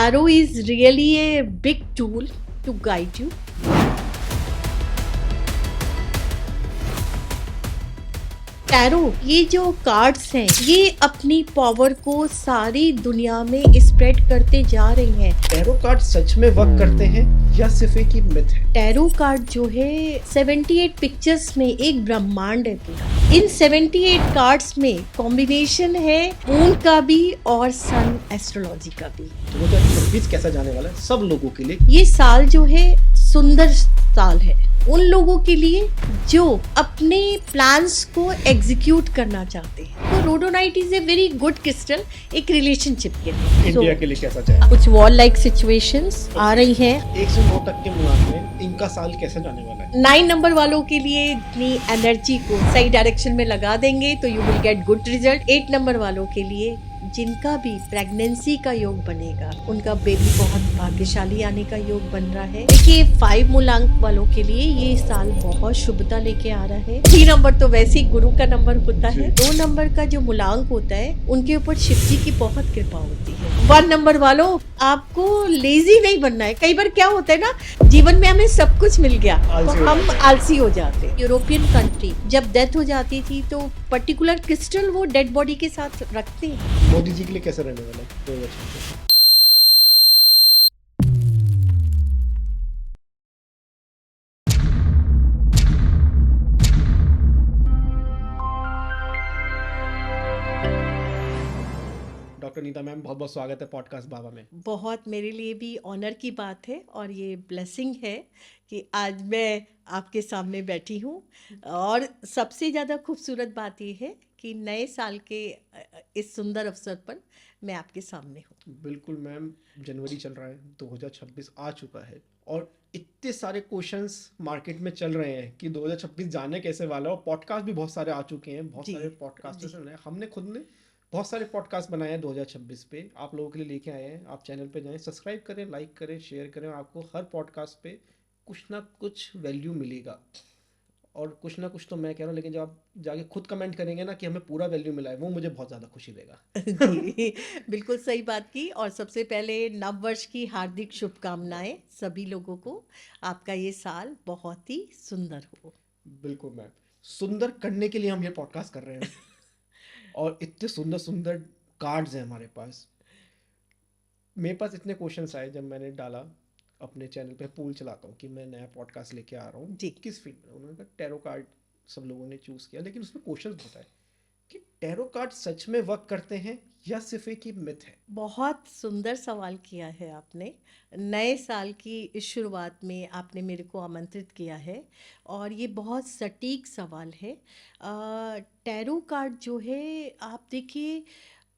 Tarot is really a big tool to guide you. Tarot ये जो cards हैं ये अपनी पावर को सारी दुनिया में स्प्रेड करते जा रही हैं। टैरो कार्ड सच में वर्क करते हैं या सिर्फ एक ही मिथ है? टैरो कार्ड जो है 78 पिक्चर्स में एक ब्रह्मांड है पूरा। इन 78 कार्ड्स में कॉम्बिनेशन है मून का भी और सन एस्ट्रोलॉजी का भी। 2026 कैसा जाने वाला है सब लोगों के लिए? ये साल जो है सुंदर साल है उन लोगों के लिए जो अपने प्लान्स को एग्जीक्यूट करना चाहते हैं। तो rhodonite is a very good crystal एक रिलेशनशिप के लिए। इंडिया के लिए कैसा जाए? कुछ वॉर लाइक सिचुएशंस आ रही हैं। 1 से 9 तक के मिलान में इनका साल कैसा जाने वाला है? 9 नंबर वालों के लिए अपनी एनर्जी को सही डायरेक्शन में लगा देंगे तो you will get good result. 8 number वालों के लिए जिनका भी प्रेगनेंसी का योग बनेगा उनका बेबी बहुत भाग्यशाली आने का योग बन रहा है। देखिए 5 मूलांक वालों के लिए ये साल बहुत शुभता लेके आ रहा है। 3 नंबर तो वैसे ही गुरु का नंबर होता है। 2 नंबर का जो मूलांक होता है उनके ऊपर शिव जी की बहुत कृपा होती है। 1 नंबर वालों आपको लेजी नहीं बनना है। कई बार क्या होता है ना जीवन में हमें सब कुछ मिल गया तो हम आलसी हो जाते हैं। यूरोपियन कंट्री जब डेथ हो जाती थी तो पर्टिकुलर क्रिस्टल वो डेड बॉडी के साथ रखते हैं। मोदी जी के लिए कैसा रहने वाला है 2026? डॉक्टर नीता मैम बहुत बहुत स्वागत है पॉडकास्ट बाबा में। बहुत मेरे लिए भी ऑनर की बात है और ये ब्लेसिंग है कि आज मैं आपके सामने बैठी हूँ। और सबसे ज़्यादा खूबसूरत बात ये है कि नए साल के इस सुंदर अवसर पर मैं आपके सामने हूँ। बिल्कुल मैम, जनवरी चल रहा है, 2026 आ चुका है और इतने सारे क्वेश्चंस मार्केट में चल रहे हैं कि 2026 जाने कैसे वाला है। और पॉडकास्ट भी बहुत सारे आ चुके हैं, बहुत सारे पॉडकास्टर्स हैं। हमने खुद ने बहुत सारे पॉडकास्ट बनाए हैं 2026 पे, आप लोगों के लिए लेके आए हैं। आप चैनल पे जाएं, सब्सक्राइब करें, लाइक करें, शेयर करें। आपको हर पॉडकास्ट पे कुछ ना कुछ वैल्यू मिलेगा और कुछ ना कुछ तो मैं कह रहा हूँ, लेकिन जब आप जाके खुद कमेंट करेंगे ना कि हमें पूरा वैल्यू मिला है, वो मुझे बहुत ज़्यादा खुशी देगा। जी बिल्कुल सही बात की। और सबसे पहले नव वर्ष की हार्दिक शुभकामनाएं सभी लोगों को। आपका ये साल बहुत ही सुंदर हो। बिल्कुल मैम, सुंदर करने के लिए हम ये पॉडकास्ट कर रहे हैं और इतने सुंदर सुंदर कार्ड्स हैं हमारे पास। मेरे पास इतने क्वेश्चंस आए जब मैंने डाला अपने चैनल पे, पूल चलाता हूँ कि मैं नया पॉडकास्ट लेके आ रहा हूँ जी। किस फील्ड में। उन्होंने कहा टैरो कार्ड सब लोगों ने चूज़ किया, लेकिन उसमें क्वेश्चंस बहुत आए कि टैरो कार्ड सच में वर्क करते हैं या सिर्फ एक ही मिथ है? बहुत सुंदर सवाल किया है आपने। नए साल की इस शुरुआत में आपने मेरे को आमंत्रित किया है और ये बहुत सटीक सवाल है। टैरो कार्ड जो है आप देखिए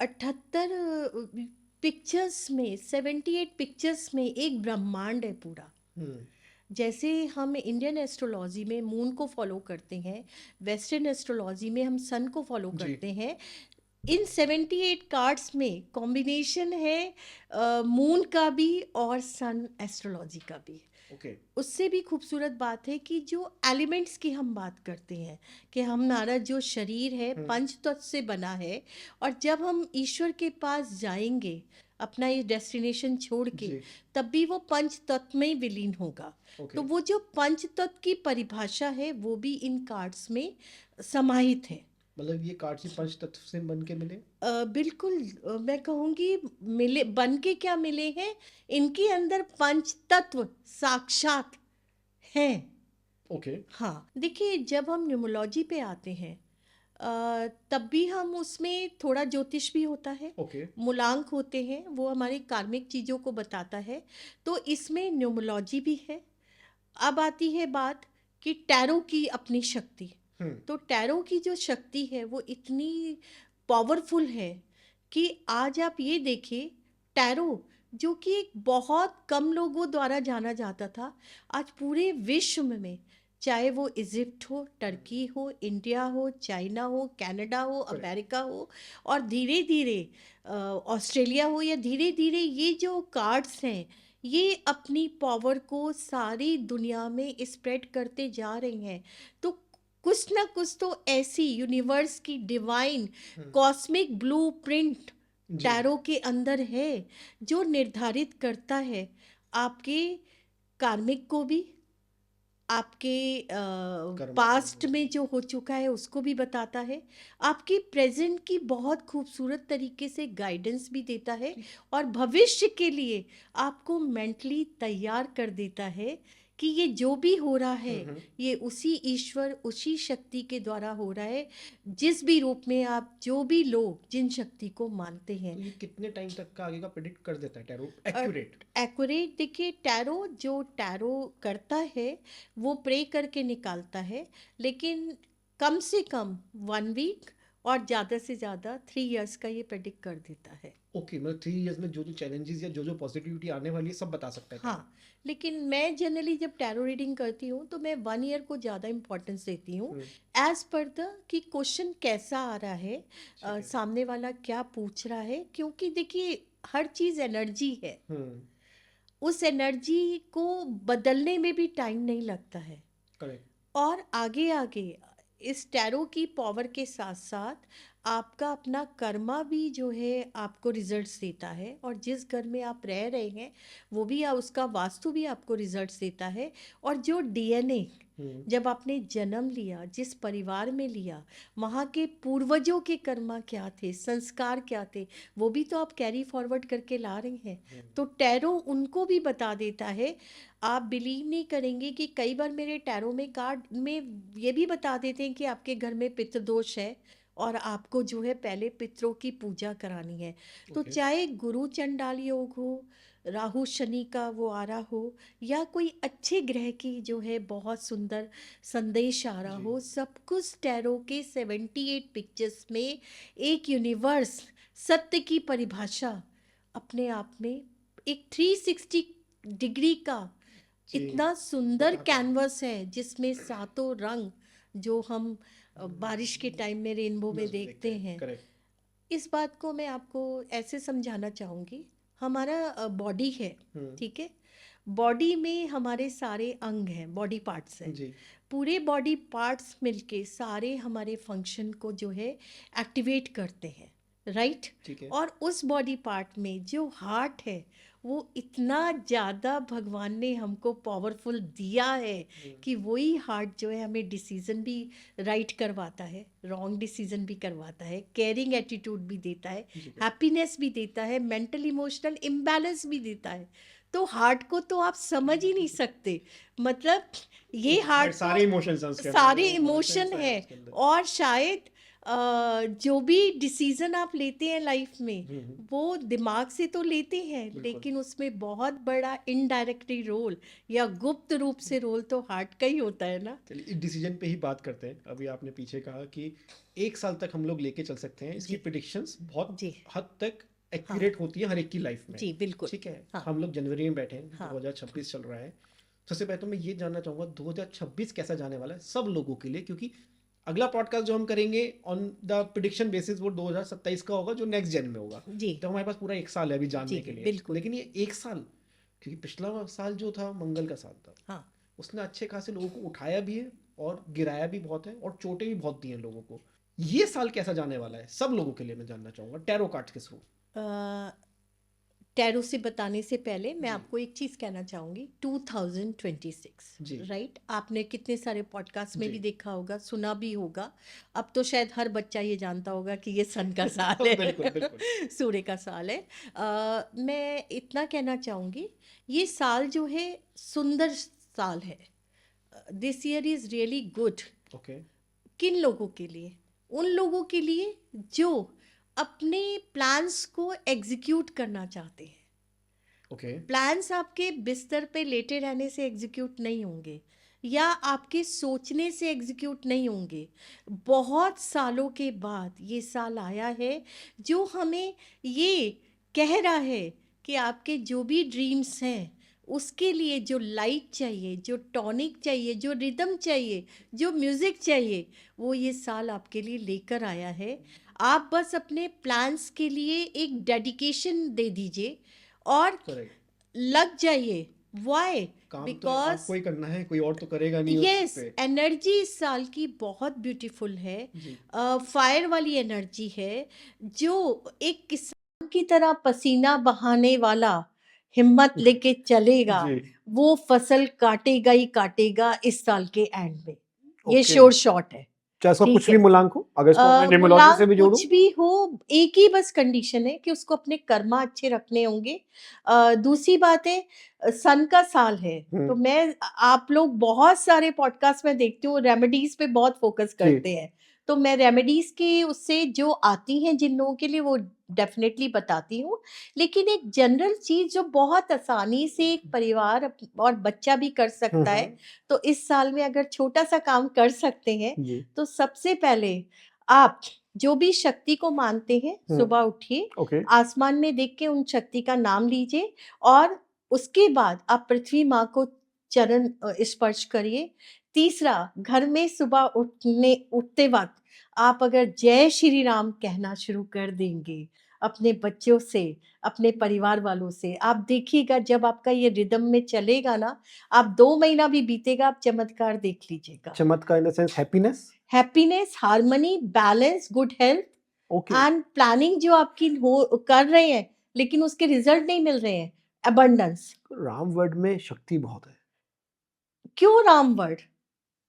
78 पिक्चर्स में 78 पिक्चर्स में एक ब्रह्मांड है पूरा। जैसे हम इंडियन एस्ट्रोलॉजी में मून को फॉलो करते हैं, वेस्टर्न एस्ट्रोलॉजी में हम सन को फॉलो जी। करते हैं। इन 78 कार्ड्स में कॉम्बिनेशन है मून का भी और सन एस्ट्रोलॉजी का भी। ओके। उससे भी खूबसूरत बात है कि जो एलिमेंट्स की हम बात करते हैं कि हमारा जो शरीर है पंच तत्व से बना है और जब हम ईश्वर के पास जाएंगे अपना ये डेस्टिनेशन छोड़ के जी। तब भी वो पंच तत्व में ही विलीन होगा। ओके। तो वो जो पंच तत्व की परिभाषा है वो भी इन कार्ड्स में समाहित है। मतलब ये कार्ड ही पंच तत्व से बन के मिले? बिल्कुल। मैं कहूँगी मिले बन के क्या मिले हैं, इनके अंदर पंच तत्व साक्षात हैं। ओके। हाँ देखिए जब हम न्यूमोलॉजी पे आते हैं तब भी हम उसमें थोड़ा ज्योतिष भी होता है। ओके। मूलांक होते हैं वो हमारी कार्मिक चीज़ों को बताता है, तो इसमें न्यूमोलॉजी भी है। अब आती है बात कि टैरो की अपनी शक्ति। तो टैरो की जो शक्ति है वो इतनी पावरफुल है कि आज आप ये देखिए टैरो जो कि एक बहुत कम लोगों द्वारा जाना जाता था, आज पूरे विश्व में चाहे वो इजिप्ट हो, टर्की हो, इंडिया हो, चाइना हो, कनाडा हो, अमेरिका हो और धीरे धीरे ऑस्ट्रेलिया हो, या धीरे धीरे ये जो कार्ड्स हैं ये अपनी पावर को सारी दुनिया में स्प्रेड करते जा रही हैं। तो कुछ ना कुछ तो ऐसी यूनिवर्स की डिवाइन कॉस्मिक ब्लूप्रिंट जी। टैरो के अंदर है, जो निर्धारित करता है आपके कार्मिक को भी, आपके कर्म को पास्ट भी। में जो हो चुका है उसको भी बताता है, आपकी प्रेजेंट की बहुत खूबसूरत तरीके से गाइडेंस भी देता है, और भविष्य के लिए आपको मेंटली तैयार कर देता है कि ये जो भी हो रहा है ये उसी ईश्वर, उसी शक्ति के द्वारा हो रहा है, जिस भी रूप में आप, जो भी लोग जिन शक्ति को मानते हैं। तो ये कितने टाइम तक का आगे का प्रिडिक्ट कर देता है टैरो, एक्यूरेट? एक्यूरेट देखिए, टैरो करता है वो प्रे करके निकालता है, लेकिन कम से कम 1 वीक और ज़्यादा से ज़्यादा 3 इयर्स का ये प्रेडिक्ट कर देता है। ओके, मतलब 3 इयर्स में जो जो चैलेंजेस या जो जो पॉजिटिविटी आने वाली है सब बता सकता है टैरो। हाँ, लेकिन मैं जनरली जब टैरो रीडिंग करती हूँ तो मैं 1 ईयर को ज़्यादा इम्पोर्टेंस देती हूँ, एज पर द कि क्वेश्चन कैसा आ रहा है, ठीक है। सामने वाला क्या पूछ रहा है, क्योंकि देखिए हर चीज़ एनर्जी है, उस एनर्जी को बदलने में भी टाइम नहीं लगता है। करेक्ट। और आगे आगे इस टैरो की पावर के साथ साथ आपका अपना कर्मा भी जो है आपको रिजल्ट्स देता है, और जिस घर में आप रह रहे हैं वो भी उसका वास्तु भी आपको रिजल्ट्स देता है, और जो डीएनए जब आपने जन्म लिया, जिस परिवार में लिया, वहाँ के पूर्वजों के कर्मा क्या थे, संस्कार क्या थे, वो भी तो आप कैरी फॉरवर्ड करके ला रहे हैं। तो टैरो उनको भी बता देता है। आप बिलीव नहीं करेंगे कि कई बार मेरे टैरो में कार्ड में ये भी बता देते हैं कि आपके घर में पितृदोष है और आपको जो है पहले पितरों की पूजा करानी है। तो ओके। चाहे गुरु चंडाल योग हो, राहु शनि का वो आ रहा हो, या कोई अच्छे ग्रह की जो है बहुत सुंदर संदेश आ रहा जी। हो, सब कुछ टैरो के 78 पिक्चर्स में एक यूनिवर्स, सत्य की परिभाषा अपने आप में, एक 360 डिग्री का जी, इतना सुंदर बताता है। कैनवस है, जिसमें सातों रंग जो हम बारिश के टाइम में रेनबो में उसमें देखते हैं। करेक्ट। इस बात को मैं आपको ऐसे समझाना चाहूँगी, हमारा बॉडी है, ठीक है, बॉडी में हमारे सारे अंग हैं, बॉडी पार्ट्स हैं, जी। पूरे बॉडी पार्ट्स मिलके सारे हमारे फंक्शन को जो है एक्टिवेट करते हैं, राइट। ठीक है। और उस बॉडी पार्ट में जो हार्ट है वो इतना ज़्यादा भगवान ने हमको पावरफुल दिया है कि वही हार्ट जो है हमें डिसीजन भी राइट करवाता है, रॉन्ग डिसीजन भी करवाता है, केयरिंग एटीट्यूड भी देता है, हैप्पीनेस भी देता है, मेंटल इमोशनल इम्बैलेंस भी देता है। तो हार्ट को तो आप समझ ही नहीं सकते, मतलब ये हार्ट सारे इमोशंस हैं उसके अंदर, सारे emotions इमोशन हैं है, उसके अंदर। और शायद जो भी डिसीजन आप लेते हैं लाइफ में वो दिमाग से तो लेते हैं, लेकिन उसमें बहुत बड़ा इनडायरेक्टली रोल या गुप्त रूप से रोल तो हार्ट का ही होता है ना। चलिए इस डिसीजन पे ही बात करते हैं। अभी आपने पीछे कहा कि 1 साल तक हम लोग लेके चल सकते हैं, इसकी प्रिडिक्शंस बहुत जी हद तक एक्यूरेट होती है हर एक की लाइफ में। जी बिल्कुल। ठीक है। हाँ। हम लोग जनवरी में बैठे हैं, हाँ। 2026 चल रहा है। सबसे पहले तो मैं ये जानना चाहूँगा 2026 कैसा जाने वाला है सब लोगों के लिए, क्योंकि अगला पॉडकास्ट जो हम करेंगे ऑन द प्रिडिक्शन बेसिस वो 2027 का होगा, जो नेक्स्ट जेन में होगा। जी तो हमारे पास पूरा 1 साल है अभी जानने जी के लिए। बिल्कुल। लेकिन ये 1 साल, क्योंकि पिछला साल जो था मंगल का साल था, हाँ। उसने अच्छे खासे लोगों को उठाया भी है और गिराया भी बहुत है और चोटें भी बहुत दी हैं लोगों को। ये साल कैसा जाने वाला है सब लोगों के लिए मैं जानना चाहूँगा टैरो कार्ड्स के थ्रू। टैरो से बताने से पहले मैं आपको एक चीज़ कहना चाहूँगी। 2026, राइट, आपने कितने सारे पॉडकास्ट में भी देखा होगा, सुना भी होगा। अब तो शायद हर बच्चा ये जानता होगा कि ये सन का साल है। बिल्कुल बिल्कुल। सूर्य का साल है। मैं इतना कहना चाहूँगी, ये साल जो है सुंदर साल है। This year is really good. Okay. किन लोगों के लिए? उन लोगों के लिए जो अपने प्लान्स को एग्जीक्यूट करना चाहते हैं। ओके। प्लान्स आपके बिस्तर पे लेटे रहने से एग्जीक्यूट नहीं होंगे, या आपके सोचने से एग्जीक्यूट नहीं होंगे। बहुत सालों के बाद ये साल आया है जो हमें ये कह रहा है कि आपके जो भी ड्रीम्स हैं उसके लिए जो लाइट चाहिए, जो टॉनिक चाहिए, जो रिदम चाहिए, जो म्यूज़िक चाहिए, वो ये साल आपके लिए लेकर आया है। आप बस अपने प्लान्स के लिए एक डेडिकेशन दे दीजिए और लग जाइए। वाई? काम तो बिकॉज आपको ही करना है, कोई और तो करेगा नहीं। यस, एनर्जी इस साल की बहुत ब्यूटीफुल है, फायर वाली एनर्जी है, जो एक किस्म की तरह पसीना बहाने वाला हिम्मत लेके चलेगा, जी वो फसल काटेगा ही काटेगा इस साल के एंड में। ये ओके श्योर शॉट है। चाहे इसका ठीक कुछ है। भी मूलांक हो अगर इसको मैं न्यूमरोलॉजी मुलांक से भी जोड़ूं कुछ भी हो, एक ही बस कंडीशन है कि उसको अपने कर्मा अच्छे रखने होंगे। दूसरी बात है, सन का साल है, तो मैं आप लोग बहुत सारे पॉडकास्ट में देखती हूँ रेमेडीज पे बहुत फोकस जी करते हैं, तो मैं रेमेडीज के उससे जो आती हैं जिन लोगों के लिए वो डेफिनेटली बताती हूँ। लेकिन एक जनरल चीज जो बहुत आसानी से एक परिवार और बच्चा भी कर सकता है, तो इस साल में अगर छोटा सा काम कर सकते हैं, जी तो सबसे पहले आप जो भी शक्ति को मानते हैं, सुबह उठिए, ओके आसमान में देख के उन शक्ति का नाम लीजिए और उसके बाद आप पृथ्वी माँ को चरण स्पर्श करिए। तीसरा, घर में सुबह उठते वक्त आप अगर जय श्री राम कहना शुरू कर देंगे अपने बच्चों से, अपने परिवार वालों से, आप देखिएगा जब आपका ये रिदम में चलेगा ना, आप 2 महीना भी बीतेगा, आप चमत्कार देख लीजिएगा। चमत्कार in the sense happiness, harmony, balance, good health okay and planning जो आपकी हो कर रहे हैं लेकिन उसके रिजल्ट नहीं मिल रहे हैं, अबंडेंस। राम वर्ड में शक्ति बहुत है क्यों राम वर्ड?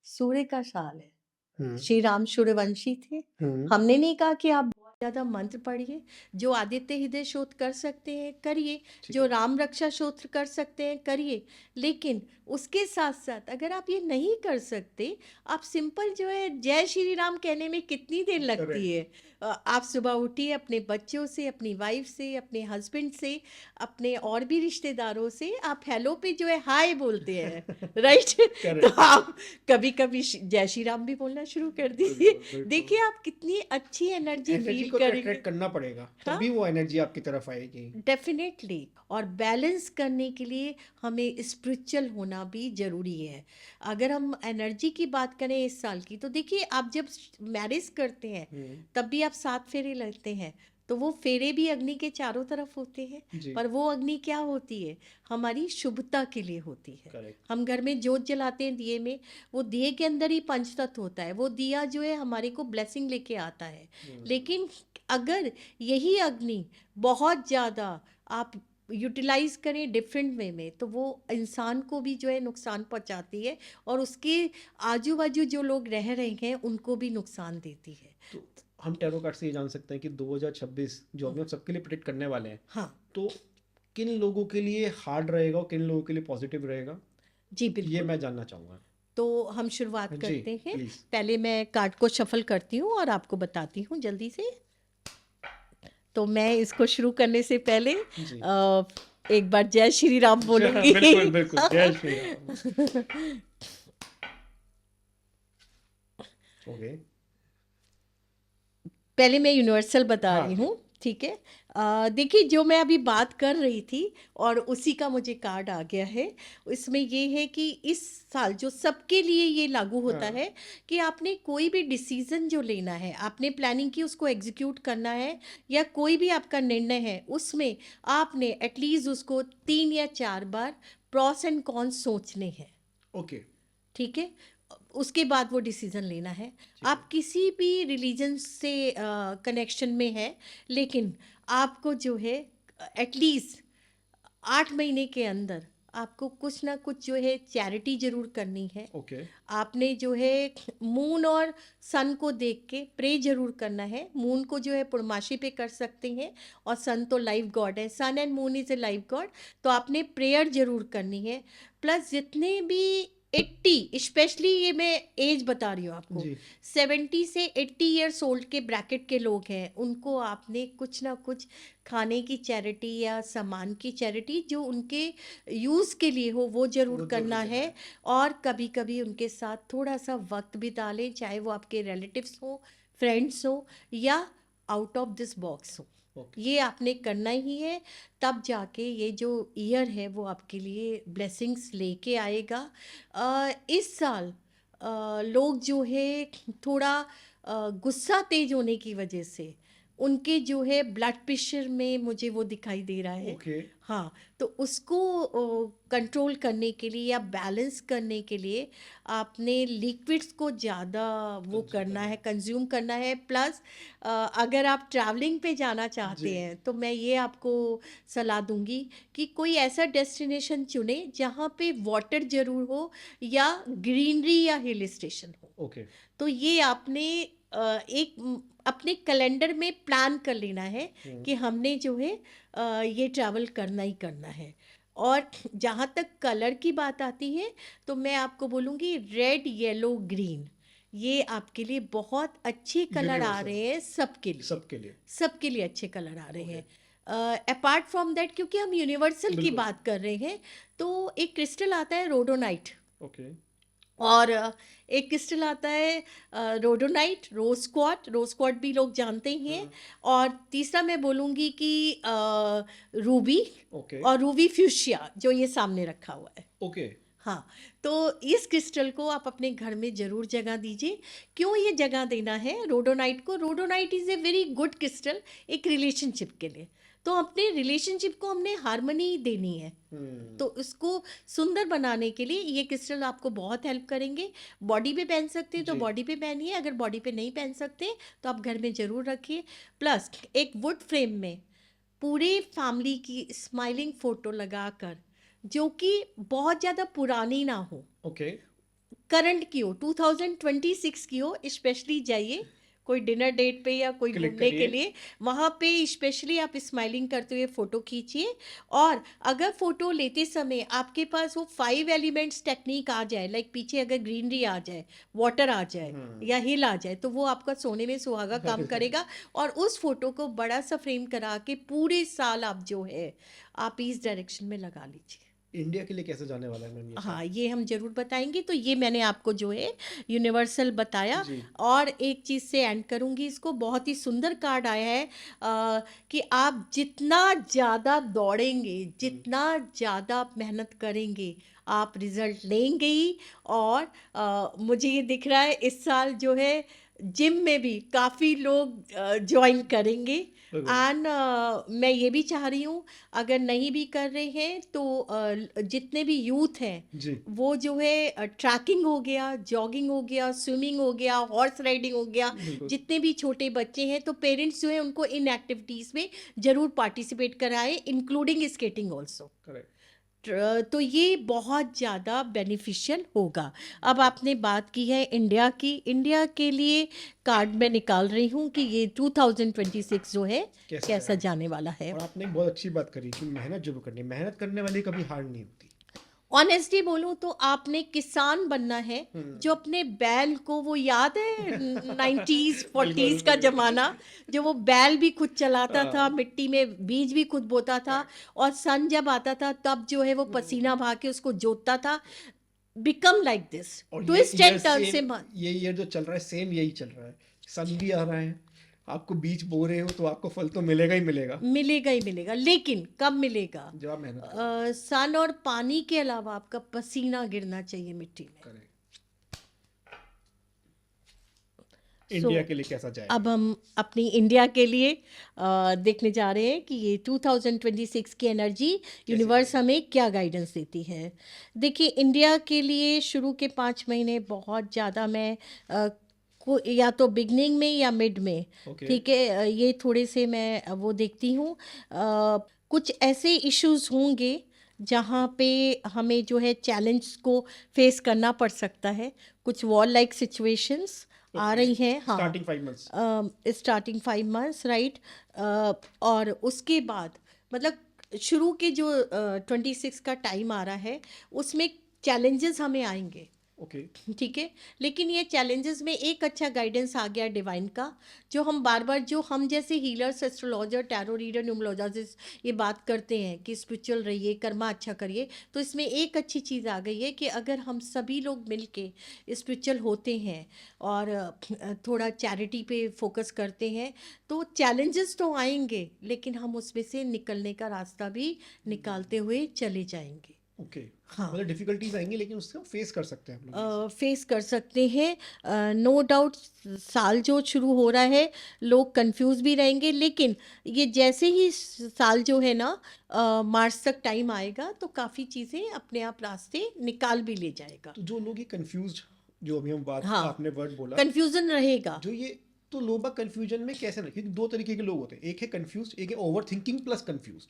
सूर्य का साल है, हम्म श्री राम सूर्यवंशी थे। हम्म हमने नहीं कहा कि आप बहुत ज्यादा मंत्र पढ़िए, जो आदित्य हृदय स्तोत्र कर सकते हैं करिए, ठीक जो है राम रक्षा स्तोत्र कर सकते हैं करिए। लेकिन उसके साथ साथ अगर आप ये नहीं कर सकते, आप सिंपल जो है जय श्री राम कहने में कितनी देर लगती करेक्ट है। आप सुबह उठिए, अपने बच्चों से, अपनी वाइफ से, अपने हस्बैंड से, अपने और भी रिश्तेदारों से आप हेलो पे जो है हाय बोलते हैं, राइट? तो करेक्ट आप कभी कभी जय श्री राम भी बोलना शुरू कर दीजिए। बिल्कुल बिल्कुल देखिए आप कितनी अच्छी एनर्जी एनर्जी फील को तो करेंगे। अट्रैक्ट करना पड़ेगा हाँ, तभी वो एनर्जी आपकी तरफ आएगी डेफिनेटली। और बैलेंस करने के लिए हमें स्पिरिचुअल होना भी ज़रूरी है। अगर हम एनर्जी की बात करें इस साल की, तो देखिए आप जब मैरिज करते हैं तब भी आप 7 फेरे लगते हैं, तो वो फेरे भी अग्नि के चारों तरफ होते हैं, जी पर वो अग्नि क्या होती है? हमारी शुभता के लिए होती है। करेक्ट हम घर में जोत जलाते हैं दिए में, वो दिए के अंदर ही पंचतत्व होता है, वो दिया जो है हमारे को ब्लेसिंग लेके आता है। लेकिन अगर यही अग्नि बहुत ज़्यादा आप यूटिलाइज करें डिफरेंट वे में, तो वो इंसान को भी जो है नुकसान पहुंचाती है और उसके आजू बाजू जो लोग रह रहे हैं उनको भी नुकसान देती है। तो हम टैरो कार्ड से ये जान सकते हैं कि 2026 जो अभी हम सबके लिए प्रेडिक्ट करने वाले हैं हाँ तो किन लोगों के लिए हार्ड रहेगा और किन लोगों के लिए पॉजिटिव रहेगा जी, ये बिल्कुल। मैं जानना चाहूँगा तो हम शुरुआत जी करते हैं। प्लीज पहले मैं कार्ड को शफल करती हूँ और आपको बताती हूँ जल्दी से। तो मैं इसको शुरू करने से पहले जी एक बार जय श्री राम बोलूंगी। बिल्कुल बिल्कुल जय श्री राम ओके पहले मैं यूनिवर्सल बता हाँ रही जी हूँ, ठीक है। देखिए जो मैं अभी बात कर रही थी और उसी का मुझे कार्ड आ गया है, इसमें ये है कि इस साल जो सबके लिए ये लागू होता हाँ है कि आपने कोई भी डिसीजन जो लेना है, आपने प्लानिंग की उसको एग्जीक्यूट करना है, या कोई भी आपका निर्णय है उसमें आपने एटलीस्ट उसको 3 या 4 बार प्रॉस एंड कॉन्स सोचने हैं, ओके ठीक है। उसके बाद वो डिसीजन लेना है। ठीक आप किसी भी रिलीजन से कनेक्शन में हैं, लेकिन आपको जो है एटलीस्ट 8 महीने के अंदर आपको कुछ ना कुछ जो है चैरिटी जरूर करनी है। ओके आपने जो है मून और सन को देख के प्रे जरूर करना है। मून को जो है पूर्णमासी पे कर सकते हैं और सन तो लाइफ गॉड है, sun and moon is a life god, तो आपने प्रेयर जरूर करनी है। प्लस जितने भी 80, स्पेशली ये मैं एज बता रही हूँ आपको, जी 70 से 80 ईयर्स ओल्ड के ब्रैकेट के लोग हैं, उनको आपने कुछ ना कुछ खाने की चैरिटी या सामान की चैरिटी जो उनके यूज़ के लिए हो वो ज़रूर वो करना जरूर है। देना और कभी कभी उनके साथ थोड़ा सा वक्त बिता लें, चाहे वो आपके रिलेटिव्स हो, फ्रेंड्स हो, या आउट ऑफ दिस बॉक्स हो। ओके ये आपने करना ही है, तब जाके ये जो ईयर है वो आपके लिए ब्लेसिंग्स लेके आएगा। इस साल लोग जो है थोड़ा गुस्सा तेज होने की वजह से उनके जो है ब्लड प्रेशर में मुझे वो दिखाई दे रहा है। ओके। हाँ, तो उसको कंट्रोल करने के लिए या बैलेंस करने के लिए आपने लिक्विड्स को ज़्यादा वो कंज्यूम करना करना है, है। कंज्यूम करना है। प्लस अगर आप ट्रैवलिंग पे जाना जी। चाहते हैं तो मैं ये आपको सलाह दूंगी कि कोई ऐसा डेस्टिनेशन चुने जहाँ पे वाटर ज़रूर हो या ग्रीनरी या हिल स्टेशन हो। ओके। तो ये आपने अपने कैलेंडर में प्लान कर लेना है कि हमने जो है ये ट्रैवल करना ही करना है। और जहाँ तक कलर की बात आती है तो मैं आपको बोलूँगी रेड येलो ग्रीन, ये आपके लिए बहुत अच्छे कलर आ यूनिवर्सल रहे हैं सबके लिए। सबके लिए। सबके लिए अच्छे कलर आ रहे ओके। हैं। अपार्ट फ्रॉम दैट, क्योंकि हम यूनिवर्सल की बिल्कुल। बात कर रहे हैं, तो एक क्रिस्टल आता है रोडोनाइट, ओके। और एक क्रिस्टल आता है रोडोनाइट, रोज क्वार्ट भी लोग जानते ही हैं। और तीसरा मैं बोलूँगी कि रूबी, ओके। और रूबी फ्यूशिया जो ये सामने रखा हुआ है। ओके। हाँ, तो इस क्रिस्टल को आप अपने घर में ज़रूर जगह दीजिए। क्यों ये जगह देना है रोडोनाइट को? Rhodonite is a very good crystal एक रिलेशनशिप के लिए। तो अपने रिलेशनशिप को हमने हार्मनी देनी है, तो उसको सुंदर बनाने के लिए ये क्रिस्टल आपको बहुत हेल्प करेंगे। बॉडी पे पहन सकते हैं तो जी। बॉडी पे पहनिए, अगर बॉडी पे नहीं पहन सकते तो आप घर में ज़रूर रखिए। प्लस एक वुड फ्रेम में पूरे फैमिली की स्माइलिंग फ़ोटो लगाकर, जो कि बहुत ज़्यादा पुरानी ना हो, ओके। करंट की हो, 2026 की हो, स्पेशली जाइए कोई डिनर डेट पे या कोई क्लिक घूमने के करिए। लिए, वहाँ पे स्पेशली आप स्माइलिंग करते हुए फ़ोटो खींचिए। और अगर फ़ोटो लेते समय आपके पास वो 5 एलिमेंट्स टेक्निक आ जाए, लाइक पीछे अगर ग्रीनरी आ जाए, वाटर आ जाए या हिल आ जाए, तो वो आपका सोने में सुहागा काम करेगा। और उस फ़ोटो को बड़ा सा फ्रेम करा के पूरे साल आप जो है आप इस डायरेक्शन में लगा लीजिए। इंडिया के लिए कैसे जाने वाला है मैम ये सब? हाँ, ये हम ज़रूर बताएंगे। तो ये मैंने आपको जो है यूनिवर्सल बताया। जी। और एक चीज़ से एंड करूँगी इसको, बहुत ही सुंदर कार्ड आया है कि आप जितना ज़्यादा दौड़ेंगे, जितना ज़्यादा आप मेहनत करेंगे, आप रिजल्ट लेंगे ही। और मुझे ये दिख रहा है इस साल जो है जिम में भी काफ़ी लोग ज्वाइन करेंगे। बिल्कुल। एंड मैं ये भी चाह रही हूँ, अगर नहीं भी कर रहे हैं तो जितने भी यूथ हैं जी। वो जो है ट्रैकिंग हो गया, जॉगिंग हो गया, स्विमिंग हो गया, हॉर्स राइडिंग हो गया, बिल्कुल। जितने भी छोटे बच्चे हैं, तो पेरेंट्स जो है उनको इन एक्टिविटीज़ में ज़रूर पार्टिसिपेट कराएं, इंक्लूडिंग स्केटिंग ऑल्सो। करेक्ट। तो ये बहुत ज़्यादा बेनिफिशियल होगा। अब आपने बात की है इंडिया की, इंडिया के लिए कार्ड मैं निकाल रही हूँ कि ये 2026 जो है कैसा जाने वाला है। और आपने एक बहुत अच्छी बात करी कि मेहनत जो करनी है, मेहनत करने वाली कभी हार नहीं होती। ऑनेस्टली बोलूं तो आपने किसान बनना है जो अपने बैल को, वो याद है 90s 40s का जमाना, जो वो बैल भी खुद चलाता था, मिट्टी में बीज भी खुद बोता था, और सन जब आता था तब जो है वो पसीना बहा के उसको जोतता था। Become like this, twist and turn से मत। ये ईयर जो चल रहा है सेम यही चल रहा है। सन भी आ रहा है, आपको बीज बो रहे हो तो आपको फल तो मिलेगा ही मिलेगा। मिलेगा ही मिलेगा, लेकिन कब मिलेगा? जब आप मेहनत करोगे। सन और पानी के अलावा आपका पसीना गिरना चाहिए मिट्टी में। करेक्ट। इंडिया के लिए कैसा जाए? अब हम अपनी इंडिया के लिए देखने जा रहे हैं कि ये 2026 की एनर्जी यूनिवर्स हमें क्या गाइडेंस देती है। देखिए, इंडिया के लिए शुरू के 5 महीने बहुत ज़्यादा मैं या तो बिगनिंग में या मिड में, ओके। ठीक है, ये थोड़े से मैं वो देखती हूँ। कुछ ऐसे इश्यूज होंगे जहाँ पे हमें जो है चैलेंज को फेस करना पड़ सकता है। कुछ वॉर लाइक सिचुएशंस आ रही हैं। हाँ, starting 5 months. Starting 5 months, right. और उसके बाद मतलब शुरू के जो 26 का टाइम आ रहा है उसमें चैलेंजेस हमें आएंगे, ओके। ठीक है। लेकिन ये चैलेंजेस में एक अच्छा गाइडेंस आ गया डिवाइन का, जो हम बार बार, जो हम जैसे healers, astrologer, tarot reader, numerologist ये बात करते हैं कि स्पिरिचुअल रहिए, कर्मा अच्छा करिए, तो इसमें एक अच्छी चीज़ आ गई है कि अगर हम सभी लोग मिलके स्पिरिचुअल होते हैं और थोड़ा चैरिटी पे फोकस करते हैं, तो चैलेंजेस तो आएंगे लेकिन हम उसमें से निकलने का रास्ता भी निकालते हुए चले जाएंगे। ओके, हाँ, मतलब डिफिकल्टीज आएंगी लेकिन उससे फेस कर सकते हैं हम लोग easy। फेस कर सकते हैं। नो डाउट साल जो शुरू हो रहा है, लोग कंफ्यूज भी रहेंगे, लेकिन ये जैसे ही साल जो है ना, मार्च तक टाइम आएगा तो काफ़ी चीज़ें अपने आप रास्ते निकाल भी ले जाएगा। तो जो लोग ये कंफ्यूज, जो अभी हम बात हाँ, आपने वर्ड बोला, कंफ्यूजन रहेगा। जो ये, तो लोग कंफ्यूजन में कैसे ना, क्योंकि दो तरीके के लोग होते हैं, एक है कंफ्यूज, एक है ओवर थिंकिंग प्लस कंफ्यूज,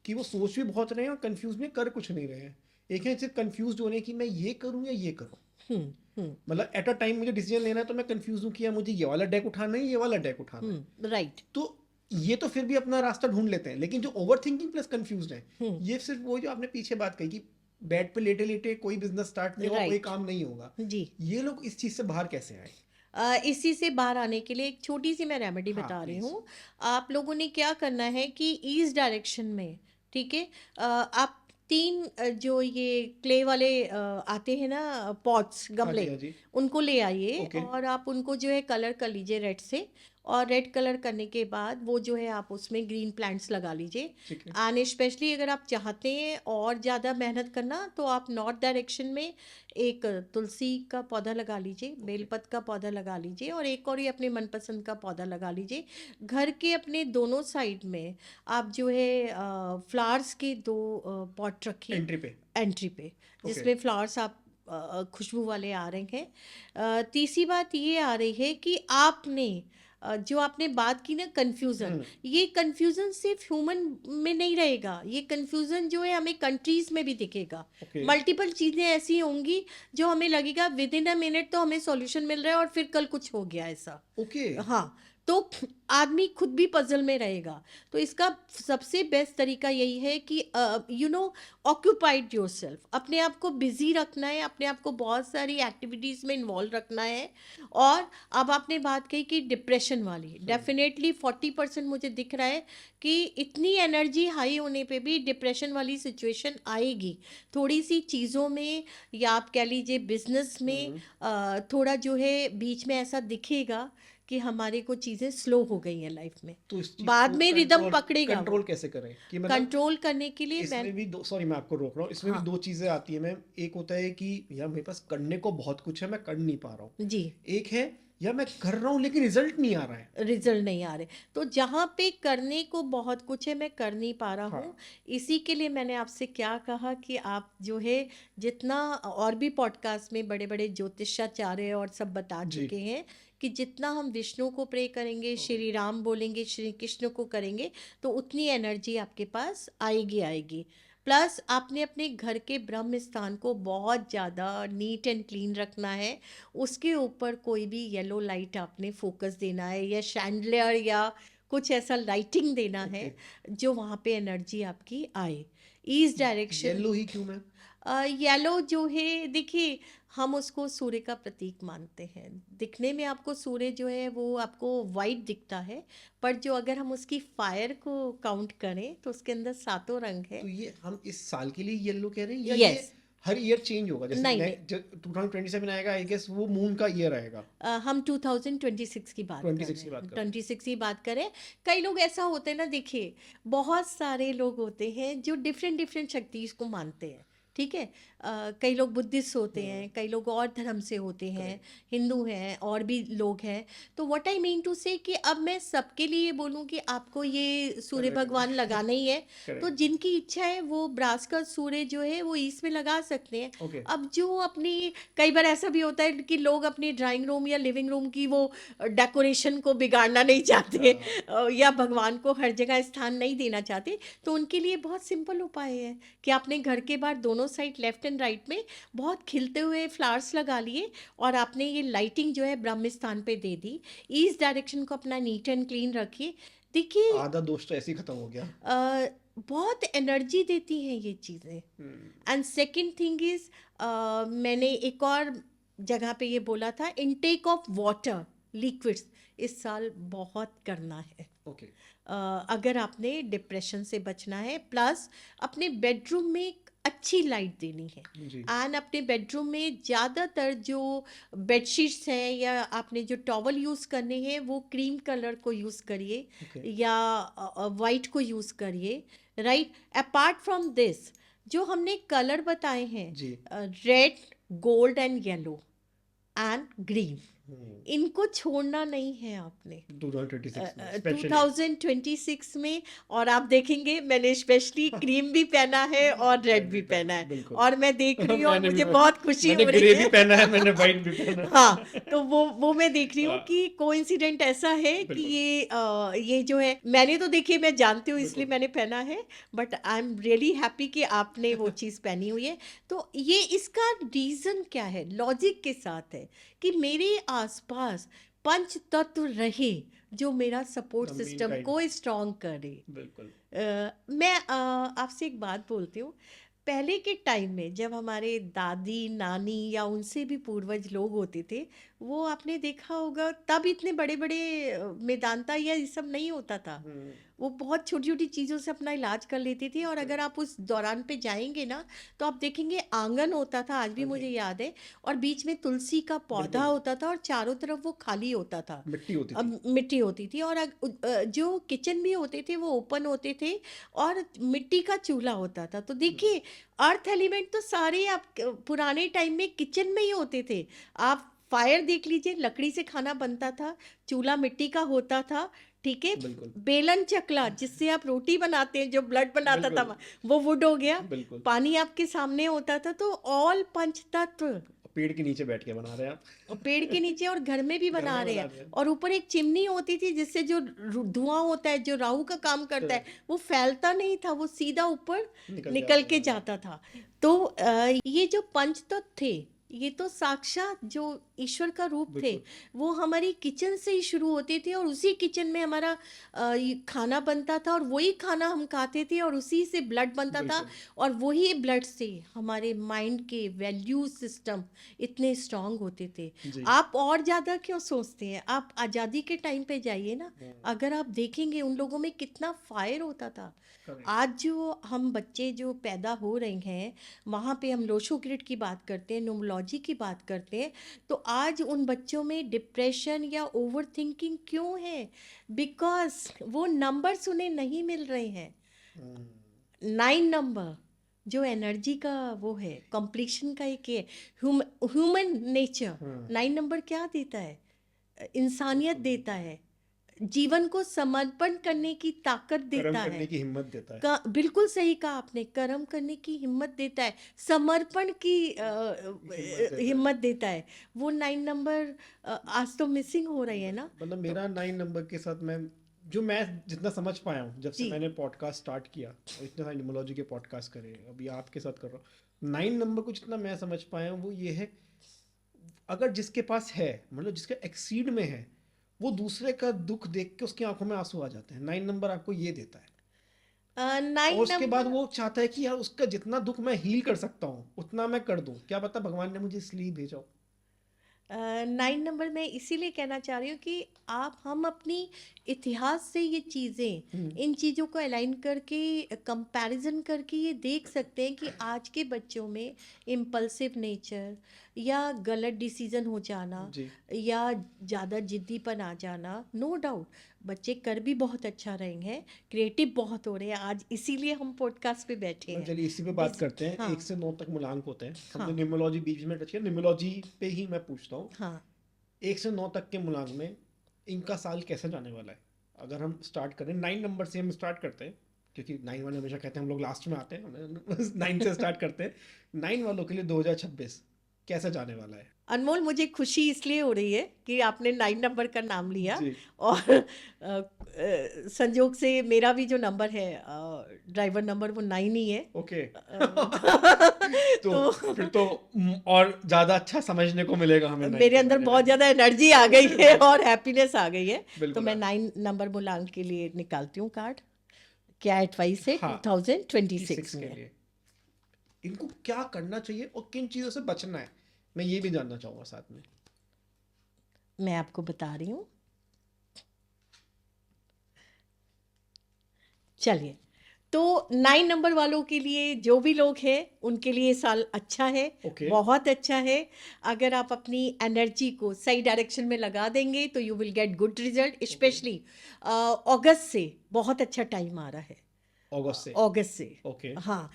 कि वो सोच भी बहुत रहे हैं और कंफ्यूज में कर कुछ नहीं रहे हैं। एक है सिर्फ कंफ्यूज होने की मैं ये करूं या ये करूं, हम्म हम्म मतलब एट अ टाइम मुझे डिसीजन लेना है तो मैं कंफ्यूज हूं कि यार मुझे ये वाला डेक उठाना है, ये वाला डेक उठाना है। राइट। तो ये तो फिर भी अपना रास्ता ढूंढ लेते हैं, लेकिन जो ओवर थिंकिंग प्लस कंफ्यूज है, हम्म ये सिर्फ वो जो आपने पीछे बात कही कि बेड पे लेटे लेटे कोई बिजनेस स्टार्ट नहीं होगा, कोई राइट। काम नहीं होगा, जी। ये लोग इस चीज से बाहर कैसे आए? इसी से बाहर आने के लिए एक छोटी सी मैं रेमेडी हाँ बता रही प्लीज। हूँ। आप लोगों ने क्या करना है कि ईस्ट डायरेक्शन में, ठीक है, आप तीन जो ये क्ले वाले आते हैं ना पॉट्स, हाँ जी, गमले, हाँ जी। उनको ले आइए ओके। और आप उनको जो है कलर कर लीजिए रेड से। और रेड कलर करने के बाद वो जो है आप उसमें ग्रीन प्लांट्स लगा लीजिए। ठीक है। एंड स्पेशली अगर आप चाहते हैं और ज़्यादा मेहनत करना तो आप नॉर्थ डायरेक्शन में एक तुलसी का पौधा लगा लीजिए, बेलपत का पौधा लगा लीजिए, और एक और ही अपने मनपसंद का पौधा लगा लीजिए। घर के अपने दोनों साइड में आप जो है फ्लावर्स के दो पॉट रखिए एंट्री पे। एंट्री पे, ओके। जिसमें फ्लावर्स आप खुशबू वाले आ रहे हैं। तीसरी बात ये आ रही है कि आपने जो आपने बात की ना कंफ्यूजन, ये कंफ्यूजन सिर्फ ह्यूमन में नहीं रहेगा, ये कंफ्यूजन जो है हमें कंट्रीज में भी दिखेगा। ओके। मल्टीपल चीज़ें ऐसी होंगी जो हमें लगेगा विद इन अ मिनट तो हमें सॉल्यूशन मिल रहा है और फिर कल कुछ हो गया ऐसा। ओके। हाँ, तो आदमी खुद भी पजल में रहेगा। तो इसका सबसे बेस्ट तरीका यही है कि ऑक्यूपाइड योरसेल्फ, अपने आप को बिजी रखना है, अपने आप को बहुत सारी एक्टिविटीज़ में इन्वॉल्व रखना है। और अब आपने बात कही कि डिप्रेशन वाली, डेफिनेटली 40% मुझे दिख रहा है कि इतनी एनर्जी हाई होने पे भी डिप्रेशन वाली सिचुएशन आएगी। थोड़ी सी चीज़ों में, या आप कह लीजिए बिजनेस में, थोड़ा जो है बीच में ऐसा दिखेगा कि हमारे को चीज़ें स्लो हो गई हैं लाइफ में। तो इस चीज बाद को में रिदम कंट्रोल पकड़ेगा वो। कंट्रोल कैसे करें, कि मतलब कंट्रोल करने के लिए मैं, इसमें भी दो, सॉरी मैं आपको रोक रहा हूँ, इसमें भी हाँ दो चीजें आती है मैम। एक होता है कि यार मेरे पास करने को बहुत कुछ है, मैं कर नहीं पा रहा हूँ। जी, एक है यार मैं कर रहा हूँ लेकिन रिजल्ट नहीं आ रहा है। रिजल्ट नहीं आ रहे। तो जहाँ पे करने को बहुत कुछ है मैं कर नहीं पा रहा हाँ हूँ, इसी के लिए मैंने आपसे क्या कहा कि आप जो है जितना, और भी पॉडकास्ट में बड़े बड़े ज्योतिषाचार्य और सब बता जी। चुके हैं कि जितना हम विष्णु को प्रे करेंगे, श्री राम बोलेंगे, श्री कृष्ण को करेंगे, तो उतनी एनर्जी आपके पास आएगी आएगी। प्लस आपने अपने घर के ब्रह्म स्थान को बहुत ज़्यादा नीट एंड क्लीन रखना है। उसके ऊपर कोई भी येलो लाइट आपने फोकस देना है, या शैंडलियर या कुछ ऐसा लाइटिंग देना है ओके। जो वहाँ पे एनर्जी आपकी आए। ईस्ट डायरेक्शन, येलो ही क्यों मैम? येलो जो है देखिए, हम उसको सूर्य का प्रतीक मानते हैं। दिखने में आपको सूर्य जो है वो आपको वाइट दिखता है, पर जो अगर हम उसकी फायर को काउंट करें तो उसके अंदर सातों रंग है। तो ये हम इस साल के लिए येलो कह रहे हैं या ये यस। हर ईयर चेंज होगा, जैसे नहीं नहीं, जब 2027 आएगा आई गेस वो मून का ईयर आएगा? हम 2026 की बात कर 26 रहे की बात हैं, कर रहे हैं। 26 की बात करें। कई लोग ऐसा होते हैं ना, देखिए बहुत सारे लोग होते हैं जो डिफरेंट डिफरेंट शक्ति को मानते हैं, ठीक है। कई लोग बुद्धिस्ट होते हैं, कई लोग और धर्म से होते हैं, करेक्ट। हिंदू हैं, और भी लोग हैं। तो व्हाट आई मीन टू से कि अब मैं सबके लिए बोलूं कि आपको ये सूर्य करेक्ट। भगवान लगाना ही है, तो करेक्ट। जिनकी इच्छा है वो ब्रास का सूर्य जो है वो ईस्ट में लगा सकते हैं। ओके। अब जो अपनी, कई बार ऐसा भी होता है कि लोग अपनी ड्राइंग रूम या लिविंग रूम की वो डेकोरेशन को बिगाड़ना नहीं चाहते, या भगवान को हर जगह स्थान नहीं देना चाहते, तो उनके लिए बहुत सिंपल उपाय है कि आपने घर के बाहर दोनों साइड लेफ्ट एंड राइट में बहुत खिलते हुए फ्लावर्स लगा लिए, और आपने ये लाइटिंग जो है ब्रह्म स्थान पे दे दी। ईस्ट डायरेक्शन को अपना नीट एंड क्लीन रखिए। देखिए आधा दोस्त तो ऐसे ही खत्म हो गया। बहुत एनर्जी देती हैं ये चीज़ें। एंड सेकंड थिंग इज, मैंने एक और जगह पे ये बोला था, इनटेक ऑफ वाटर लिक्विड्स इस साल बहुत करना है। ओके। अगर आपने डिप्रेशन से बचना है, प्लस अपने बेडरूम में एक अच्छी लाइट देनी है। जी। एंड अपने बेडरूम में ज़्यादातर जो बेडशीट्स हैं या आपने जो टॉवल यूज़ करने हैं वो क्रीम कलर को यूज़ करिए, ओके। या वाइट को यूज़ करिए, राइट। अपार्ट फ्रॉम दिस, जो हमने कलर बताए हैं, जी। Red, gold and yellow and green, hmm, इनको छोड़ना नहीं है आपने 2026 में स्पेशली। 2026 में। और आप देखेंगे मैंने स्पेशली क्रीम भी पहना है और रेड भी पहना है, बिल्कुल। और मैं देख रही हूँ और मैंने भी मुझे बहुत खुशी मैंने हो रही ग्रे है। भी पहना है, मैंने वाइट भी पहना है। हाँ, तो वो मैं देख रही हूँ हाँ, कि कोइंसिडेंट ऐसा है कि बिल्कुल ये जो है, मैंने तो देखिए मैं जानती हूँ इसलिए बिल्कुल। मैंने पहना है, but I am really happy कि आपने वो चीज़ पहनी हुई है। तो ये इसका रीज़न क्या है, लॉजिक के साथ है कि मेरे आसपास पंच तत्व रहे जो मेरा support the main system kind. को स्ट्रॉन्ग करे। बिल्कुल। मैं आपसे एक बात बोलती हूँ। पहले के टाइम में जब हमारे दादी नानी या उनसे भी पूर्वज लोग होते थे, वो आपने देखा होगा तब इतने बड़े बड़े मेदांता या ये सब नहीं होता था। हम्म, वो बहुत छोटी छोटी चीज़ों से अपना इलाज कर लेते थे, और अगर आप उस दौरान पे जाएंगे ना तो आप देखेंगे आंगन होता था, आज भी हाँ मुझे जी, याद है, और बीच में तुलसी का पौधा बिल्कुल। होता था और चारों तरफ वो खाली होता था। मिट्टी होती थी। अब मिट्टी होती थी, और जो किचन भी होते थे वो ओपन होते थे, और मिट्टी का चूल्हा होता था। तो देखिए, अर्थ एलिमेंट तो सारे आप पुराने टाइम में किचन में ही होते थे। आप फायर देख लीजिए, लकड़ी से खाना बनता था, चूल्हा मिट्टी का होता था, ठीक है। बिल्कुल बेलन चकला जिससे आप रोटी बनाते हैं, जो ब्लड बनाता बिल्कुल था, वो वुड हो गया। बिल्कुल। पानी आपके सामने होता था। तो ऑल पंच तत्व, पेड़ के नीचे बैठ के बना रहे हैं आप। और पेड़ के नीचे और घर में भी घर बना में रहे बना हैं। रहे हैं। और ऊपर एक चिमनी होती थी जिससे जो धुआं होता है, जो राहु का काम करता है, वो फैलता नहीं था, वो सीधा ऊपर निकल के जाता था। तो ये जो पंचतत्व थे, ये तो साक्षात जो ईश्वर का रूप थे, बिल्कुल वो हमारी किचन से ही शुरू होते थे, और उसी किचन में हमारा ये खाना बनता था, और वही खाना हम खाते थे, और उसी से ब्लड बनता था, बिल्कुल। और वही ब्लड से हमारे माइंड के वैल्यू सिस्टम इतने स्ट्रांग होते थे। जी। आप और ज़्यादा क्यों सोचते हैं, आप आज़ादी के टाइम पे जाइए ना, अगर आप देखेंगे उन लोगों में कितना फायर होता था। करेक्ट। आज जो हम बच्चे जो पैदा हो रहे हैं, वहाँ पे हम लोशो ग्रिड की बात करते हैं, न्यूमोलॉजी की बात करते हैं, तो आज उन बच्चों में डिप्रेशन या ओवर थिंकिंग क्यों है? बिकॉज वो नंबर्स उन्हें नहीं मिल रहे हैं। 9 नंबर जो एनर्जी का वो है, कंप्लीशन का एक है, ह्यूमन नेचर। 9 नंबर क्या देता है? इंसानियत देता है, जीवन को समर्पण करने की ताकत कर्म देता करने है। की हिम्मत देता है। बिल्कुल सही कहा आपने, कर्म करने की हिम्मत देता है, समर्पण की हिम्मत देता है। हिम्मत देता है। वो 9 नंबर आज तो मिसिंग हो रही है ना। मतलब तो मेरा 9 नंबर के साथ मैं जितना समझ पाया हूँ जब से जी, मैंने पॉडकास्ट स्टार्ट किया, और इतने सारे न्यूमोलॉजी के पॉडकास्ट करे, अभी आपके साथ कर रहा हूँ, 9 नंबर को जितना मैं समझ पाया हूँ वो ये है, अगर जिसके पास है, मतलब जिसका एक्सीड में है, वो दूसरे का दुख देख के उसकी आंखों में आंसू आ जाते हैं। 9 नंबर आपको ये देता है, और 9 उसके बाद नंबर वो चाहता है कि यार उसका जितना दुख मैं हील कर सकता हूँ उतना मैं कर दूं, क्या पता भगवान ने मुझे इसलिए भेजा हो। 9 नंबर मैं इसीलिए कहना चाह रही हूँ कि हम अपनी इतिहास से ये चीज़ें, इन चीज़ों को अलाइन करके, कंपैरिजन करके ये देख सकते हैं कि आज के बच्चों में इम्पल्सिव नेचर, या गलत डिसीजन हो जाना, जी। या ज़्यादा जिद्दीपन आ जाना। नो डाउट बच्चे कर भी बहुत अच्छा रहे हैं, क्रिएटिव बहुत हो रहे हैं आज, इसीलिए हम पॉडकास्ट पे बैठे तो हैं। चलिए इसी पे बात करते हैं। हाँ 1 से 9 तक मूलांक होते हैं, हमने हाँ न्यूमरोलॉजी बीच में टच किया, न्यूमरोलॉजी पे ही मैं पूछता हूँ। हाँ 1 से 9 तक के मूलांक में इनका साल कैसे जाने वाला है? अगर हम स्टार्ट करें 9 नंबर से, हम स्टार्ट करते हैं, क्योंकि 9 वाले हमेशा कहते हैं हम लोग लास्ट में आते हैं, हम 9 से स्टार्ट करते हैं। 9 वालों के लिए 2026 कैसे जाने वाला है? अनमोल, मुझे खुशी इसलिए हो रही है कि आपने 9 नंबर का नाम लिया, जी। और संजोग से मेरा भी जो नंबर है, ड्राइवर नंबर, वो 9 ही है। ओके। तो तो फिर तो और ज़्यादा अच्छा समझने को मिलेगा हमें 9 मेरे के अंदर बारे बहुत में। ज़्यादा एनर्जी आ गई है और हैप्पीनेस आ गई है। तो बिल्कुल मैं 9 नंबर मूलांक के लिए निकालती हूँ कार्ड। क्या एडवाइस है हाँ 2026 6 के में? लिए इनको क्या करना चाहिए और किन चीज़ों से बचना है, मैं ये भी जानना चाहूँगा साथ में। मैं आपको बता रही हूँ, चलिए। तो 9 नंबर वालों के लिए, जो भी लोग हैं उनके लिए साल अच्छा है, ओके। बहुत अच्छा है। अगर आप अपनी एनर्जी को सही डायरेक्शन में लगा देंगे तो you will get good result. Specially अगस्त से बहुत अच्छा टाइम आ रहा है। अगस्त से? अगस्त से। ओके। हाँ,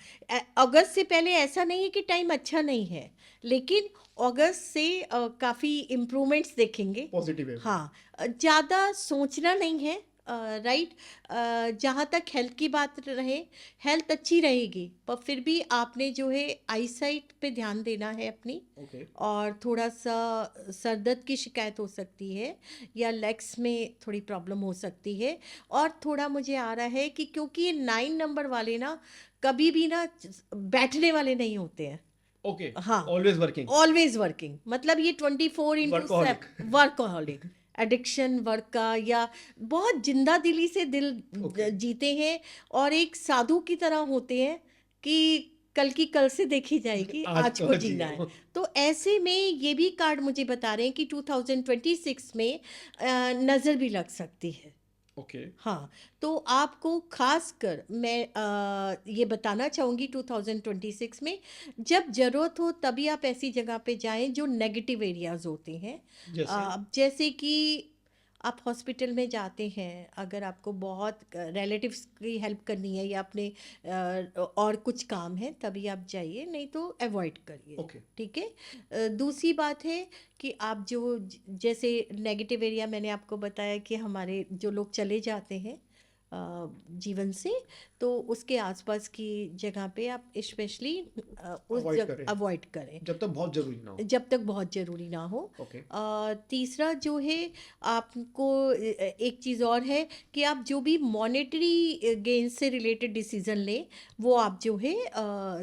अगस्त से पहले ऐसा नहीं है कि टाइम अच्छा नहीं है, लेकिन अगस्त से काफ़ी इम्प्रूवमेंट्स देखेंगे। पॉजिटिव है वो। हाँ, ज़्यादा सोचना नहीं है, राइट। जहाँ तक हेल्थ की बात रहे, हेल्थ अच्छी रहेगी, पर फिर भी आपने जो है आईसाइट पे ध्यान देना है अपनी। ओके। और थोड़ा सा सर दर्द की शिकायत हो सकती है, या लेग्स में थोड़ी प्रॉब्लम हो सकती है। और थोड़ा मुझे आ रहा है कि क्योंकि ये 9 नंबर वाले ना कभी भी ना बैठने वाले नहीं होते हैं। ओके। हाँ, ऑलवेज वर्किंग। ऑलवेज वर्किंग, मतलब ये 24/7 वर्कaholic। वर्कaholic, एडिक्शन वर्क का, या बहुत जिंदा दिली से दिल ओके। जीते हैं, और एक साधु की तरह होते हैं कि कल की कल से देखी जाएगी, आज आज को तो जीना जियो। है। तो ऐसे में ये भी कार्ड मुझे बता रहे हैं कि 2026 में नज़र भी लग सकती है। ओके। हाँ, तो आपको खासकर मैं ये बताना चाहूँगी 2026 में, जब ज़रूरत हो तभी आप ऐसी जगह पे जाएं जो नेगेटिव एरियाज़ होते हैं। जैसे? जैसे कि आप हॉस्पिटल में जाते हैं, अगर आपको बहुत रिलेटिव्स की हेल्प करनी है, या अपने और कुछ काम है, तभी आप जाइए, नहीं तो अवॉइड करिए। ओके। ठीक है। दूसरी बात है कि आप जो जैसे नेगेटिव एरिया मैंने आपको बताया कि हमारे जो लोग चले जाते हैं जीवन से, तो उसके आसपास की जगह पे आप स्पेशली उस अवॉइड जगह करें अवॉइड करें जब तक बहुत जरूरी ना हो। जब तक बहुत ज़रूरी ना हो। ओके। तीसरा जो है, आपको एक चीज़ और है कि आप जो भी मॉनेटरी गेन से रिलेटेड डिसीज़न लें, वो आप जो है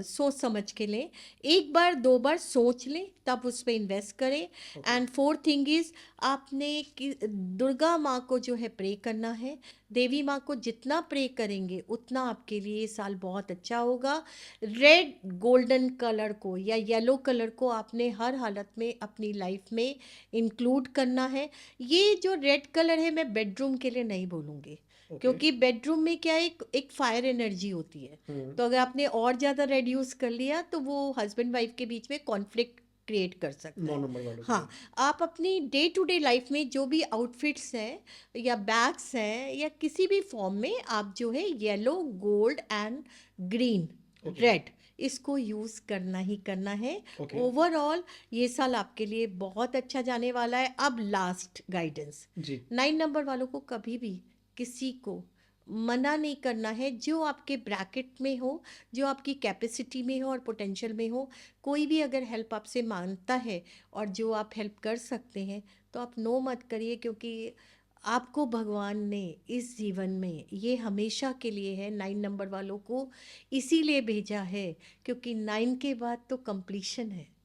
सोच समझ के लें, एक बार दो बार सोच लें, तब उस पर इन्वेस्ट करें। Okay. And fourth thing is, आपने दुर्गा माँ को जो है प्रे करना है। देवी माँ को जितना प्रे करेंगे उतना आपके लिए ये साल बहुत अच्छा होगा। रेड गोल्डन कलर को या येलो कलर को आपने हर हालत में अपनी लाइफ में इंक्लूड करना है। ये जो रेड कलर है, मैं बेडरूम के लिए नहीं बोलूँगी, ओके। क्योंकि बेडरूम में क्या है, एक फायर एनर्जी होती है। तो अगर आपने और ज़्यादा रेड यूज़ कर लिया, तो वो हस्बैंड वाइफ के बीच में कॉन्फ्लिक्ट क्रिएट कर सकता 9 है। नंबर वालों के हाँ, लिए। आप अपनी डे टू डे लाइफ में जो भी आउटफिट्स हैं, या बैग्स हैं, या किसी भी फॉर्म में, आप जो है yellow, gold and green, okay. Red, इसको यूज़ करना ही करना है। ओके। ओवरऑल ये साल आपके लिए बहुत अच्छा जाने वाला है। अब लास्ट गाइडेंस, जी। 9 नंबर वालों को कभी भी किसी को मना नहीं करना है, जो आपके ब्रैकेट में हो, जो आपकी कैपेसिटी में हो और पोटेंशियल में हो। कोई भी अगर हेल्प आपसे मांगता है और जो आप हेल्प कर सकते हैं, तो आप नो मत करिए, क्योंकि आपको भगवान ने इस जीवन में ये हमेशा के लिए है, 9 नंबर वालों को इसीलिए भेजा है, क्योंकि 9 के बाद तो कंप्लीशन है।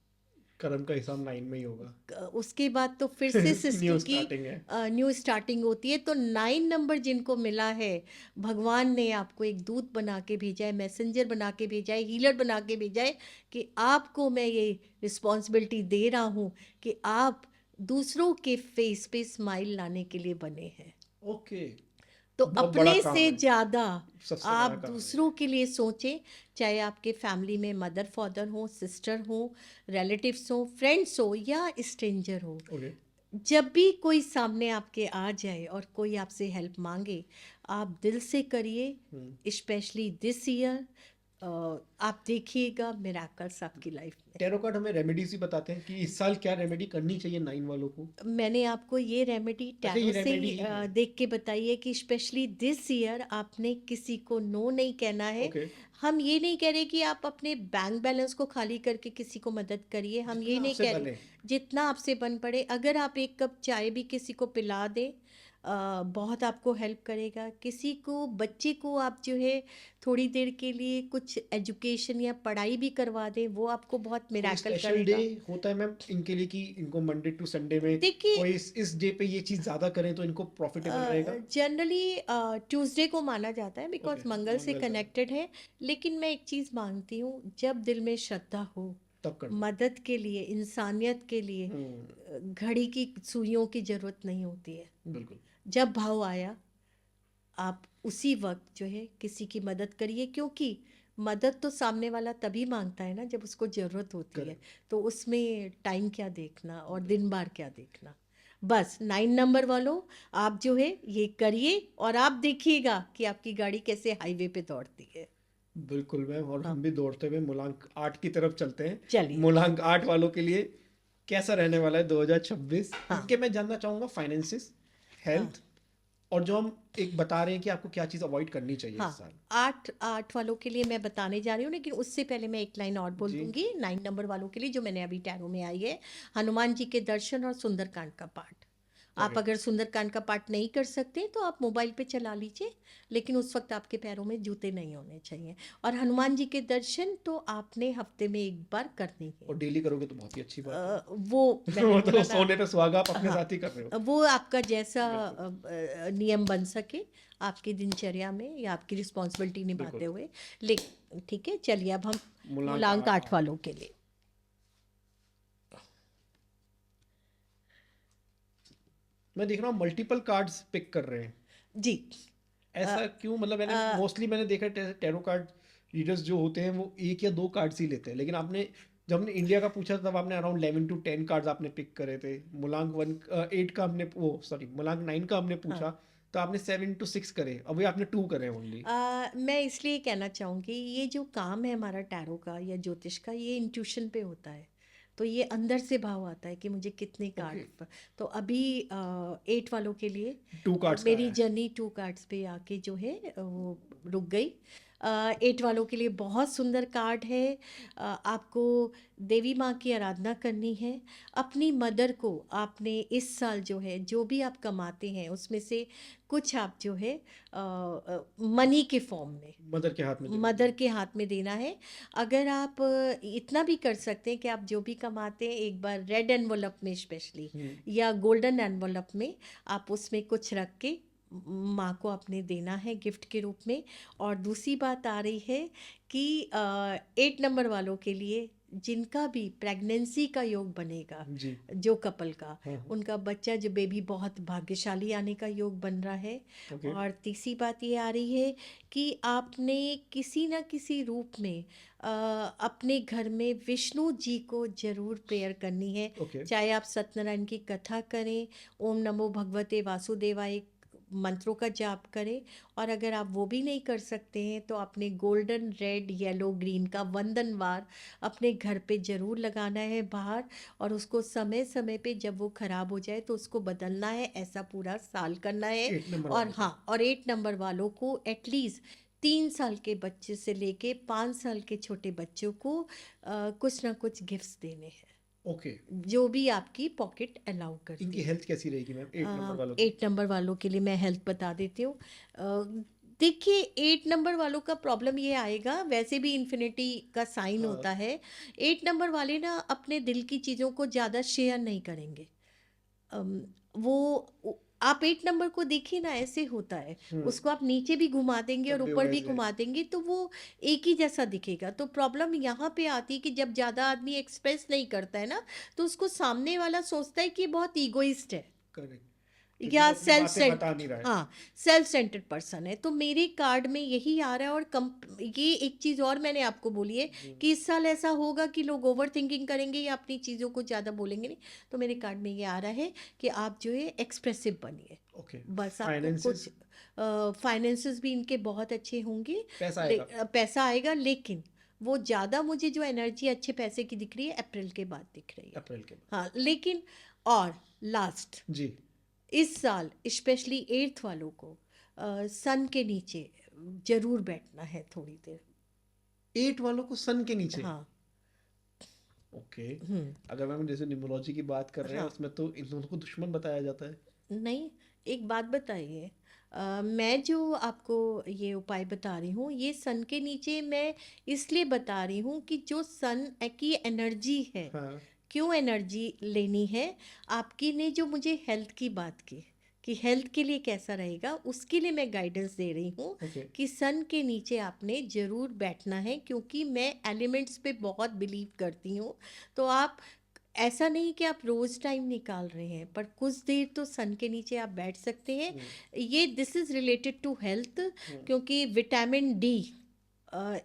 कर्म का हिसाब 9 में ही होगा। उसके बाद तो फिर से न्यू सृष्टि की स्टार्टिंग है। न्यू स्टार्टिंग होती है। तो 9 नंबर जिनको मिला है, भगवान ने आपको एक दूत बना के भेजा है, मैसेंजर बना के भेजा है, हीलर बना के भेजा है, कि आपको मैं ये रिस्पॉन्सिबिलिटी दे रहा हूँ कि आप दूसरों के फेस पे स्माइल लाने के लिए बने हैं। ओके। तो बहुत बड़ा अपने काम से है। ज़्यादा सबसे बड़ा आप काम है। दूसरों के लिए सोचें, चाहे आपके फैमिली में मदर फादर हो, सिस्टर हो, रिलेटिव्स हो, फ्रेंड्स हो, या स्ट्रेंजर हो। ओके। जब भी कोई सामने आपके आ जाए और कोई आपसे हेल्प मांगे, आप दिल से करिए। स्पेशली दिस ईयर आप देखिएगा मिराकल्स आपकी लाइफ में। टैरो कार्ड हमें रेमेडीज भी बताते हैं कि इस साल क्या रेमेडी करनी चाहिए 9 वालों को। मैंने आपको ये रेमेडी अच्छा, टैरो ये से रेमेडी ही है। देख के बताई है कि स्पेशली दिस ईयर आपने किसी को नो नहीं कहना है। ओके। हम ये नहीं कह रहे कि आप अपने बैंक बैलेंस को खाली करके किसी को मदद करिए, हम ये जितना नहीं आपसे कह बने। रहे। जितना आपसे बन पड़े, अगर आप एक कप चाय भी किसी को पिला दें, बहुत आपको हेल्प करेगा। किसी को, बच्चे को आप जो है थोड़ी देर के लिए कुछ एजुकेशन या पढ़ाई भी करवा दें, वो आपको बहुत कोई मिराकल स्पेशल डे करेगा। होता है मैम इनके लिए कि इनको मंडे टू संडे में देखिए, कोई इस डे पे ये चीज ज्यादा करें तो इनको प्रॉफिटेबल रहेगा? जनरली ट्यूसडे को माना जाता है, बिकॉज ओके। मंगल से मंगलवार कनेक्टेड है। लेकिन मैं एक चीज़ मानती हूँ, जब दिल में श्रद्धा हो, तब कर दो। मदद के लिए, इंसानियत के लिए, घड़ी की सुइयों की ज़रूरत नहीं होती है। बिल्कुल। जब भाव आया, आप उसी वक्त जो है किसी की मदद करिए, क्योंकि मदद तो सामने वाला तभी मांगता है ना जब उसको ज़रूरत होती है। करेक्ट। तो उसमें टाइम क्या देखना और दिन बार क्या देखना। बस 9 नंबर वालों, आप जो है ये करिए और आप देखिएगा कि आपकी गाड़ी कैसे हाईवे पे दौड़ती है। बिल्कुल मैम, और हाँ, हम भी दौड़ते हुए मूलांक 8 की तरफ चलते हैं। चलिए। मूलांक 8 वालों के लिए कैसा रहने वाला है 2026, हाँ, उनके मैं जानना चाहूँगा फाइनेंसिस, हाँ, हेल्थ, और जो हम एक बता रहे हैं कि आपको क्या चीज़ अवॉइड करनी चाहिए हाँ। इस साल। 8 वालों के लिए मैं बताने जा रही हूँ, लेकिन उससे पहले मैं एक लाइन और बोल जी। दूंगी 9 नंबर वालों के लिए, जो मैंने अभी टैरो में आई है। हनुमान जी के दर्शन और सुंदरकांड का पाठ। आप ओके। अगर सुंदरकांड का पाठ नहीं कर सकते तो आप मोबाइल पे चला लीजिए, लेकिन उस वक्त आपके पैरों में जूते नहीं होने चाहिए। और हनुमान जी के दर्शन तो आपने हफ्ते में एक बार करने ही और डेली करोगे तो बहुत ही अच्छी बात है। वो मैंने वो बोला तो ना। सोने पे सुहागा आप अपने हाँ, साथ ही कर रहे हो। वो आपका जैसा बिल्कुल। नियम बन सके आपकी दिनचर्या में या आपकी रिस्पॉन्सिबिलिटी बिल्कुल। निभाते हुए। लेकिन ठीक है, चलिए अब हम मूलांक मूलांक 8 8। वालों के लिए। मैं देख रहा हूँ मल्टीपल कार्ड्स पिक कर रहे हैं, जी। अ, ऐसा क्यों? मतलब मैंने देखा है टैरो कार्ड रीडर्स जो होते हैं वो एक या दो कार्ड्स ही लेते हैं, लेकिन आपने जब हमने इंडिया का पूछा तब आपने अराउंड 11 to 10 कार्ड्स आपने पिक करे थे। मूलांक 8 का हमने वो सॉरी मूलांक 9 का हमने हाँ, पूछा तो आपने 7 to 6 करे, अभी आपने 2 करे ओनली। मैं इसलिए कहना चाहूँगी, ये जो काम है हमारा टैरो का या ज्योतिष का, ये इंट्यूशन पे होता है। तो ये अंदर से भाव आता है कि मुझे कितने ओके। कार्ड। तो अभी 8 वालों के लिए 2 कार्ड्स का मेरी है। जर्नी 2 कार्ड्स पे आके जो है वो रुक गई। 8 वालों के लिए बहुत सुंदर कार्ड है। आपको देवी माँ की आराधना करनी है। अपनी मदर को आपने इस साल जो है जो भी आप कमाते हैं उसमें से कुछ आप जो है मनी के फॉर्म में मदर के हाथ में देना मदर चाहिए। के हाथ में देना है। अगर आप इतना भी कर सकते हैं कि आप जो भी कमाते हैं एक बार रेड एनवलप में स्पेशली हम्म। या गोल्डन एनवलप में आप उसमें कुछ रख के माँ को आपने देना है गिफ्ट के रूप में। और दूसरी बात आ रही है कि 8 नंबर वालों के लिए जिनका भी प्रेगनेंसी का योग बनेगा, जी। जो कपल का, हाँ हाँ। उनका बच्चा जो बेबी बहुत भाग्यशाली आने का योग बन रहा है। ओके। और तीसरी बात ये आ रही है कि आपने किसी न किसी रूप में अपने घर में विष्णु जी को जरूर प्रेयर करनी है। ओके। चाहे आप सत्यनारायण की कथा करें, ओम नमो भगवते वासुदेवाय मंत्रों का जाप करें। और अगर आप वो भी नहीं कर सकते हैं तो अपने गोल्डन रेड येलो ग्रीन का वंदनवार अपने घर पे ज़रूर लगाना है बाहर। और उसको समय समय पे जब वो ख़राब हो जाए तो उसको बदलना है, ऐसा पूरा साल करना है। 8 नंबर और वालों को। हाँ, और 8 नंबर वालों को एटलीस्ट 3 साल के बच्चे से लेके 5 साल के छोटे बच्चों को कुछ ना कुछ गिफ्ट्स देने हैं, ओके। जो भी आपकी पॉकेट अलाउ करती इनकी है। हेल्थ कैसी रहेगी मैम 8 नंबर वालों की? 8 नंबर वालों के लिए मैं हेल्थ बता देती हूँ। देखिए, 8 नंबर वालों का प्रॉब्लम ये आएगा, वैसे भी इन्फिनिटी का साइन हाँ। होता है। 8 नंबर वाले ना अपने दिल की चीज़ों को ज़्यादा शेयर नहीं करेंगे। अम, वो आप 8 नंबर को देखिए ना, ऐसे होता है। हम्म। उसको आप नीचे भी घुमा देंगे और तब भी वो ऊपर भी वैसे। घुमा देंगे तो वो एक ही जैसा दिखेगा। तो प्रॉब्लम यहाँ पे आती है कि जब ज़्यादा आदमी एक्सप्रेस नहीं करता है ना, तो उसको सामने वाला सोचता है कि ये बहुत ईगोइस्ट है करेक्ट। क्योंकि या वो अपनी बातें बता नहीं रहा है। हाँ, सेल्फ सेंटर्ड पर्सन है। तो मेरे कार्ड में यही आ रहा है। और ये एक चीज़ और मैंने आपको बोली है जी। कि इस साल ऐसा होगा कि लोग ओवर थिंकिंग करेंगे या अपनी चीज़ों को ज़्यादा बोलेंगे नहीं। तो मेरे कार्ड में ये आ रहा है कि आप जो है एक्सप्रेसिव बनिए। ओके। बस आपको फाइनेंसिस। कुछ फाइनेंसेस भी इनके बहुत अच्छे होंगे। पैसा आएगा। पैसा आएगा, लेकिन वो ज़्यादा मुझे जो एनर्जी अच्छे पैसे की दिख रही है अप्रैल के बाद दिख रही है। अप्रैल के बाद। हाँ, लेकिन और लास्ट, जी। इस साल स्पेशली 8th वालों को सन के नीचे जरूर बैठना है थोड़ी देर। 8 वालों को सन के नीचे। हाँ। ओके। हम्म। अगर मैम जैसे न्यूमरोलॉजी की बात कर रहे हैं हाँ, उसमें तो इन दोनों को दुश्मन बताया जाता है। नहीं, एक बात बताइए, मैं जो आपको ये उपाय बता रही हूँ ये सन के नीचे मैं इसलिए बता रही हूँ कि जो सन की एनर्जी है, हाँ। क्यों एनर्जी लेनी है। आपकी ने जो मुझे हेल्थ की बात की कि हेल्थ के लिए कैसा रहेगा, उसके लिए मैं गाइडेंस दे रही हूँ ओके। कि सन के नीचे आपने ज़रूर बैठना है, क्योंकि मैं एलिमेंट्स पे बहुत बिलीव करती हूँ। तो आप ऐसा नहीं कि आप रोज़ टाइम निकाल रहे हैं, पर कुछ देर तो सन के नीचे आप बैठ सकते हैं। ये this is related to health, क्योंकि विटामिन डी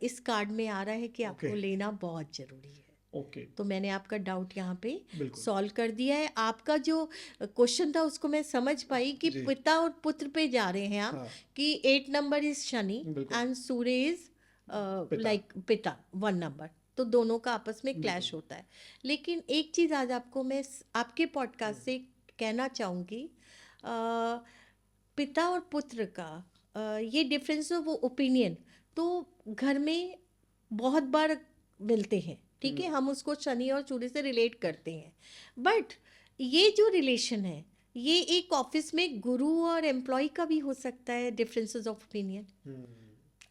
इस कार्ड में आ रहा है कि ओके। आपको लेना बहुत ज़रूरी है। ओके, तो मैंने आपका डाउट यहाँ पे बिल्कुल। सॉल्व कर दिया है। आपका जो क्वेश्चन था उसको मैं समझ पाई कि जी। पिता और पुत्र पे जा रहे हैं आप, हाँ, कि 8 नंबर इज शनि बिल्कुल। एंड सूर्य इज पिता। लाइक पिता 1 नंबर, तो दोनों का आपस में क्लैश बिल्कुल। होता है। लेकिन एक चीज़ आज आपको मैं आपके पॉडकास्ट से कहना चाहूँगी, पिता और पुत्र का ये डिफरेंस ऑफ ओपिनियन तो घर में बहुत बार मिलते हैं, ठीक है, हम उसको शनि और सूर्य से रिलेट करते हैं। बट ये जो रिलेशन है ये एक ऑफिस में गुरु और एम्प्लॉय का भी हो सकता है, डिफरेंसेस ऑफ ओपिनियन,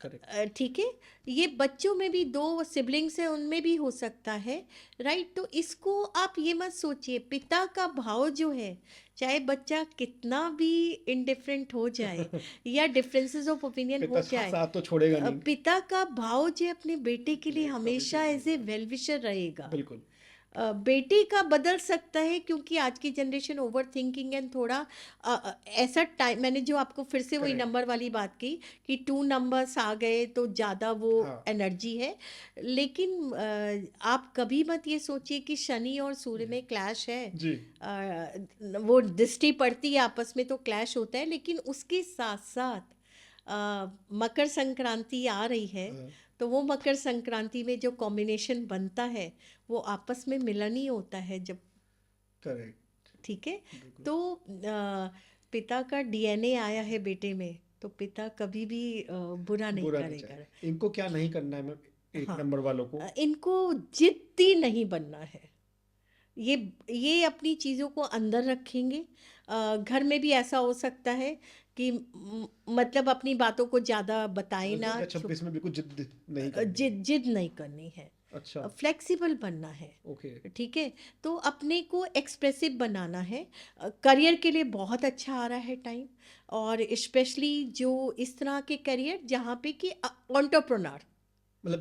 करेक्ट। ठीक है। ये बच्चों में भी 2 सिबलिंग्स हैं उनमें भी हो सकता है, राइट। तो इसको आप ये मत सोचिए, पिता का भाव जो है, चाहे बच्चा कितना भी इनडिफरेंट हो जाए या डिफरेंसेस ऑफ ओपिनियन पिता हो जाए, साथ तो छोड़ेगा नहीं। पिता का भाव जो है अपने बेटे के लिए नहीं, कभी हमेशा भी एज ए वेल विशर रहेगा। बिल्कुल। बेटे का बदल सकता है क्योंकि आज की जनरेशन ओवर थिंकिंग एंड थोड़ा ऐसा टाइम, मैंने जो आपको फिर से वही Correct. नंबर वाली बात की कि 2 नंबर्स आ गए तो ज़्यादा वो हाँ। एनर्जी है। लेकिन आप कभी मत ये सोचिए कि शनि और सूर्य में क्लैश है, जी। वो दृष्टि पड़ती है आपस में तो क्लैश होता है, लेकिन उसके साथ साथ मकर संक्रांति आ रही है, हाँ, तो वो मकर संक्रांति में जो कॉम्बिनेशन बनता है वो आपस में मिलन ही होता है जब, करेक्ट। ठीक है। बिल्कुल। तो पिता का डीएनए आया है बेटे में, तो पिता कभी भी बुरा नहीं बुरा नहीं करेगा। चाहिए। इनको क्या नहीं करना है मैम, 8 हाँ, नंबर वालों को? इनको जिद्दी नहीं बनना है। ये अपनी चीज़ों को अंदर रखेंगे। घर में भी ऐसा हो सकता है कि मतलब अपनी बातों को ज़्यादा बताए ना, 2026 में बिल्कुल जिद नहीं करनी है। जिद नहीं करनी है, अच्छा, फ्लेक्सिबल बनना है, ओके। ठीक है। तो अपने को एक्सप्रेसिव बनाना है। करियर के लिए बहुत अच्छा आ रहा है टाइम, और स्पेशली जो इस तरह के करियर जहाँ पे कि एंटरप्रेन्योर, मतलब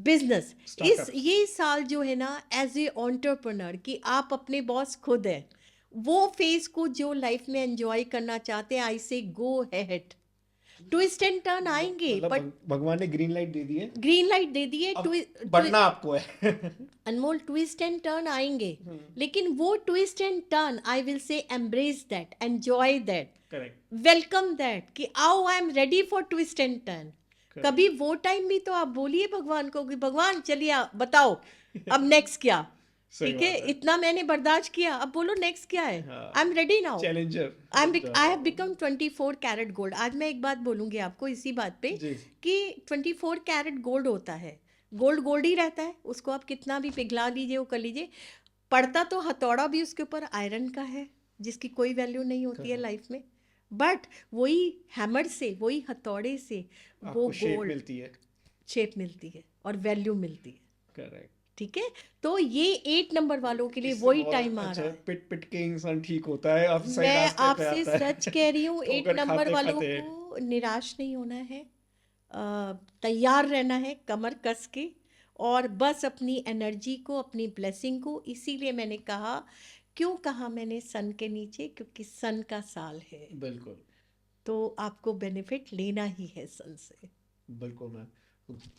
बिजनेस, स्टार्टअप्स। ये साल जो है ना एज ए एंटरप्रेन्योर कि आप अपने बॉस खुद हैं, वो फेज को जो लाइफ में एंजॉय करना चाहते हैं, आई say go head. Twist and turn आएंगे, मतलब बट भगवान ने ग्रीन लाइट दे दी है, ग्रीन लाइट दे दिए, अब बढ़ना आपको है। अनमोल ट्विस्ट एंड टर्न आएंगे, लेकिन वो twist and turn I will say embrace that, enjoy that, correct. Welcome that कि आओ आई am ready for twist and turn. कभी वो टाइम भी तो आप बोलिए भगवान को कि भगवान चलिए बताओ अब नेक्स्ट क्या, ठीक है, इतना मैंने बर्दाश्त किया, अब बोलो नेक्स्ट क्या है। I am ready now, challenger. I have become 24 carat gold. आज मैं एक बात बोलूंगी आपको इसी बात पे जी। कि 24 कैरेट गोल्ड होता है, गोल्ड ही रहता है, उसको आप कितना भी पिघला लीजिए, वो कर लीजिए, पड़ता तो हथौड़ा भी उसके ऊपर आयरन का है जिसकी कोई वैल्यू नहीं होती है लाइफ में, बट वही हैमर से, वही हथौड़े से वो गोल्ड शेप मिलती है और वैल्यू मिलती है। करेक्ट, ठीक है। तो ये 8 नंबर वालों के लिए वही टाइम आ रहा है। पिट के इंसान ठीक होता है, अब सही मैं रास्ते पे आपसे आता है। सच कह रही हूँ, 8 ठोकर नंबर खाते वालों खाते। को निराश नहीं होना है, तैयार रहना है कमर कस के, और बस अपनी एनर्जी को, अपनी ब्लेसिंग को, इसीलिए मैंने कहा, क्यों कहा मैंने सन के नीचे, क्योंकि सन का साल है, बिल्कुल, तो आपको बेनिफिट लेना ही है सन से। बिल्कुल मैम।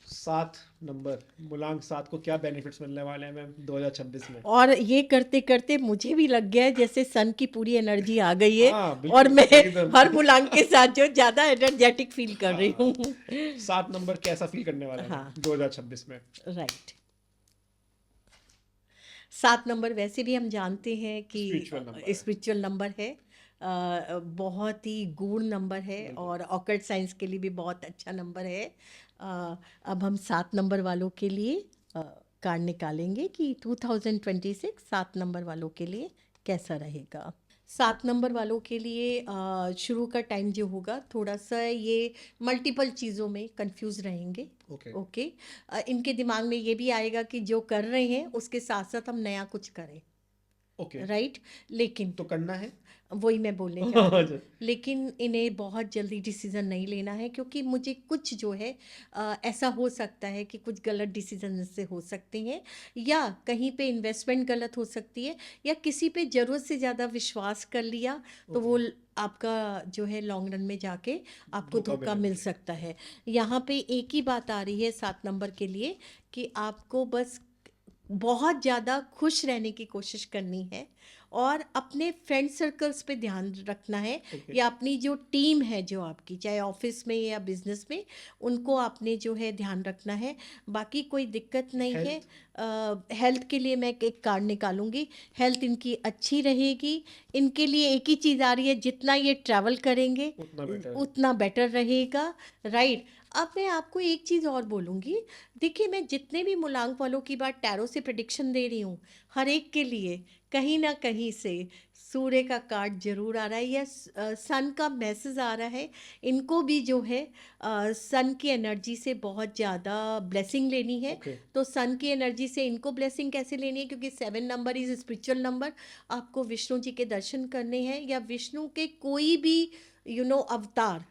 7 नंबर मूलांक 7 को क्या बेनिफिट्स मिलने वाले हैं मैम 2026 में? और ये करते करते मुझे भी लग गया है जैसे सन की पूरी एनर्जी आ गई है, हाँ, बिल्कुल, और मैं एकदम। हर मूलांक के साथ जो ज़्यादा एनर्जेटिक फील कर रही हूँ। 7 नंबर कैसा फील करने वाला है हाँ। 2026 में? राइट। 7 नंबर वैसे भी हम जानते हैं कि स्पिरिचुअल नंबर है, बहुत ही गूढ़ नंबर है, और ऑकल्ट साइंस के लिए भी बहुत अच्छा नंबर है। अब हम 7 नंबर वालों के लिए कार्ड निकालेंगे कि 2026 7 नंबर वालों के लिए कैसा रहेगा। 7 नंबर वालों के लिए शुरू का टाइम जो होगा, थोड़ा सा ये मल्टीपल चीज़ों में कंफ्यूज रहेंगे। ओके। इनके दिमाग में ये भी आएगा कि जो कर रहे हैं उसके साथ साथ हम नया कुछ करें। Okay, right. लेकिन तो करना है, वही मैं बोलने जा रही हूँ। लेकिन इन्हें बहुत जल्दी डिसीज़न नहीं लेना है, क्योंकि मुझे कुछ जो है ऐसा हो सकता है कि कुछ गलत डिसीजन से हो सकते हैं, या कहीं पे इन्वेस्टमेंट गलत हो सकती है, या किसी पे ज़रूरत से ज़्यादा विश्वास कर लिया तो वो आपका जो है लॉन्ग रन में जाके आपको धोखा मिल सकता है। यहाँ पे एक ही बात आ रही है 7 नंबर के लिए कि आपको बस बहुत ज़्यादा खुश रहने की कोशिश करनी है और अपने फ्रेंड सर्कल्स पे ध्यान रखना है ओके या अपनी जो टीम है जो आपकी चाहे ऑफिस में या बिजनेस में उनको आपने जो है ध्यान रखना है। बाकी कोई दिक्कत नहीं है। हेल्थ हेल्थ के लिए मैं एक कार्ड निकालूंगी। हेल्थ इनकी अच्छी रहेगी। इनके लिए एक ही चीज़ आ रही है, जितना ये ट्रैवल करेंगे उतना बेटर उतना बेटर रहेगा। राइट। अब मैं आपको एक चीज़ और बोलूँगी। देखिए, मैं जितने भी मूलांक वालों की बात टैरो से प्रेडिक्शन दे रही हूँ, हर एक के लिए कहीं ना कहीं से सूर्य का कार्ड जरूर आ रहा है या सन का मैसेज आ रहा है। इनको भी जो है सन की एनर्जी से बहुत ज़्यादा ब्लेसिंग लेनी है। ओके तो सन की एनर्जी से इनको ब्लेसिंग कैसे लेनी है, क्योंकि 7 नंबर इज़ स्पिरिचुअल नंबर। आपको विष्णु जी के दर्शन करने हैं या विष्णु के कोई भी अवतार,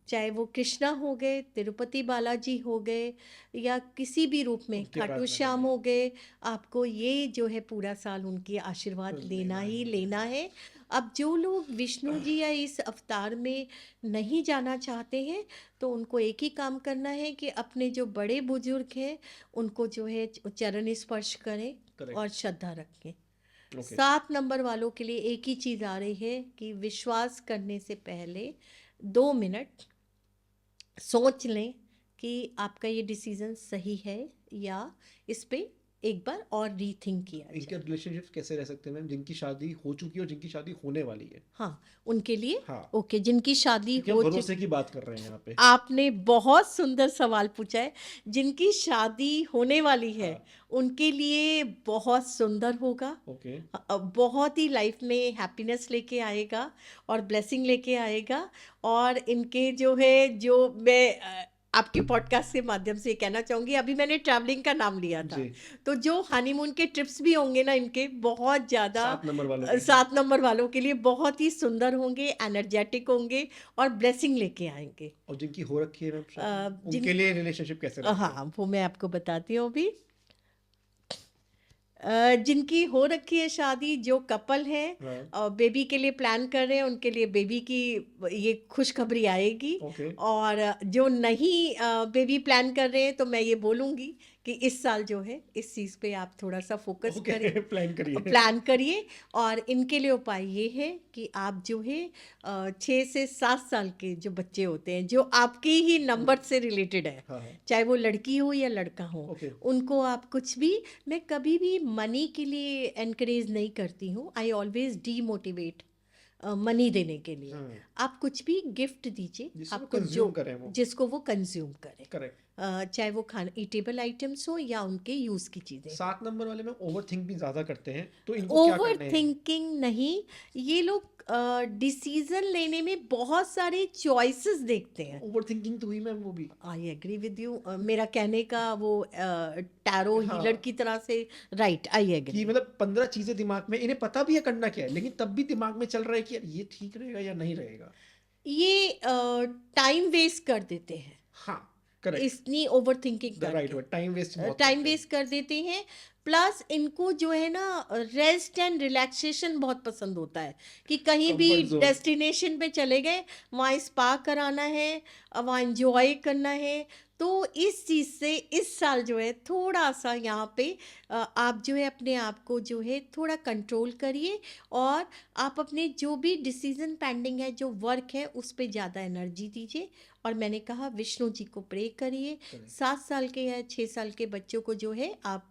चाहे वो कृष्णा हो गए, तिरुपति बालाजी हो गए या किसी भी रूप में उनकी खाटू प्रार्थना श्याम करनी हो गए, आपको ये जो है पूरा साल उनकी आशीर्वाद है लेना लेना ही ही है लेना है। अब जो लोग विष्णु जी या इस अवतार में नहीं जाना चाहते हैं, तो उनको एक ही काम करना है कि अपने जो बड़े बुजुर्ग हैं उनको जो है चरण स्पर्श करें और करेक्ट श्रद्धा रखें। ओके 7 नंबर वालों के लिए एक ही चीज़ आ रही है कि विश्वास करने से पहले 2 मिनट सोच लें कि आपका ये डिसीजन सही है या इस पे एक बार और रीथिंक किया इनके जाए। रिलेशनशिप कैसे रह सकते हैं मैम जिनकी शादी हो चुकी है और जिनकी शादी होने वाली है? हाँ, उनके लिए हाँ ओके, जिनकी शादी क्योंकि हम हो भरोसे चुकी। की बात कर रहे हैं यहाँ पे। आपने बहुत सुंदर सवाल पूछा है। जिनकी शादी होने वाली है हाँ उनके लिए बहुत सुंदर होगा। ओके बहुत ही लाइफ में हैप्पीनेस लेके आएगा और ब्लेसिंग लेके आएगा। और इनके जो है, जो मैं आपके पॉडकास्ट के माध्यम से कहना चाहूँगी, अभी मैंने ट्रैवलिंग का नाम लिया था, जी तो जो हनीमून के ट्रिप्स भी होंगे ना इनके, बहुत ज़्यादा 7 नंबर वालों के लिए 7 नंबर वालों के लिए बहुत ही सुंदर होंगे, एनर्जेटिक होंगे और ब्लेसिंग लेके आएंगे। और जिनकी हो रखी है मैम शादी जिन उनके लिए रिलेशनशिप कैसे रहेंगे? हाँ, वो मैं आपको बताती हूँ अभी। जिनकी हो रखी है शादी, जो कपल है हाँ और बेबी के लिए प्लान कर रहे हैं, उनके लिए बेबी की ये खुशखबरी आएगी। ओके और जो नहीं बेबी प्लान कर रहे हैं, तो मैं ये बोलूँगी कि इस साल जो है इस चीज़ पे आप थोड़ा सा फोकस करें, ओके प्लान करिए। प्लान करिए। और इनके लिए उपाय ये है कि आप जो है 6 से 7 साल के जो बच्चे होते हैं, जो आपके ही नंबर से रिलेटेड है, हाँ हाँ चाहे वो लड़की हो या लड़का हो, ओके उनको आप कुछ भी, मैं कभी भी मनी के लिए एनकरेज नहीं करती हूँ। आई ऑलवेज डीमोटिवेट मनी देने के लिए। आप कुछ भी गिफ्ट दीजिए, जिससे वो आपको कंज्यूम करें वो जिसको वो कंज्यूम करें। करेक्ट। चाहे वो खाना ईटेबल आइटम्स हो या उनके यूज़ की चीज़ें। 7 नंबर वाले में ओवर थिंक भी ज्यादा करते हैं तो इनको क्या ओवर करना है? थिंकिंग नहीं, ये लोग डिसीजन लेने में बहुत सारे चॉइसेस देखते हैं। ओवर थिंकिंग तो हुई मैम वो भी। I agree with you. मेरा कहने का वो टैरो हाँ हीलर की तरह से, राइट, आई कि एग्री। मतलब 15 चीजें दिमाग में, इन्हें पता भी है करना क्या है लेकिन तब भी दिमाग में चल रहा है कि यार ये ठीक रहेगा या नहीं रहेगा। ये टाइम वेस्ट कर देते हैं हाँ करेक्ट इतनी ओवर थिंकिंग द राइट करके। वर्ड, टाइम वेस्ट बहुत टाइम करते हैं। वेस्ट कर देते हैं। प्लस इनको जो है ना, रेस्ट एंड रिलैक्सेशन बहुत पसंद होता है कि कहीं भी कंफर्ट जोन डेस्टिनेशन पे चले गए, वहाँ स्पा कराना है, वहाँ इंजॉय करना है। तो इस चीज़ से इस साल जो है थोड़ा सा यहाँ पे आप जो है अपने आप को जो है थोड़ा कंट्रोल करिए। और आप अपने जो भी डिसीजन पेंडिंग है, जो वर्क है, उस पे ज़्यादा एनर्जी दीजिए। और मैंने कहा विष्णु जी को प्रे करिए। करेक्ट 7 साल के या 6 साल के बच्चों को जो है आप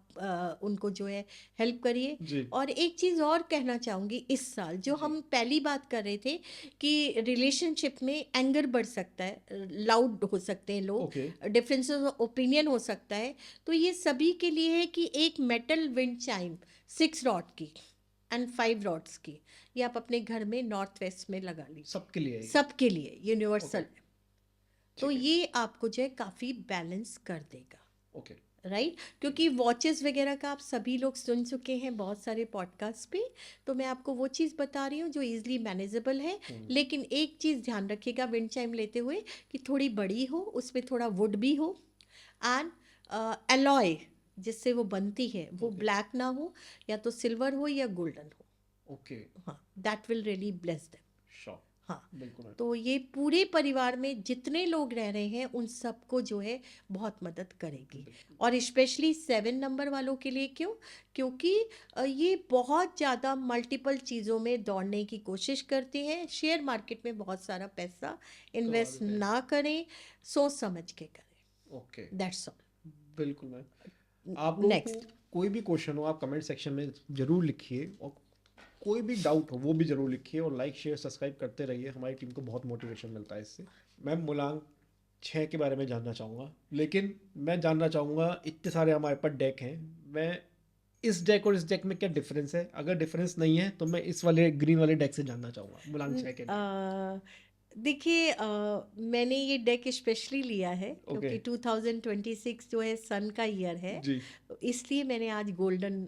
उनको जो है हेल्प करिए। जी और एक चीज़ और कहना चाहूँगी, इस साल जो जी हम पहली बात कर रहे थे कि रिलेशनशिप में एंगर बढ़ सकता है, लाउड हो सकते हैं लोग, ओके डिफरेंस ऑफ ओपिनियन हो सकता है। तो ये सभी के लिए है कि एक मेटल विंड चाइम 6 रॉड की एंड 5 रॉड्स की, ये आप अपने घर में नॉर्थ वेस्ट में लगा लीजिए। सबके लिए है ये? सबके लिए यूनिवर्सल ओके है। तो ठीक है ये आपको जो है काफ़ी बैलेंस कर देगा। ओके राइट, क्योंकि वॉचेस वगैरह का आप सभी लोग सुन चुके हैं बहुत सारे पॉडकास्ट पे। तो मैं आपको वो चीज़ बता रही हूँ जो इजीली मैनेजेबल है। लेकिन एक चीज़ ध्यान रखिएगा विंड चाइम लेते हुए, कि थोड़ी बड़ी हो, उसमें थोड़ा वुड भी हो, एंड एलॉय जिससे वो बनती है वो ओके ब्लैक ना हो, या तो सिल्वर हो या गोल्डन हो। ओके हाँ, that will really bless them. Sure हाँ, बिल्कुल मैम। तो ये पूरे परिवार में जितने लोग रह रहे हैं उन सबको जो है बहुत मदद करेगी। बिल्कुल। और स्पेशली 7 नंबर वालों के लिए क्यों? क्योंकि ये बहुत ज़्यादा मल्टीपल चीज़ों में दौड़ने की कोशिश करते हैं। शेयर मार्केट में बहुत सारा पैसा गवा इन्वेस्ट देते हैं। ना करें, सोच समझ के करें। ओके। That's all. बिल्कुल मैम। आप लोगों को नेक्स्ट। कोई भी क्वेश्चन हो आप कमेंट सेक्शन में ज़रूर लिखिए, और कोई भी डाउट हो वो भी ज़रूर लिखिए, और लाइक शेयर सब्सक्राइब करते रहिए, हमारी टीम को बहुत मोटिवेशन मिलता है इससे। मैं मूलांक 6 के बारे में जानना चाहूँगा, लेकिन मैं जानना चाहूँगा, इतने सारे हमारे पास डेक हैं, मैं इस डेक और इस डेक में क्या डिफरेंस है, अगर डिफरेंस नहीं है तो मैं इस वाले ग्रीन वाले डेक से जानना चाहूँगा मूलांक 6 के लिए। देखिए, मैंने ये डेक स्पेशली लिया है ओके। क्योंकि 2026 जो है सन का ईयर है, जी। इसलिए मैंने आज गोल्डन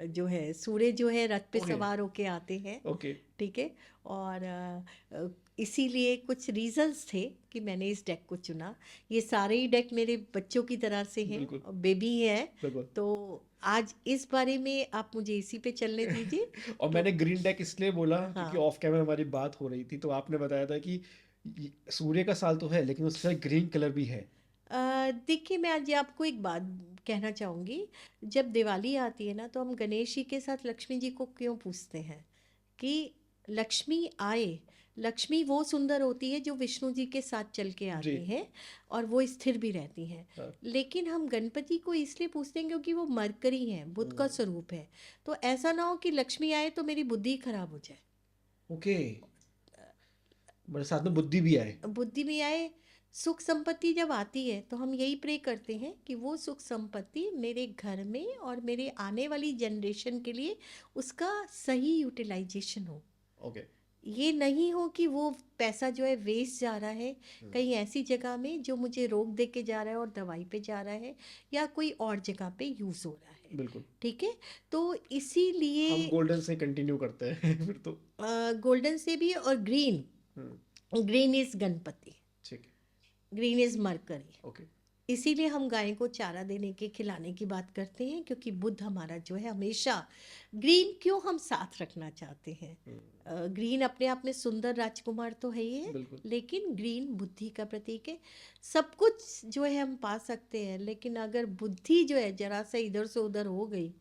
जो है सूर्य जो है रथ पे ओके। सवार होके आते हैं, ओके। ठीक है। और इसीलिए कुछ रीजंस थे कि मैंने इस डेक को चुना। ये सारे ही डेक मेरे बच्चों की तरह से हैं, बिल्कुल। बेबी है, बिल्कुल। तो आज इस बारे में आप मुझे इसी पे चलने दीजिए। और तो मैंने ग्रीन डेक इसलिए बोला क्योंकि हाँ, ऑफ कैमरा हमारी बात हो रही थी, तो आपने बताया था कि सूर्य का साल तो है लेकिन उसके साथ ग्रीन कलर भी है। देखिए, मैं आज आपको एक बात कहना चाहूँगी। जब दिवाली आती है ना, तो हम गणेश जी के साथ लक्ष्मी जी को क्यों पूछते हैं कि लक्ष्मी आए। लक्ष्मी वो सुंदर होती है जो विष्णु जी के साथ चल के जी। आती हैं और वो स्थिर भी रहती हैं। हाँ। लेकिन हम गणपति को इसलिए पूछते हैं क्योंकि वो मरकरी हैं, बुध का स्वरूप है। तो ऐसा ना हो कि लक्ष्मी आए तो मेरी बुद्धि खराब हो जाए, ओके। मेरे साथ में बुद्धि भी आए। बुद्धि भी आए। सुख संपत्ति जब आती है तो हम यही प्रे करते हैं कि वो सुख संपत्ति मेरे घर में और मेरे आने वाली जनरेशन के लिए उसका सही यूटिलाइजेशन हो। ओके। ये नहीं हो कि वो पैसा जो है वेस्ट जा रहा है कहीं ऐसी जगह में जो मुझे रोग दे के जा रहा है और दवाई पे जा रहा है, या कोई और जगह पे यूज़ हो रहा है। बिल्कुल। ठीक है, तो इसीलिए हम गोल्डन से कंटिन्यू करते हैं फिर तो। गोल्डन से भी। और green, hmm. Green is Ganpati, ठीक है। Green is mercury. ओके। इसीलिए हम गाय को चारा देने के खिलाने की बात करते हैं, क्योंकि बुद्ध हमारा जो है हमेशा ग्रीन क्यों हम साथ रखना चाहते हैं। ग्रीन अपने आप में सुंदर राजकुमार तो है ही है, बिल्कुल। लेकिन ग्रीन बुद्धि का प्रतीक है। सब कुछ जो है हम पा सकते हैं, लेकिन अगर बुद्धि जो है जरा सा इधर से उधर हो गई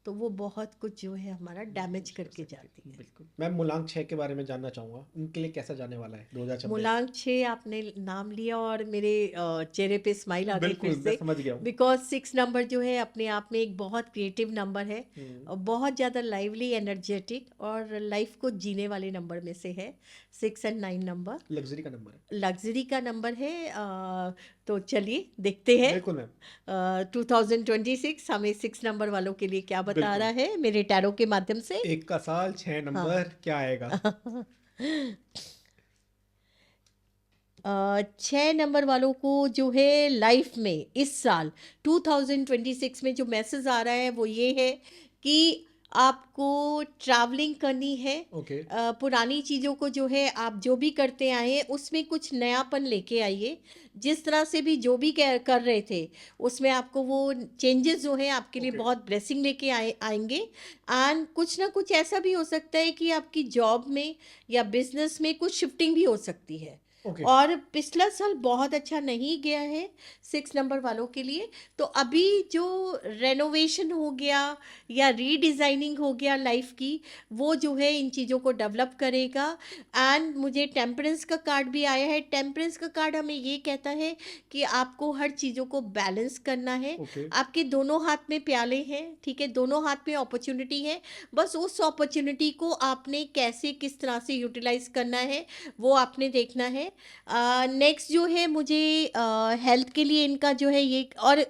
तो वो बहुत कुछ जो है हमारा डैमेज करके जाती है। बिल्कुल। मैं मूलांक 6 के बारे में जानना चाहूँगा, उनके लिए कैसा जाने वाला है 2026? मूलांक 6 आपने नाम लिया और मेरे चेहरे पे स्माइल आ गई फिर बिल्कुल, मैं से, समझ गया हूँ। बिकॉज 6 नंबर जो है अपने आप में एक बहुत क्रिएटिव नंबर है, और बहुत ज़्यादा लाइवली, एनर्जेटिक और लाइफ को जीने वाले नंबर में से है। 6 और 9 नंबर लग्जरी का नंबर है। लग्जरी का नंबर है। तो चलिए देखते हैं बिल्कुल मैम। 2026 हमें 6 नंबर वालों के लिए क्या बता बिल्कुल। रहा है मेरे टैरो के माध्यम से। एक का साल 6 हाँ। नंबर क्या आएगा? 6 नंबर वालों को जो है लाइफ में इस साल 2026 में जो मैसेज आ रहा है वो ये है कि आपको ट्रैवलिंग करनी है। ओके। पुरानी चीज़ों को जो है आप जो भी करते आए हैं उसमें कुछ नयापन लेके आइए। जिस तरह से भी जो भी कर रहे थे उसमें आपको वो चेंजेस जो हैं आपके लिए ओके। बहुत ब्लेसिंग लेके आएंगे। एंड कुछ ना कुछ ऐसा भी हो सकता है कि आपकी जॉब में या बिजनेस में कुछ शिफ्टिंग भी हो सकती है। ओके। और पिछला साल बहुत अच्छा नहीं गया है 6 नंबर वालों के लिए, तो अभी जो रेनोवेशन हो गया या रीडिज़ाइनिंग हो गया लाइफ की, वो जो है इन चीज़ों को डेवलप करेगा। एंड मुझे टेम्परेंस का कार्ड भी आया है। टेम्परेंस का कार्ड हमें ये कहता है कि आपको हर चीज़ों को बैलेंस करना है। ओके। आपके दोनों हाथ में प्याले हैं, ठीक है, दोनों हाथ में अपॉर्चुनिटी है, बस उस अपॉर्चुनिटी को आपने कैसे किस तरह से यूटिलाइज करना है वो आपने देखना है। नेक्स्ट जो है मुझे हेल्थ के लिए इनका जो है ये, और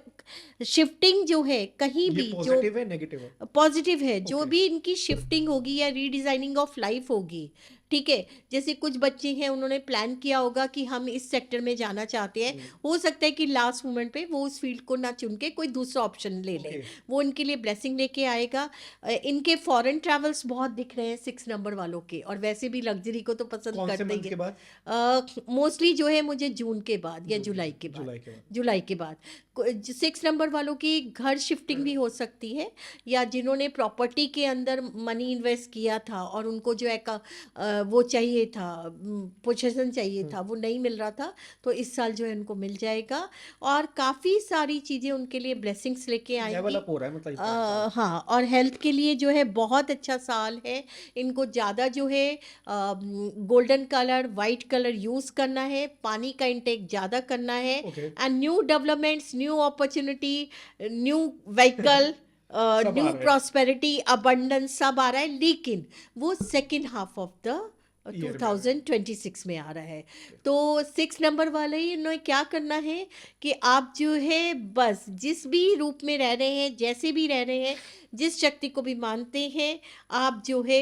शिफ्टिंग जो है कहीं ये भी जो पॉजिटिव है नेगेटिव है? पॉजिटिव है, जो ओके। भी इनकी शिफ्टिंग होगी या रीडिज़ाइनिंग ऑफ लाइफ होगी, ठीक है। जैसे कुछ बच्चे हैं उन्होंने प्लान किया होगा कि हम इस सेक्टर में जाना चाहते हैं, हो सकता है कि लास्ट मोमेंट पे वो उस फील्ड को ना चुन के कोई दूसरा ऑप्शन ले लें, ओके। वो इनके लिए ब्लेसिंग लेके आएगा। इनके फॉरेन ट्रैवल्स बहुत दिख रहे हैं 6 नंबर वालों के, और वैसे भी लग्जरी को तो पसंद कौन से करते मंथ ही के बाद? है। मोस्टली जो है मुझे जून के बाद या जून जुलाई के बाद, जुलाई के बाद। जुलाई के बाद 6 नंबर वालों की घर शिफ्टिंग भी हो सकती है, या जिन्होंने प्रॉपर्टी के अंदर मनी इन्वेस्ट किया था और उनको जो है वो चाहिए था, पोजीशन चाहिए हम्म, था, वो नहीं मिल रहा था। तो इस साल जो है उनको मिल जाएगा और काफ़ी सारी चीज़ें उनके लिए ब्लेसिंग्स लेके लेवल आएंगी। अप हो रहा है मतलब इस बार साल। हाँ, और हेल्थ के लिए जो है बहुत अच्छा साल है। इनको ज़्यादा जो है golden colour, white colour use करना है, पानी का इंटेक ज़्यादा करना है, okay. And new developments, new opportunity, new vehicle, सब आ न्यू रहा है प्रॉस्पेरिटी, अबंडेंस सब आ रहा है, लेकिन वो second half of the year में आ रहा है। 2026 में आ रहा है। Okay. तो 6 नंबर वाले इन्हें क्या करना है कि आप जो है बस जिस भी रूप में रह रहे हैं, जैसे भी रह रहे हैं, जिस शक्ति को भी मानते हैं, आप जो है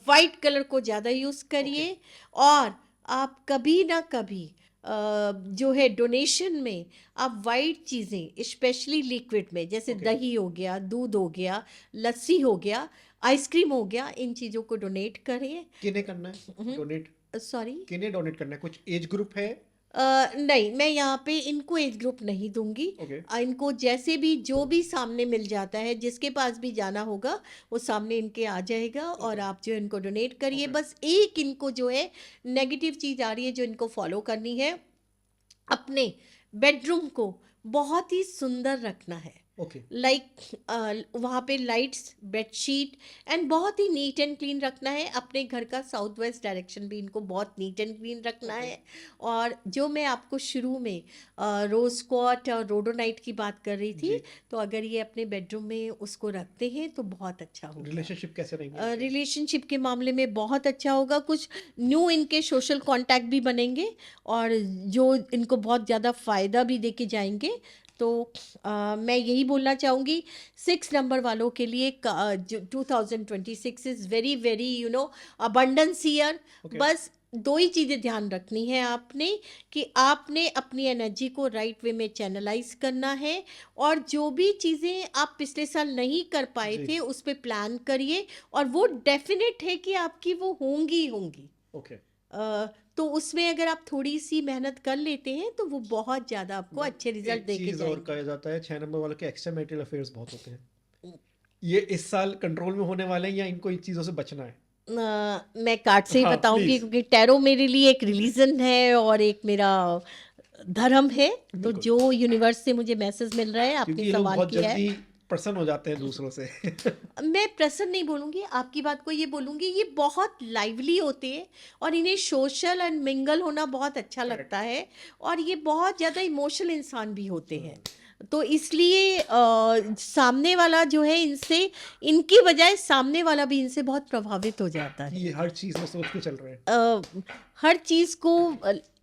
वाइट कलर को ज़्यादा यूज़ करिए। और आप कभी ना कभी जो है डोनेशन में आप वाइट चीज़ें, स्पेशली लिक्विड में, जैसे Okay. दही हो गया, दूध हो गया, लस्सी हो गया, आइसक्रीम हो गया, इन चीज़ों को डोनेट करें। किन्हें करना है डोनेट? सॉरी, किन्हें डोनेट करना है? कुछ एज ग्रुप है? नहीं, मैं यहाँ पे इनको एज ग्रुप नहीं दूंगी। ओके। इनको जैसे भी जो भी सामने मिल जाता है, जिसके पास भी जाना होगा वो सामने इनके आ जाएगा और ओके। आप जो इनको डोनेट करिए। ओके। बस एक इनको जो है नेगेटिव चीज़ आ रही है जो इनको फॉलो करनी है, अपने बेडरूम को बहुत ही सुंदर रखना है। ओके। वहाँ पे लाइट्स, बेडशीट एंड बहुत ही नीट एंड क्लीन रखना है। अपने घर का साउथ वेस्ट डायरेक्शन भी इनको बहुत नीट एंड क्लीन रखना ओके। है। और जो मैं आपको शुरू में रोज क्वार्ट और रोडोनाइट की बात कर रही थी, जी। तो अगर ये अपने बेडरूम में उसको रखते हैं तो बहुत अच्छा होगा। रिलेशनशिप कैसे रहेंगे इनके? रिलेशनशिप के मामले में बहुत अच्छा होगा। कुछ न्यू इनके सोशल कांटेक्ट भी बनेंगे और जो इनको बहुत ज़्यादा फ़ायदा भी देके जाएंगे। तो मैं यही बोलना चाहूँगी 6 नंबर वालों के लिए जो 2026 is very very abundance year. Okay. बस दो ही चीज़ें ध्यान रखनी है आपने, कि आपने अपनी एनर्जी को राइट वे में चैनलाइज करना है, और जो भी चीज़ें आप पिछले साल नहीं कर पाए जी। थे उस पे प्लान करिए, और वो डेफिनेट है कि आपकी वो होंगी ही होंगी। ओके। तो उसमें अगर आप थोड़ी सी मेहनत कर लेते हैं तो वो बहुत ज़्यादा आपको अच्छे रिजल्ट एक दे के चीज और जाएंगे। कहा जाता है 6 नंबर वालों के एक्स्ट्रा मैरिटल अफेयर्स बहुत होते हैं। ये इस साल कंट्रोल में होने वाले हैं या इनको इन चीजों से बचना है? मैं कार्ड से ही हाँ बताऊंगी, प्लीज। क्योंकि टैरो मेरे लिए एक रिलीजन है और एक मेरा धर्म है। तो बिल्कुल। जो यूनिवर्स से मुझे मैसेज मिल रहा है, आपने क्योंकि ये लोग सवाल बहुत किया है। जल्दी प्रसन्न हो जाते हैं दूसरों से। मैं प्रसन्न नहीं बोलूँगी, आपकी बात को ये बोलूँगी, ये बहुत लाइवली होते हैं और इन्हें सोशल एंड मिंगल होना बहुत अच्छा करेक्ट। लगता है, और ये बहुत ज़्यादा इमोशनल इंसान भी होते हैं। हम्म। तो इसलिए सामने वाला जो है इनसे, इनकी बजाय सामने वाला भी इनसे बहुत प्रभावित हो जाता है। ये हर चीज में सोच के चल रहे हैं। हर चीज़ को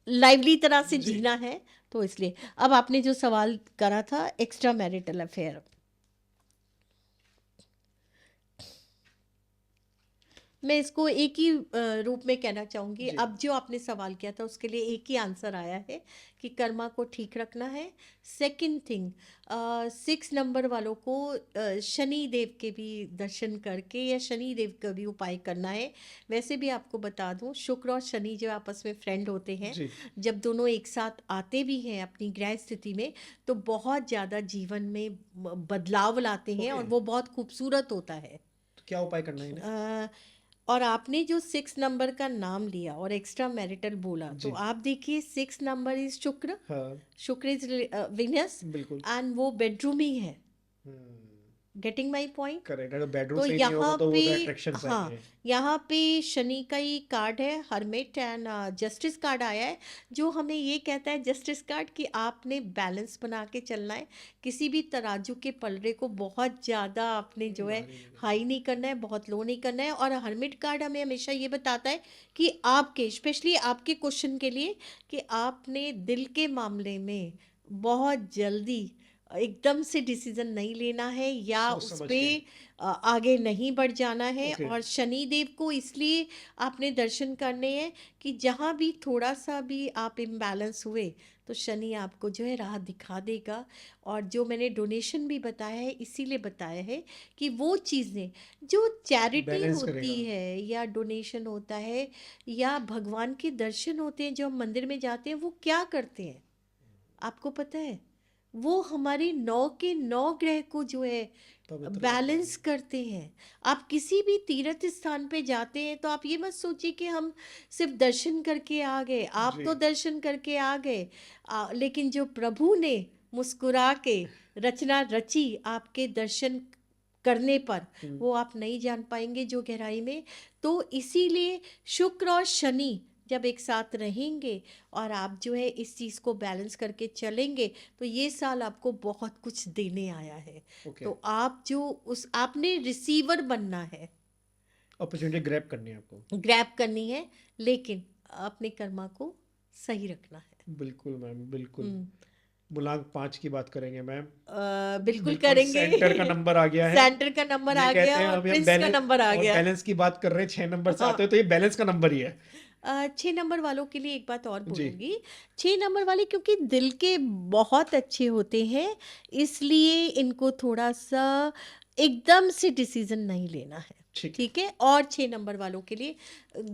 लाइवली तरह से जी। जीना है। तो इसलिए अब आपने जो सवाल करा था एक्स्ट्रा मैरिटल अफेयर, मैं इसको एक ही रूप में कहना चाहूँगी। जी। अब जो आपने सवाल किया था उसके लिए एक ही आंसर आया है कि कर्मा को ठीक रखना है। सेकंड थिंग, 6 नंबर वालों को शनि देव के भी दर्शन करके या शनि देव का भी उपाय करना है। वैसे भी आपको बता दूं, शुक्र और शनि जो आपस में फ्रेंड होते हैं, जी। जब दोनों एक साथ आते भी हैं अपनी ग्रह स्थिति में, तो बहुत ज़्यादा जीवन में बदलाव लाते हैं और ओके। वो बहुत खूबसूरत होता है। तो क्या उपाय करना है इन्हें? और आपने जो 6 नंबर का नाम लिया और एक्स्ट्रा मैरिटल बोला, तो जी। आप देखिए 6 नंबर इज शुक्र, हाँ शुक्र इज विनस, बिल्कुल। एंड वो बेडरूम ही है। हम्म। Getting my point? करेक्ट। अगर बेडरूम तो सही नहीं होगा यहाँ तो वो पे, तो अट्रैक्शन सही हाँ, है। यहाँ पे शनि का ही कार्ड है, हर्मिट एंड जस्टिस कार्ड आया है, जो हमें ये कहता है, जस्टिस कार्ड, कि आपने बैलेंस बना के चलना है। किसी भी तराजू के पलड़े को बहुत ज़्यादा आपने जो है भारी नहीं करना। हाई नहीं करना है, बहुत लो नहीं करना है। और हर्मिट कार्ड हमें हमेशा ये बताता है कि आपके, स्पेशली आपके क्वेश्चन के लिए, कि आपने दिल के मामले में बहुत जल्दी एकदम से डिसीजन नहीं लेना है, या सोच उस समझ पे के। आगे नहीं बढ़ जाना है। ओके। और शनि देव को इसलिए आपने दर्शन करने हैं कि जहाँ भी थोड़ा सा भी आप इम्बैलेंस हुए तो शनि आपको जो है राह दिखा देगा। और जो मैंने डोनेशन भी बताया है, इसीलिए बताया है कि वो चीज़ें जो चैरिटी बैलेंस होती करेगा। है या डोनेशन होता है या भगवान के दर्शन होते हैं, जो हम मंदिर में जाते हैं, वो क्या करते हैं आपको पता है? वो हमारे 9 के 9 ग्रह को जो है पवित्र बैलेंस करते हैं। आप किसी भी तीर्थ स्थान पे जाते हैं तो आप ये मत सोचिए कि हम सिर्फ दर्शन करके आ गए। आप जी। तो दर्शन करके आ गए, लेकिन जो प्रभु ने मुस्कुरा के रचना रची आपके दर्शन करने पर, वो आप नहीं जान पाएंगे जो गहराई में। तो इसीलिए शुक्र और शनि जब एक साथ रहेंगे और आप जो है इस चीज़ को बैलेंस करके चलेंगे, तो ये साल आपको बहुत कुछ देने आया है। ओके, तो आप जो आपने रिसीवर बनना है, अपॉर्चुनिटी ग्रैब करनी है आपको। ग्रैब करनी है, लेकिन अपने कर्मा को सही रखना है। बिल्कुल मैम, बिल्कुल। हम्म, मूलांक 5 की बात करेंगे मैम। बिल्कुल बिल्कुल करेंगे। सेंटर का नंबर आ गया है। सेंटर का नंबर ये आ कहते गया हैं और अभी हम प्रिंस का बैलेंस, नंबर आ और गया। बैलेंस की बात कर रहे हैं, 6 नंबर से हाँ, आते हैं तो ये बैलेंस का नंबर ही है। 6 नंबर वालों के लिए एक बात और जी। बोलूँगी। 6 नंबर वाले क्योंकि दिल के बहुत अच्छे होते हैं, इसलिए इनको थोड़ा सा एकदम से डिसीजन नहीं लेना है। ठीक है। ठीक है। और 6 नंबर वालों के लिए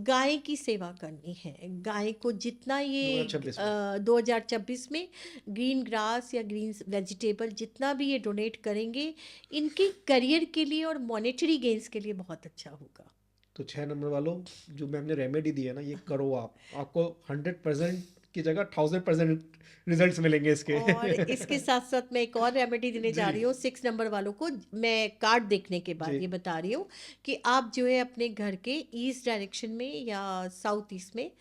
गाय की सेवा करनी है। गाय को जितना ये 2026 में 2026 में ग्रीन ग्रास या ग्रीन वेजिटेबल जितना भी ये डोनेट करेंगे, इनके करियर के लिए और मॉनेटरी गेन्स के लिए बहुत अच्छा होगा। तो 6 नंबर वालों, जो मैम ने रेमेडी दी है ना, ये करो आप, आपको 100% की जगह 1000% रिजल्ट्स मिलेंगे इसके। और इसके साथ साथ मैं एक और रेमेडी देने जा जी। रही हूँ 6 नंबर वालों को। मैं कार्ड देखने के बाद जी। ये बता रही हूँ कि आप जो है अपने घर के ईस्ट डायरेक्शन में या साउथ ईस्ट में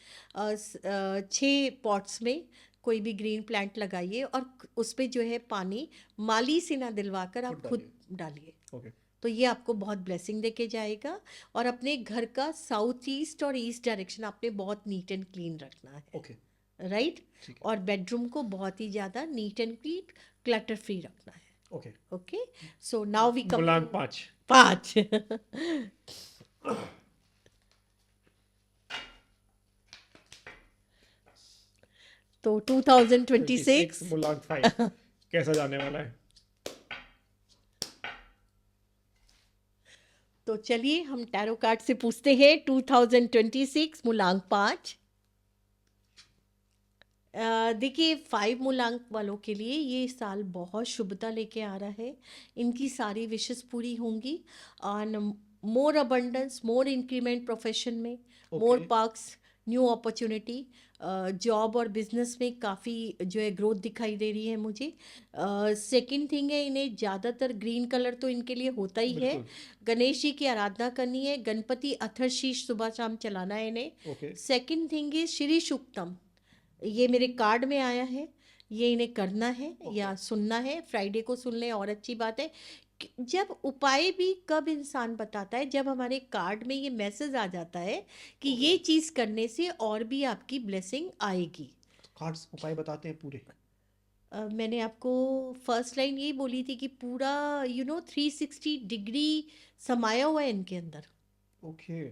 6 पॉट्स में कोई भी ग्रीन प्लांट लगाइए और उस पर जो है पानी माली से ना दिलवाकर आप खुद डालिए। ओके। तो ये आपको बहुत ब्लेसिंग देके जाएगा। और अपने घर का साउथ ईस्ट और ईस्ट डायरेक्शन आपने बहुत नीट एंड क्लीन रखना है। ओके। राइट। ठीक है। और बेडरूम को बहुत ही ज़्यादा neat and clean, clutter free रखना है। Okay. Okay. So now we come मूलांक 5। 5। तो 2026 मूलांक 5 कैसा जाने वाला है? तो चलिए हम टैरो कार्ड से पूछते हैं 2026 मूलांक 5। देखिए 5 मूलांक वालों के लिए ये साल बहुत शुभता लेके आ रहा है। इनकी सारी विशेष पूरी होंगी। और मोर अबंडेंस, मोर इंक्रीमेंट प्रोफेशन में, more okay. Parks, new opportunity, job और बिजनेस में काफ़ी जो है ग्रोथ दिखाई दे रही है मुझे। सेकंड थिंग है, इन्हें ज़्यादातर ग्रीन कलर तो इनके लिए होता ही है। बिल्कुल। गणेश जी की आराधना करनी है, गणपति अथर्शीष सुबह शाम चलाना है इन्हें। ओके। सेकंड थिंग है श्री सूक्तम, ये मेरे कार्ड में आया है, ये इन्हें करना है या सुनना है। फ्राइडे को सुन लें और अच्छी बात है। जब उपाय भी कब इंसान बताता है, जब हमारे कार्ड में ये मैसेज आ जाता है कि ये चीज़ करने से और भी आपकी ब्लेसिंग आएगी। कार्ड्स उपाय बताते हैं पूरे। मैंने आपको फर्स्ट लाइन यही बोली थी कि पूरा 360 डिग्री समाया हुआ है इनके अंदर। ओके।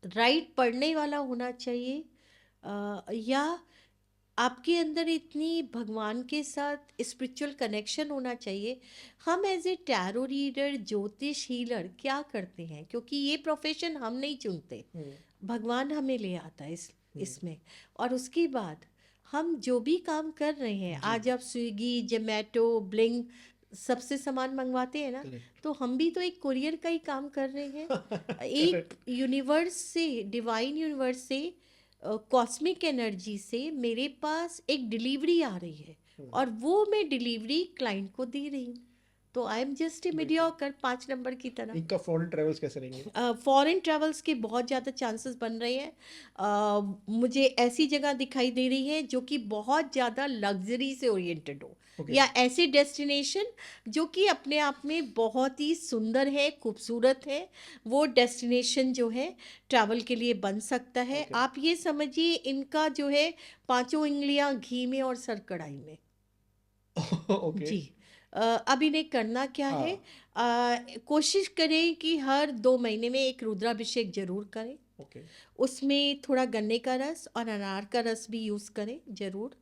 राइट पढ़ने वाला होना चाहिए, या आपके अंदर इतनी भगवान के साथ स्पिरिचुअल कनेक्शन होना चाहिए। हम एज ए टैरो रीडर, ज्योतिष हीलर क्या करते हैं, क्योंकि ये प्रोफेशन हम नहीं चुनते, भगवान हमें ले आता है इसमें। और उसके बाद हम जो भी काम कर रहे हैं, आज आप स्विगी, जोमेटो, ब्लिंग सबसे सामान मंगवाते हैं ना, तो हम भी तो एक कुरियर का ही काम कर रहे हैं। एक यूनिवर्स से, डिवाइन यूनिवर्स से, कॉस्मिक एनर्जी से मेरे पास एक डिलीवरी आ रही है और वो मैं डिलीवरी क्लाइंट को दे रही हूँ। तो I am just a mediocre 5 number की तरह। इनका फॉरेन ट्रेवल्स कैसे रहेंगे? फॉरेन ट्रेवल्स के बहुत ज़्यादा चांसेस बन रहे हैं। मुझे ऐसी जगह दिखाई दे रही है जो कि बहुत ज़्यादा लग्जरी से ओरिएंटेड हो, या ऐसे डेस्टिनेशन जो कि अपने आप में बहुत ही सुंदर है, खूबसूरत है। वो डेस्टिनेशन जो है ट्रैवल के लिए बन सकता है। आप ये समझिए इनका जो है 5 उंगलियां घी में और सर कढ़ाई में। जी। अब इन्हें करना क्या है, कोशिश करें कि हर 2 महीने में एक रुद्राभिषेक जरूर करें। उसमें थोड़ा गन्ने का रस और अनार का रस भी यूज़ करें जरूर।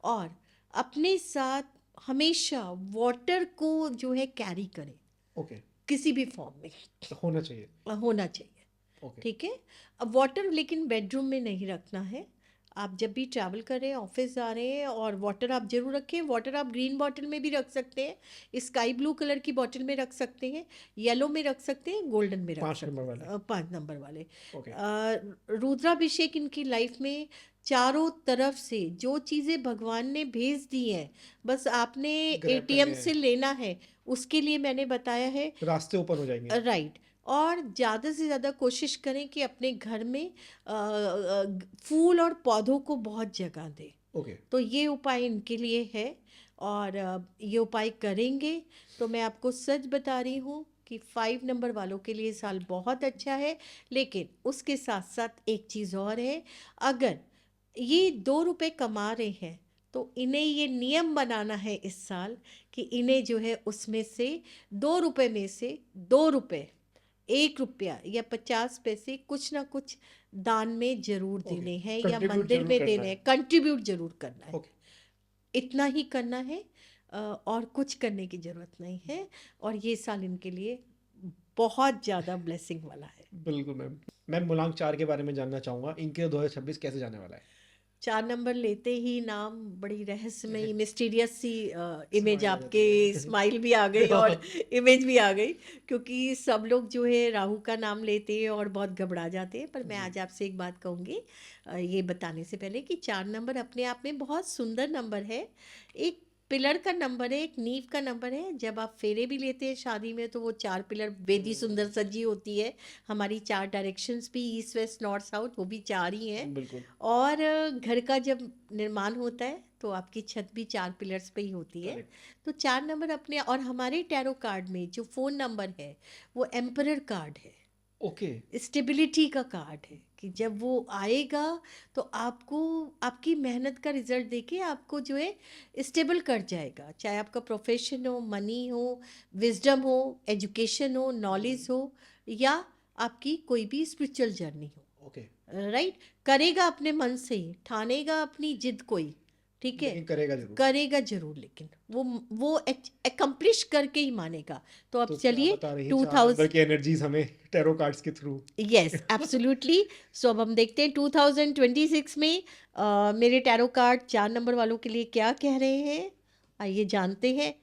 और अपने साथ हमेशा वाटर को जो है कैरी करें, किसी भी फॉर्म में होना चाहिए। ठीक है। अब वाटर लेकिन बेडरूम में नहीं रखना है, आप जब भी ट्रैवल कर रहे हैं, ऑफिस जा रहे हैं, और वाटर आप जरूर रखें। वाटर आप ग्रीन बॉटल में भी रख सकते हैं, स्काई ब्लू कलर की बॉटल में रख सकते हैं, येलो में रख सकते हैं, गोल्डन में रख 5 नंबर सकते वाले। हैं, 5 नंबर वाले। ओके। रुद्राभिषेक इनकी लाइफ में चारों तरफ से जो चीज़ें भगवान ने भेज दी हैं, बस आपने ग्रैब एटीएम करने से हैं, लेना है, उसके लिए मैंने बताया है। रास्ते ओपन हो जाएंगे। राइट। और ज़्यादा से ज़्यादा कोशिश करें कि अपने घर में फूल और पौधों को बहुत जगह दें। ओके। तो ये उपाय इनके लिए है, और ये उपाय करेंगे तो मैं आपको सच बता रही हूँ कि 5 नंबर वालों के लिए साल बहुत अच्छा है। लेकिन उसके साथ साथ एक चीज़ और है, अगर ये 2 रुपए कमा रहे हैं तो इन्हें ये नियम बनाना है इस साल कि इन्हें जो है उसमें से 2 रुपए में से 2 रुपए, 1 रुपया या 50 पैसे कुछ ना कुछ दान में जरूर ओके, देने हैं, या कंट्रीब्यूट मंदिर जरूर में करना देने है। हैं, कंट्रीब्यूट जरूर करना है। ओके। इतना ही करना है, और कुछ करने की ज़रूरत नहीं है। और ये साल इनके लिए बहुत ज़्यादा ब्लेसिंग वाला है। बिल्कुल मैम। मैम मूलांक 4 के बारे में जानना चाहूँगा, इनके 2026 कैसे जाने वाला है? 4 नंबर लेते ही नाम बड़ी रहस्यमयी मिस्टीरियस सी इमेज, स्माइल आ आपके जाती है। स्माइल भी आ गई और इमेज भी आ गई, क्योंकि सब लोग जो है राहु का नाम लेते हैं और बहुत घबरा जाते हैं। पर मैं जी। आज आपसे एक बात कहूँगी, ये बताने से पहले, कि 4 नंबर अपने आप में बहुत सुंदर नंबर है। एक पिलर का नंबर है, एक नींव का नंबर है। जब आप फेरे भी लेते हैं शादी में तो वो 4 पिलर वेदी सुंदर सजी होती है। हमारी 4 डायरेक्शंस भी, ईस्ट वेस्ट नॉर्थ साउथ, वो भी 4 ही हैं। बिल्कुल। और घर का जब निर्माण होता है तो आपकी छत भी 4 पिलर्स पे ही होती है। करेक्ट। तो 4 नंबर अपने, और हमारे टैरो कार्ड में जो फ़ोन नंबर है वो एम्परर कार्ड है, ओके। स्टेबिलिटी का कार्ड है, कि जब वो आएगा तो आपको आपकी मेहनत का रिजल्ट देके आपको जो है स्टेबल कर जाएगा। चाहे आपका प्रोफेशन हो, मनी हो, विजडम हो, एजुकेशन हो, नॉलेज हो, या आपकी कोई भी स्पिरिचुअल जर्नी हो। ओके। राइट। करेगा अपने मन से ही, ठानेगा अपनी जिद कोई, ठीक है, लेकिन करेगा जरूर। करेगा जरूर, लेकिन वो एकम्प्लिश करके ही मानेगा। तो अब तो क्या चलिए बता रही है 4 नंबर 2000, की एनर्जीज हमें टैरो कार्ड्स के थ्रू? Yes absolutely. सो अब हम देखते हैं 2026 में मेरे टैरो कार्ड 4 नंबर वालों के लिए क्या कह रहे हैं। आइए जानते हैं।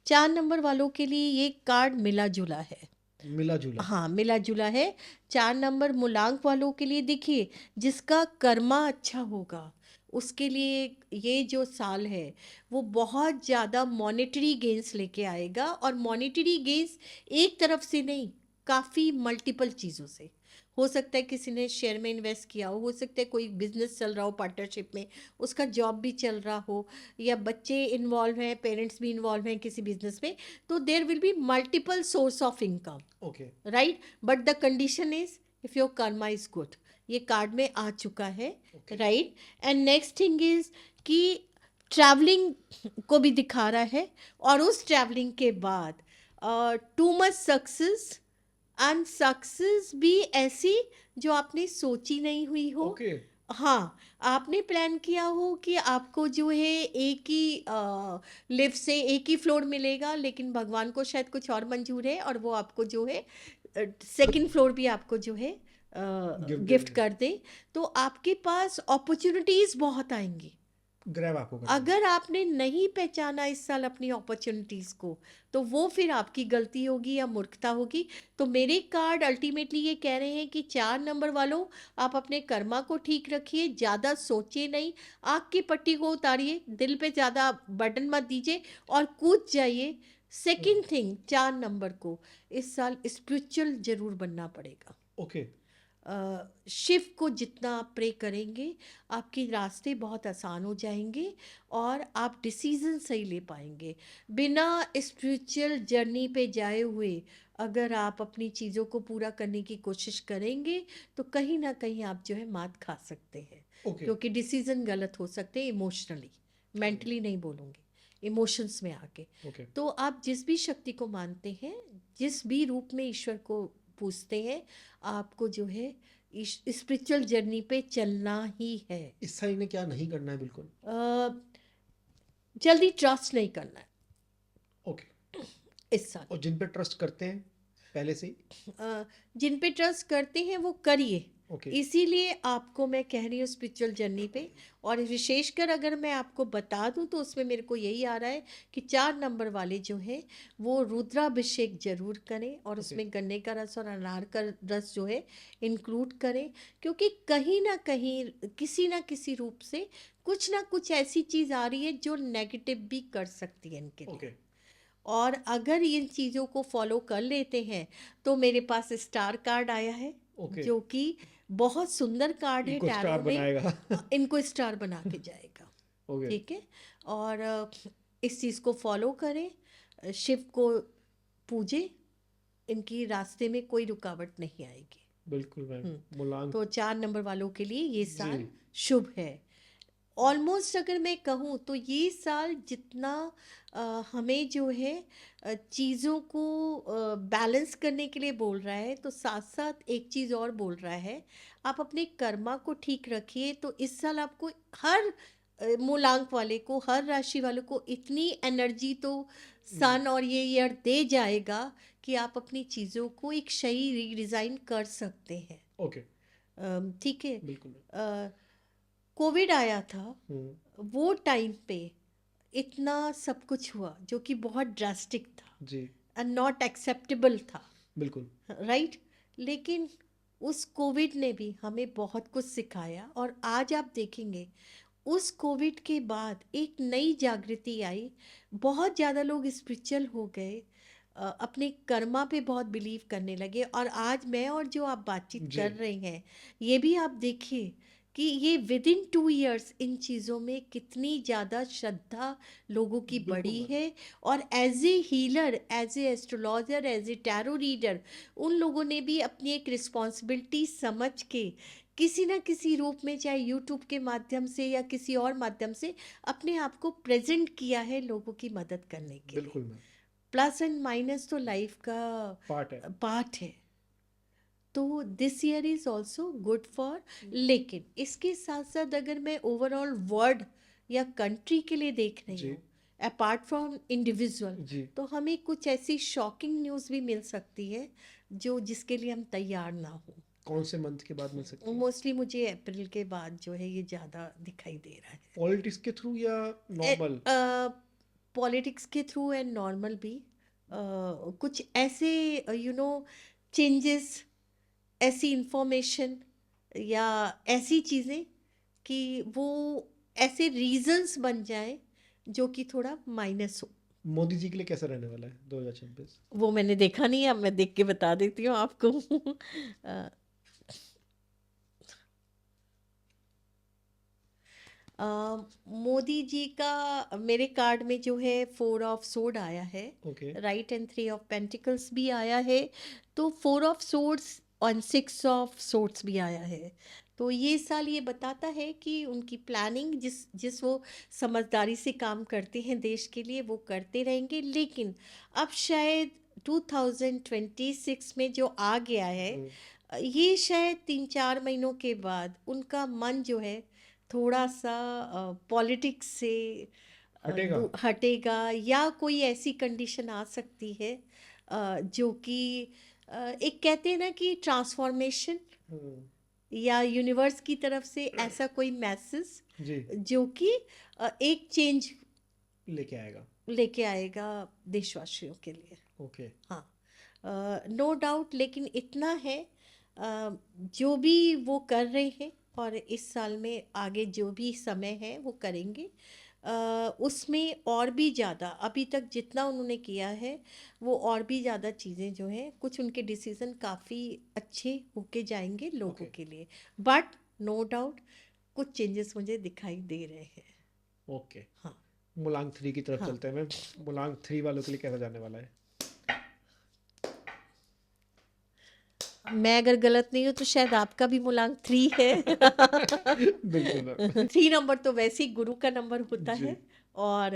4 नंबर वालों के लिए ये कार्ड मिला जुला है। मिला जुला। हाँ, मिला जुला है। 4 नंबर मूलांक वालों के लिए देखिए, जिसका कर्मा अच्छा होगा उसके लिए ये जो साल है वो बहुत ज़्यादा मॉनेटरी गेन्स लेके आएगा। और मॉनेटरी गेन्स एक तरफ से नहीं, काफ़ी मल्टीपल चीज़ों से। हो सकता है किसी ने शेयर में इन्वेस्ट किया हो सकता है कोई बिजनेस चल रहा हो पार्टनरशिप में, उसका जॉब भी चल रहा हो, या बच्चे इन्वॉल्व हैं, पेरेंट्स भी इन्वॉल्व हैं किसी बिजनेस में, तो there will be multiple source of income. Okay. Right, but the condition is if your karma is good. ये कार्ड में आ चुका है। Okay. Right. And next thing is कि ट्रैवलिंग को भी दिखा रहा है, और उस ट्रैवलिंग के बाद too much success, and success भी ऐसी जो आपने सोची नहीं हुई हो। ओके। हाँ, आपने प्लान किया हो कि आपको जो है एक ही लिफ्ट से एक ही फ्लोर मिलेगा, लेकिन भगवान को शायद कुछ और मंजूर है, और वो आपको जो है सेकंड फ्लोर भी आपको जो है गिफ्ट गिफ्ट देने कर दे। तो आपके पास अपॉर्चुनिटीज़ बहुत आएंगी। ग्रैब आपको करना है। अगर आपने नहीं पहचाना इस साल अपनी अपॉर्चुनिटीज़ को, तो वो फिर आपकी गलती होगी या मूर्खता होगी। तो मेरे कार्ड अल्टीमेटली ये कह रहे हैं कि 4 नंबर वालों, आप अपने कर्मा को ठीक रखिए, ज़्यादा सोचिए नहीं, आँख की पट्टी को उतारिए, दिल पे ज़्यादा बर्डन मत दीजिए और कूद जाइए। सेकंड थिंग, 4 नंबर को इस साल स्पिरिचुअल जरूर बनना पड़ेगा। ओके। शिव को जितना आप प्रे करेंगे, आपके रास्ते बहुत आसान हो जाएंगे और आप डिसीजन सही ले पाएंगे। बिना स्पिरिचुअल जर्नी पे जाए हुए अगर आप अपनी चीज़ों को पूरा करने की कोशिश करेंगे तो कहीं ना कहीं आप जो है मात खा सकते हैं। ओके। क्योंकि डिसीजन गलत हो सकते हैं इमोशनली, मेंटली नहीं बोलूँगी, इमोशंस में आके। ओके। तो आप जिस भी शक्ति को मानते हैं, जिस भी रूप में ईश्वर को पूजते हैं, आपको जो है स्पिरिचुअल जर्नी पे चलना ही है। इस साल इन्हें क्या नहीं करना है बिल्कुल? जल्दी ट्रस्ट नहीं करना है ओके। इस साल। और जिन पे ट्रस्ट करते हैं पहले से ही? जिन पे ट्रस्ट करते हैं वो करिए, ओके इसीलिए आपको मैं कह रही हूँ स्पिरिचुअल जर्नी पे। और विशेषकर अगर मैं आपको बता दूं तो उसमें मेरे को यही आ रहा है कि 4 नंबर वाले जो है वो रुद्राभिषेक जरूर करें और ओके उसमें गन्ने का रस और अनार का रस जो है इंक्लूड करें, क्योंकि कहीं ना कहीं किसी ना किसी रूप से कुछ ना कुछ ऐसी चीज़ आ रही है जो नेगेटिव भी कर सकती है इनके लिए। ओके और अगर इन चीज़ों को फॉलो कर लेते हैं तो मेरे पास स्टार कार्ड आया है, ओके जो कि बहुत सुंदर कार्ड है इनको टैरो स्टार में। बनाएगा इनको स्टार बना के जाएगा। ओके ठीक है। और इस चीज़ को फॉलो करें, शिव को पूजे, इनकी रास्ते में कोई रुकावट नहीं आएगी। बिल्कुल मैम हम्म। मुलांग तो 4 नंबर वालों के लिए ये जी साल शुभ है। ऑलमोस्ट अगर मैं कहूँ तो ये साल जितना हमें जो है चीज़ों को बैलेंस करने के लिए बोल रहा है, तो साथ साथ एक चीज़ और बोल रहा है, आप अपने कर्मा को ठीक रखिए। तो इस साल आपको हर मूलांक वाले को, हर राशि वालों को इतनी एनर्जी तो सन और ये ईयर दे जाएगा कि आप अपनी चीज़ों को एक सही रीडिज़ाइन कर सकते हैं। ओके ठीक है। बिल्कुल कोविड आया था, हम्म वो टाइम पे इतना सब कुछ हुआ जो कि बहुत ड्रास्टिक था जी एंड नॉट एक्सेप्टेबल था, बिल्कुल राइट। लेकिन उस कोविड ने भी हमें बहुत कुछ सिखाया और आज आप देखेंगे उस कोविड के बाद एक नई जागृति आई। बहुत ज़्यादा लोग स्पिरिचुअल हो गए, अपने कर्मा पे बहुत बिलीव करने लगे। और आज मैं और जो आप बातचीत जी कर रहे हैं, ये भी आप देखिए कि ये विद इन 2 इयर्स इन चीज़ों में कितनी ज़्यादा श्रद्धा लोगों की बिल्कुल बढ़ी मैम है। और as a healer, as a astrologer, as a tarot reader, उन लोगों ने भी अपनी एक रिस्पॉन्सिबिलिटी समझ के किसी न किसी रूप में, चाहे यूट्यूब के माध्यम से या किसी और माध्यम से, अपने आप को प्रेजेंट किया है लोगों की मदद करने के लिए। बिल्कुल मैम प्लस एंड माइनस तो लाइफ का पार्ट है पार्ट है। तो this year is also good for. लेकिन इसके साथ साथ अगर मैं ओवरऑल वर्ल्ड या कंट्री के लिए देख रही जी हूँ, अपार्ट फ्रॉम इंडिविजुअल, जी तो हमें कुछ ऐसी शॉकिंग न्यूज़ भी मिल सकती है जो जिसके लिए हम तैयार ना हो। कौन से मंथ के बाद मिल सकती है मोस्टली मुझे अप्रैल के बाद जो है ये ज़्यादा दिखाई दे रहा पॉलिटिक्स के थ्रू या नॉर्मल है। पॉलिटिक्स के थ्रू एंड नॉर्मल भी कुछ ऐसे चेंजेस, ऐसी इंफॉर्मेशन या ऐसी चीज़ें कि वो ऐसे रीजंस बन जाए जो कि थोड़ा माइनस हो। मोदी जी के लिए कैसा रहने वाला है 2026 वो मैंने देखा नहीं है, अब मैं देख के बता देती हूँ आपको। अ, मोदी जी का मेरे कार्ड में जो है 4 ऑफ सोर्ड आया है, okay right, and 3 of pentacles भी आया है। तो 4 ऑफ सोर्ड्स और 6 ऑफ सोर्ड्स भी आया है। तो ये साल ये बताता है कि उनकी प्लानिंग जिस जिस वो समझदारी से काम करते हैं देश के लिए, वो करते रहेंगे। लेकिन अब शायद 2026 में जो आ गया है, ये शायद 3-4 महीनों के बाद उनका मन जो है थोड़ा सा पॉलिटिक्स से हटेगा हटेगा, या कोई ऐसी कंडीशन आ सकती है जो कि एक कहते हैं ना कि ट्रांसफॉर्मेशन हम्म, या यूनिवर्स की तरफ से ऐसा कोई मैसेज जी जो कि एक चेंज लेके आएगा लेके आएगा देशवासियों के लिए। ओके हाँ, नो डाउट। लेकिन इतना है, जो भी वो कर रहे हैं और इस साल में आगे जो भी समय है वो करेंगे, उसमें और भी ज़्यादा अभी तक जितना उन्होंने किया है वो और भी ज़्यादा चीज़ें जो हैं, कुछ उनके डिसीज़न काफ़ी अच्छे होके जाएंगे लोगों ओके के लिए। बट नो डाउट कुछ चेंजेस मुझे दिखाई दे रहे हैं। ओके हाँ। मुलांग 3 की तरफ हाँ। चलते हैं मैम मुलांग 3 वालों के लिए कैसा जाने वाला है मैं अगर गलत नहीं हूँ तो शायद आपका भी मूलांक 3 है। बिल्कुल मैम 3 नंबर तो वैसे ही गुरु का नंबर होता जी है। और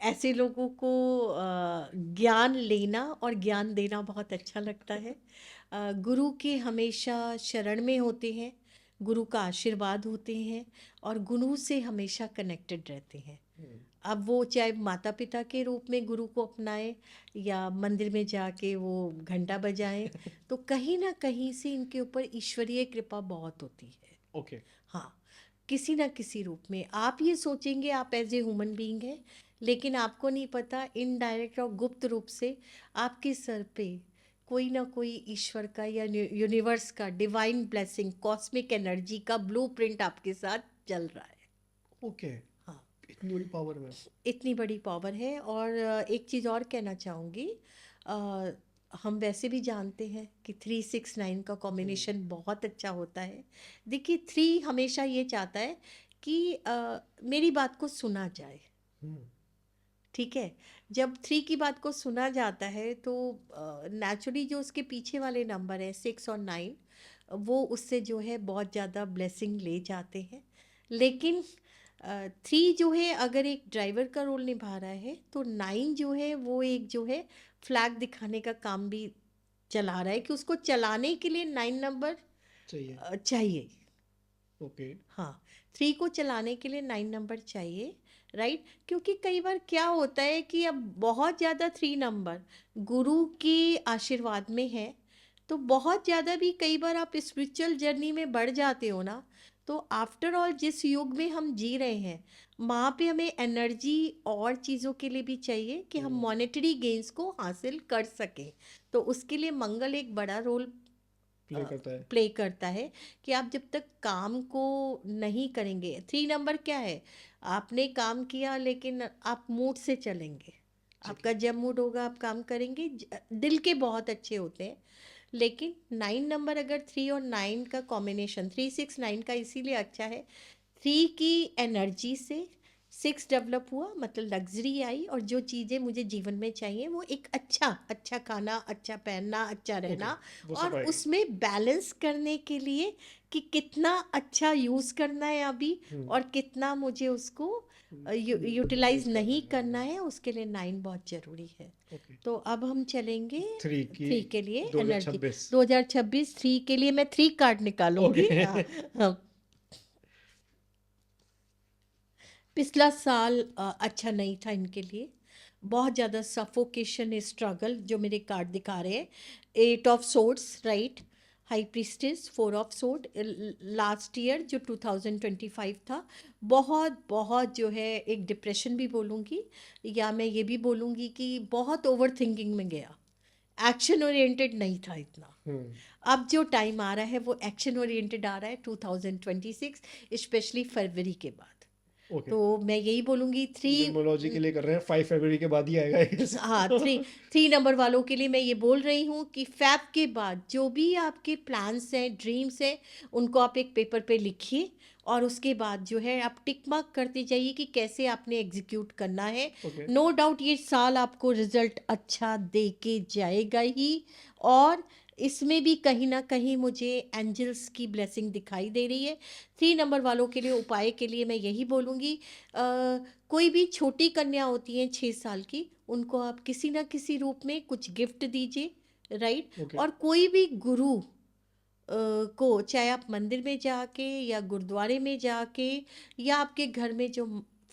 ऐसे लोगों को ज्ञान लेना और ज्ञान देना बहुत अच्छा लगता है। गुरु के हमेशा शरण में होते हैं, गुरु का आशीर्वाद होते हैं और गुरु से हमेशा कनेक्टेड रहते हैं। अब वो चाहे माता पिता के रूप में गुरु को अपनाए या मंदिर में जाके वो घंटा बजाएं, तो कहीं ना कहीं से इनके ऊपर ईश्वरीय कृपा बहुत होती है। ओके। हाँ, किसी ना किसी रूप में आप ये सोचेंगे आप एज ए ह्यूमन बीइंग है, लेकिन आपको नहीं पता इनडायरेक्ट और गुप्त रूप से आपके सर पे कोई ना कोई ईश्वर का या यूनिवर्स का डिवाइन ब्लेसिंग, कॉस्मिक एनर्जी का ब्लूप्रिंट आपके साथ चल रहा है। ओके। हाँ, इतनी बड़ी पावर में। इतनी बड़ी पावर है। और एक चीज़ और कहना चाहूँगी, अ, हम वैसे भी जानते हैं कि 369 का कॉम्बिनेशन बहुत अच्छा होता है। देखिए, 3 हमेशा ये चाहता है कि मेरी बात को सुना जाए। हम्म। ठीक है, जब 3 की बात को सुना जाता है तो नेचुरली जो उसके पीछे वाले नंबर हैं 6 और 9, वो उससे जो है बहुत ज़्यादा ब्लेसिंग ले जाते हैं। लेकिन 3 जो है अगर एक ड्राइवर का रोल निभा रहा है, तो 9 जो है वो एक जो है फ्लैग दिखाने का काम भी चला रहा है कि उसको चलाने के लिए 9 नंबर चाहिए। चाहिए। ओके। हाँ, 3 को चलाने के लिए 9 नंबर चाहिए, राइट? क्योंकि कई बार क्या होता है कि अब बहुत ज़्यादा 3 नंबर गुरु के आशीर्वाद में है, तो बहुत ज़्यादा भी कई बार आप स्पिरिचुअल जर्नी में बढ़ जाते हो ना, तो आफ्टर ऑल जिस युग में हम जी रहे हैं, वहाँ पे हमें एनर्जी और चीज़ों के लिए भी चाहिए कि हम मॉनेटरी गेन्स को हासिल कर सकें। तो उसके लिए मंगल एक बड़ा रोल प्ले करता है। प्ले करता है कि आप जब तक काम को नहीं करेंगे। 3 नंबर क्या है, आपने काम किया लेकिन आप मूड से चलेंगे, आपका जब मूड होगा आप काम करेंगे, दिल के बहुत अच्छे होते हैं। लेकिन 9 नंबर अगर 3 और 9 का कॉम्बिनेशन 369 का इसीलिए अच्छा है, 3 की एनर्जी से 6 डेवलप हुआ, मतलब लग्जरी आई, और जो चीज़ें मुझे जीवन में चाहिए वो एक अच्छा अच्छा खाना, अच्छा पहनना, अच्छा रहना, वो सब और आएगा। उसमें बैलेंस करने के लिए कि कितना अच्छा यूज़ करना है अभी और कितना मुझे उसको यूटिलाइज नहीं करना है, उसके लिए 9 बहुत ज़रूरी है। ओके। तो अब हम चलेंगे 3 की 3 के लिए एनर्जी 2026। 2026 3 के लिए मैं 3 कार्ड निकालूंगी। ओके। हाँ, हाँ। पिछला साल अच्छा नहीं था इनके लिए, बहुत ज़्यादा सफोकेशन स्ट्रगल जो मेरे कार्ड दिखा रहे हैं। 8 of swords, right, high priestess, 4 of sword. Last year जो 2025 था, बहुत बहुत जो है एक डिप्रेशन भी बोलूँगी, या मैं ये भी बोलूँगी कि बहुत ओवर थिंकिंग में गया, एक्शन ओरिएंटेड नहीं था इतना। अब जो टाइम आ रहा है वो एक्शन ओरिएंटेड आ रहा है 2026, स्पेशली फरवरी के बाद। ओके। तो मैं यही बोलूँगी 3, न्यूमरोलॉजी के लिए कर रहे हैं, 5 फरवरी के बाद ही आएगा ये हाँ, सब। 3 नंबर वालों के लिए मैं ये बोल रही हूँ कि फैब के बाद जो भी आपके प्लान्स हैं, ड्रीम्स हैं, उनको आप एक पेपर पे लिखिए, और उसके बाद जो है आप टिक मार्क करते जाइए कि कैसे आपने एग्जीक्यूट करना है। ओके। नो डाउट ये साल आपको रिजल्ट अच्छा दे के जाएगा ही, और इसमें भी कहीं ना कहीं मुझे एंजल्स की ब्लेसिंग दिखाई दे रही है। 3 नंबर वालों के लिए उपाय के लिए मैं यही बोलूँगी, कोई भी छोटी कन्या होती हैं 6 साल की, उनको आप किसी ना किसी रूप में कुछ गिफ्ट दीजिए, राइट? ओके। और कोई भी गुरु को, चाहे आप मंदिर में जाके या गुरुद्वारे में जाके, या आपके घर में जो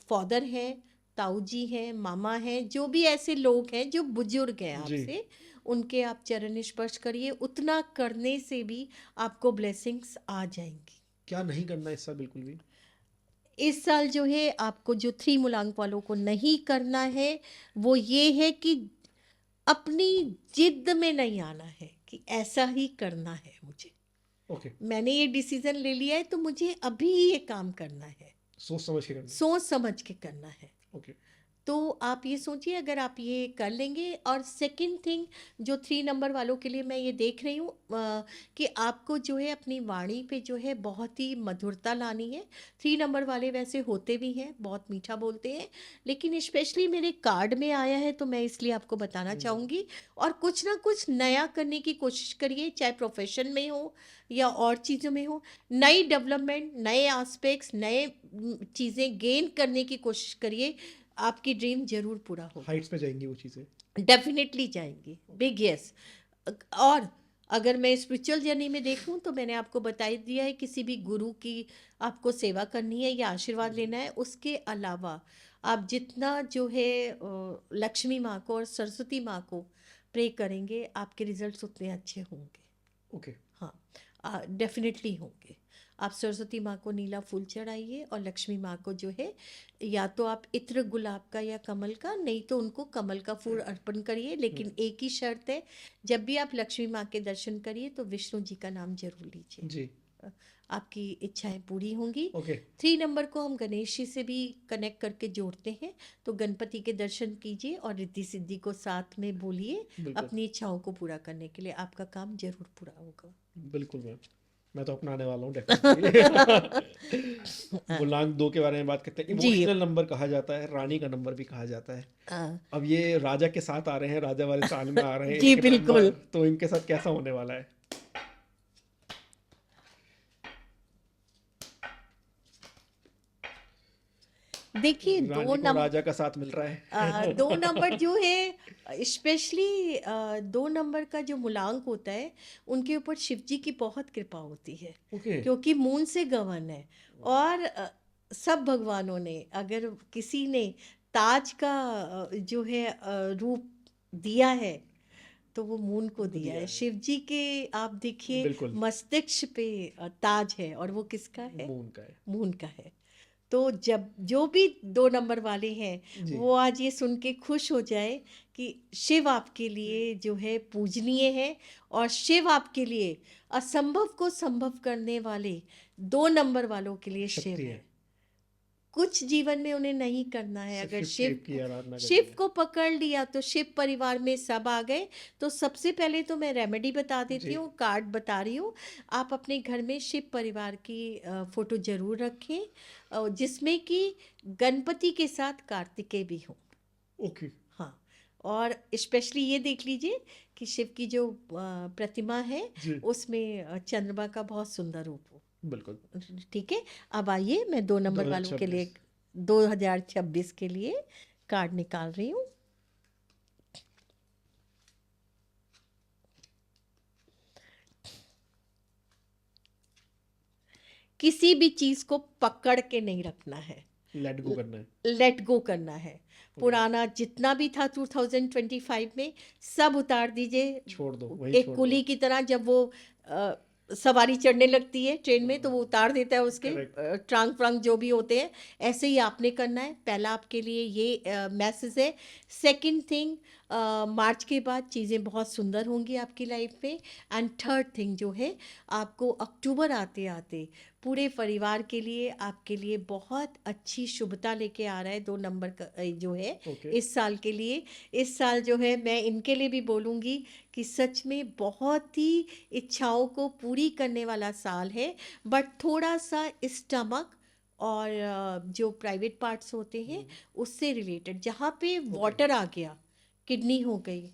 फादर हैं, ताऊ जी हैं, मामा हैं, जो भी ऐसे लोग हैं जो बुजुर्ग हैं जी। आपसे, उनके आप चरण स्पर्श करिए। उतना करने से भी आपको ब्लेसिंग्स आ जाएंगी। क्या नहीं करना इस साल बिल्कुल भी? इस साल जो है आपको जो 3 मूलांक वालों को नहीं करना है वो ये है कि अपनी जिद में नहीं आना है कि ऐसा ही करना है मुझे, ओके। मैंने ये डिसीजन ले लिया है तो मुझे अभी ये काम करना है, सोच समझ के करना। सोच समझ के करना है। ओके। तो आप ये सोचिए अगर आप ये कर लेंगे। और सेकंड थिंग जो 3 नंबर वालों के लिए मैं ये देख रही हूँ, कि आपको जो है अपनी वाणी पे जो है बहुत ही मधुरता लानी है। 3 नंबर वाले वैसे होते भी हैं, बहुत मीठा बोलते हैं, लेकिन स्पेशली मेरे कार्ड में आया है तो मैं इसलिए आपको बताना चाहूँगी। और कुछ ना कुछ नया करने की कोशिश करिए, चाहे प्रोफेशन में हो या और चीज़ों में हो। नई डेवलपमेंट, नए एस्पेक्ट्स, नए चीज़ें गेन करने की कोशिश करिए, आपकी ड्रीम जरूर पूरा होगा। हाइट्स पे जाएंगी वो चीज़ें। डेफिनेटली जाएंगी, बिग यस। और अगर मैं स्पिरिचुअल जर्नी में देखूं तो मैंने आपको बता ही दिया है, किसी भी गुरु की आपको सेवा करनी है या आशीर्वाद लेना है। उसके अलावा आप जितना जो है लक्ष्मी माँ को और सरस्वती माँ को प्रे करेंगे, आपके रिजल्ट्स उतने अच्छे होंगे। ओके। हाँ, डेफिनेटली होंगे। आप सरस्वती माँ को नीला फूल चढ़ाइए और लक्ष्मी माँ को जो है या तो आप इत्र गुलाब का या कमल का, नहीं तो उनको कमल का फूल अर्पण करिए। लेकिन एक ही शर्त है, जब भी आप लक्ष्मी माँ के दर्शन करिए तो विष्णु जी का नाम जरूर लीजिए। जी। आपकी इच्छाएं पूरी होंगी। ओके। 3 नंबर को हम गणेश जी से भी कनेक्ट करके जोड़ते हैं, तो गणपति के दर्शन कीजिए और रिद्धि सिद्धि को साथ में बोलिए बिल्कुल अपनी इच्छाओं को पूरा करने के लिए, आपका काम जरूर पूरा होगा। बिल्कुल मैम, मैं तो अपनाने वाला हूँ डेफिनेटली। मूलांक 2 के बारे में बात करते हैं। जी। इमोशनल नंबर कहा जाता है, रानी का नंबर भी कहा जाता है। अब ये राजा के साथ आ रहे हैं, राजा वाले साल में आ रहे हैं जी इनके बिल्कुल। नंबर, तो इनके साथ कैसा होने वाला है? देखिए रानी को राजा का साथ मिल रहा है। 2 नंबर जो है, स्पेशली 2 नंबर का जो मूलांक होता है, उनके ऊपर शिव जी की बहुत कृपा होती है, ओके। क्योंकि मून से गवर्न है। और सब भगवानों ने, अगर किसी ने ताज का जो है रूप दिया है, तो वो मून को दिया है। शिव जी के आप देखिए बिल्कुल। मस्तिष्क पे ताज है, और वो किसका है? मून का है। मून का है। तो जब जो भी 2 नंबर वाले हैं, जी। वो आज ये सुन के खुश हो जाए कि शिव आपके लिए जो है पूजनीय है, और शिव आपके लिए असंभव को संभव करने वाले 2 नंबर वालों के लिए शिव शक्ति है। है। कुछ जीवन में उन्हें नहीं करना है, सिर्फ अगर शिव की आराधना करनी शिव है। को पकड़ लिया तो शिव परिवार में सब आ गए। तो सबसे पहले तो मैं रेमेडी बता देती जी। हूँ, कार्ड बता रही हूँ। आप अपने घर में शिव परिवार की फोटो जरूर रखें, जिसमें कि गणपति के साथ कार्तिकेय भी हों। ओके। हाँ, और स्पेशली ये देख लीजिए कि शिव की जो प्रतिमा है, जी। उसमें चंद्रमा का बहुत सुंदर रूप हो। बिल्कुल। ठीक है। अब आइए, मैं 2 नंबर वालों के लिए 2026 के लिए कार्ड निकाल रही हूँ। किसी भी चीज को पकड़ के नहीं रखना है, लेट गो करना है। लेट गो करना है। पुराना जितना भी था 2025 में, सब उतार दीजिए। छोड़ दो, वही एक छोड़ कुली दो। की तरह, जब वो सवारी चढ़ने लगती है ट्रेन में, तो वो उतार देता है उसके Correct. ट्रांक फ्रांक जो भी होते हैं। ऐसे ही आपने करना है। पहला आपके लिए ये मैसेज है। सेकंड थिंग, मार्च के बाद चीज़ें बहुत सुंदर होंगी आपकी लाइफ में। एंड थर्ड थिंग जो है, आपको अक्टूबर आते आते पूरे परिवार के लिए, आपके लिए बहुत अच्छी शुभता लेके आ रहा है 2 नंबर का जो है ओके। इस साल के लिए। इस साल जो है, मैं इनके लिए भी बोलूँगी कि सच में बहुत ही इच्छाओं को पूरी करने वाला साल है। बट थोड़ा सा स्टमक और जो प्राइवेट पार्ट्स होते हैं उससे रिलेटेड, जहाँ पे वाटर आ गया, किडनी हो गई,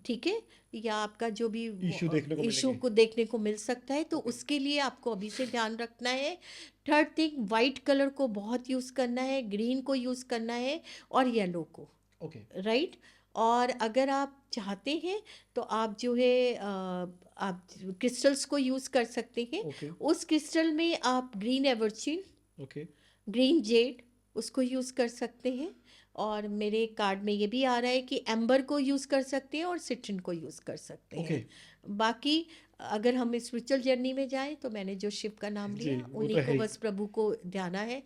ठीक है, या आपका जो भी इशू देखने को इशू मिलेंगे। को देखने को मिल सकता है, तो उसके लिए आपको अभी से ध्यान रखना है। थर्ड थिंग, वाइट कलर को बहुत यूज़ करना है, ग्रीन को यूज़ करना है, और येलो को। ओके। राइट। और अगर आप चाहते हैं तो आप जो है आप क्रिस्टल्स को यूज़ कर सकते हैं। ओके। उस क्रिस्टल में आप ग्रीन एवर्चिन, ओके। ग्रीन जेड, उसको यूज़ कर सकते हैं। और मेरे कार्ड में ये भी आ रहा है कि एम्बर को यूज़ कर सकते हैं और सिट्रिन को यूज़ कर सकते ओके। हैं। बाकी अगर हम स्पिरिचुअल जर्नी में जाएं, तो मैंने जो शिव का नाम जी, लिया, वो तो उन्हीं है को ही। बस प्रभु को ध्याना है।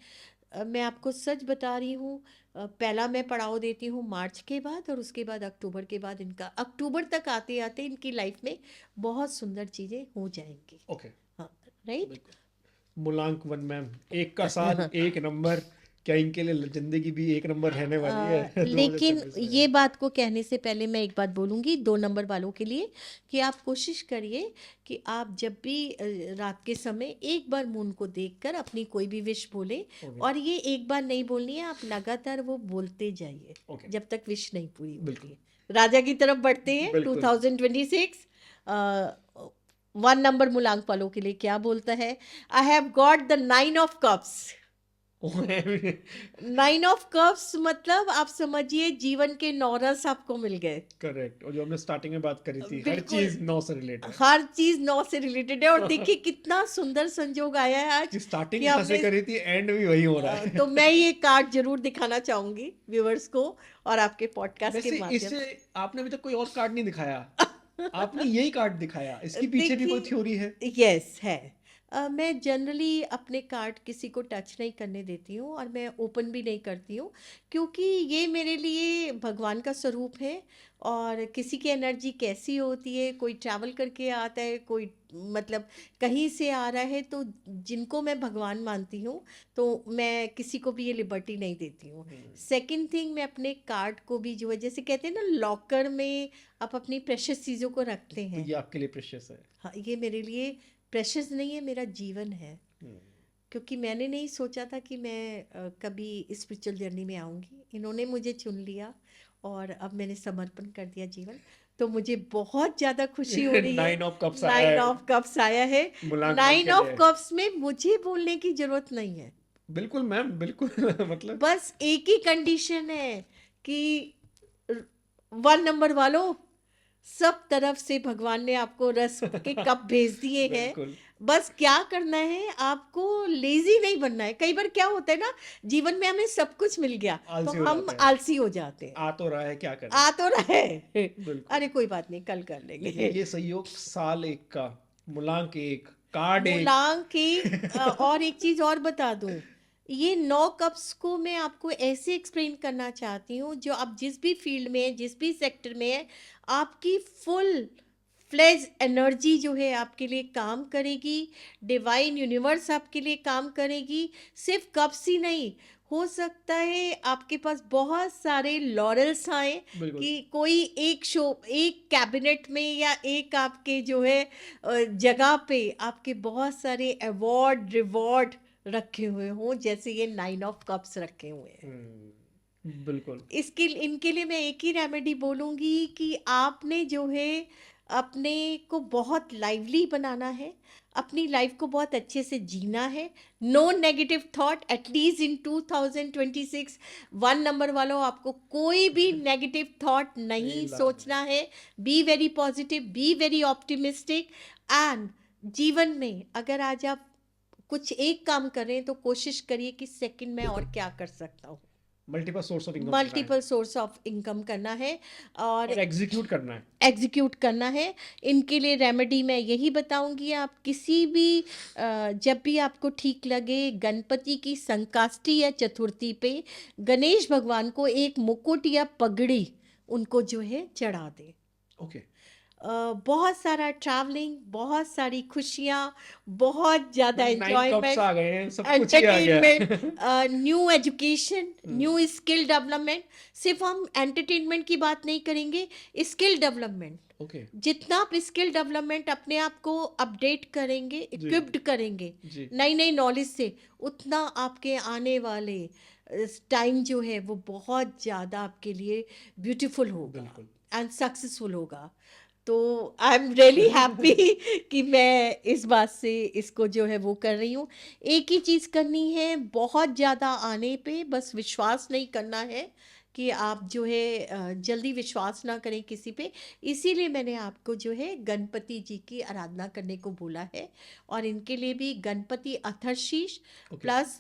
मैं आपको सच बता रही हूँ, पहला मैं पड़ाव देती हूँ मार्च के बाद, और उसके बाद अक्टूबर के बाद। इनका अक्टूबर तक आते आते इनकी लाइफ में बहुत सुंदर चीज़ें हो जाएंगी। ओके। हाँ, राइट। बिल्कुल। मूलांक 1 मैम, 1 का साल, 1 नंबर, क्या इनके लिए जिंदगी भी 1 नंबर रहने वाली है? लेकिन 2026 में? ये बात को कहने से पहले मैं एक बात बोलूँगी 2 नंबर वालों के लिए, कि आप कोशिश करिए कि आप जब भी रात के समय एक बार मून को देखकर अपनी कोई भी विश बोलें। ओके। और ये एक बार नहीं बोलनी है, आप लगातार वो बोलते जाइए ओके। जब तक विश नहीं पूरी होती बिल्कुल। है। राजा की तरफ बढ़ते हैं। बिल्कुल। 2026 1 नंबर मूलांक वालों के लिए क्या बोलता है? I have got the 9 of cups. Nine of cups मतलब आप समझिए जीवन के 9 रस आपको मिल गए। करेक्ट, और जो हमने स्टार्टिंग में बात करी थी, हर बिल्कुल, चीज नौ से रिलेटेड। हर चीज 9 से रिलेटेड है। और देखिए कितना सुंदर संजोग आया है आज कि स्टार्टिंग कि कहाँ से हमने करी थी, एंड भी वही हो रहा है। तो मैं ये कार्ड जरूर दिखाना चाहूंगी व्यूअर्स को और आपके पॉडकास्ट के वैसे माध्यम इससे आपने अभी तक कोई और कार्ड नहीं दिखाया, आपने यही कार्ड दिखाया, इसकी से। पीछे भी कोई देखिए, थ्योरी है? यस है। मैं जनरली अपने कार्ड किसी को टच नहीं करने देती हूँ और मैं ओपन भी नहीं करती हूँ, क्योंकि ये मेरे लिए भगवान का स्वरूप है। और किसी की एनर्जी कैसी होती है, कोई ट्रैवल करके आता है, कोई मतलब कहीं से आ रहा है, तो जिनको मैं भगवान मानती हूँ तो मैं किसी को भी ये लिबर्टी नहीं देती हूँ। सेकंड थिंग, मैं अपने कार्ड को भी जो है, जैसे कहते हैं ना लॉकर में आप अपनी प्रेशियस चीज़ों को रखते तो हैं। ये आपके लिए प्रेशियस है। हाँ, ये मेरे लिए प्रेशियस नहीं है, मेरा जीवन है। हम्म, क्योंकि मैंने नहीं सोचा था कि मैं कभी स्पिरिचुअल जर्नी में आऊँगी। इन्होंने मुझे चुन लिया और अब मैंने समर्पण कर दिया जीवन। तो मुझे बहुत ज़्यादा खुशी हो रही है। नाइन ऑफ कप्स आया नाइन है ऑफ कप्स आया है। मूल्यांकन नाइन के ऑफ लिए। कप्स में मुझे बोलने की ज़रूरत नहीं है। बिल्कुल मैम, बिल्कुल। मतलब बस एक ही कंडीशन है कि 1 नंबर वालों, सब तरफ से भगवान ने आपको रस के कप भेज दिए हैं। बिल्कुल। बस क्या करना है, आपको लेजी नहीं बनना है। कई बार क्या होता है ना, जीवन में हमें सब कुछ मिल गया तो आलसी हो हम जाते हैं। आलसी हो जाते हैं। आ तो रहा है, क्या करें। आ तो रहे बिल्कुल। अरे कोई बात नहीं, कल कर लेंगे। ये संयोग साल एक का, मूलांक एक, कार्ड एक। मूलांक की और एक चीज और बता दूं, ये 9 कप्स को मैं आपको ऐसे एक्सप्लेन करना चाहती हूँ, जो आप जिस भी फील्ड में है, जिस भी सेक्टर में है, आपकी फुल फ्लेज एनर्जी जो है आपके लिए काम करेगी। डिवाइन यूनिवर्स आपके लिए काम करेगी। सिर्फ कप्स ही नहीं, हो सकता है आपके पास बहुत सारे लॉरेल्स आए बिल्कुल। कि कोई एक शो, एक कैबिनेट में या एक आपके जो है जगह पे आपके बहुत सारे अवार्ड रिवॉर्ड रखे हुए हों, जैसे ये 9 ऑफ कप्स रखे हुए हैं। बिल्कुल। इसके इनके लिए मैं एक ही रेमेडी बोलूँगी कि आपने जो है अपने को बहुत लाइवली बनाना है, अपनी लाइफ को बहुत अच्छे से जीना है। No negative thought at least in 2026। 1 number वालों, आपको कोई भी नेगेटिव थॉट नहीं लाना है। सोचना है। Be very positive, be very optimistic. And जीवन में अगर आज आप कुछ एक काम कर रहे हैं तो कोशिश करिए कि सेकंड में और क्या कर सकता हूँ। Multiple source of income multiple source of income करना है और और एग्जीक्यूट करना है। एग्जीक्यूट करना है। इनके लिए रेमेडी मैं यही बताऊंगी, आप किसी भी जब भी आपको ठीक लगे, गणपति की संकाष्टी या चतुर्थी पे गणेश भगवान को एक मुकुट या पगड़ी उनको जो है चढ़ा दें। ओके। बहुत सारा ट्रैवलिंग, बहुत सारी खुशियाँ, बहुत ज़्यादा 9 कप्स एंजॉयमेंट, आ गए हैं, सब कुछ ही आ गया। Entertainment, new education, new skill development. सिर्फ हम एंटरटेनमेंट की बात नहीं करेंगे, स्किल डेवलपमेंट। ओके। जितना आप स्किल डेवलपमेंट अपने आप को अपडेट करेंगे, इक्विप्ड करेंगे जी। नई नई नॉलेज से, उतना आपके आने वाले टाइम जो है वो बहुत ज़्यादा आपके लिए ब्यूटीफुल होगा बिल्कुल। एंड सक्सेसफुल होगा। तो आई एम रियली हैप्पी कि मैं इस बात से इसको जो है वो कर रही हूँ। एक ही चीज़ करनी है, बहुत ज़्यादा आने पे बस विश्वास नहीं करना है कि आप जो है जल्दी विश्वास ना करें किसी पे। इसीलिए मैंने आपको जो है गणपति जी की आराधना करने को बोला है। और इनके लिए भी गणपति अथर्शीष प्लस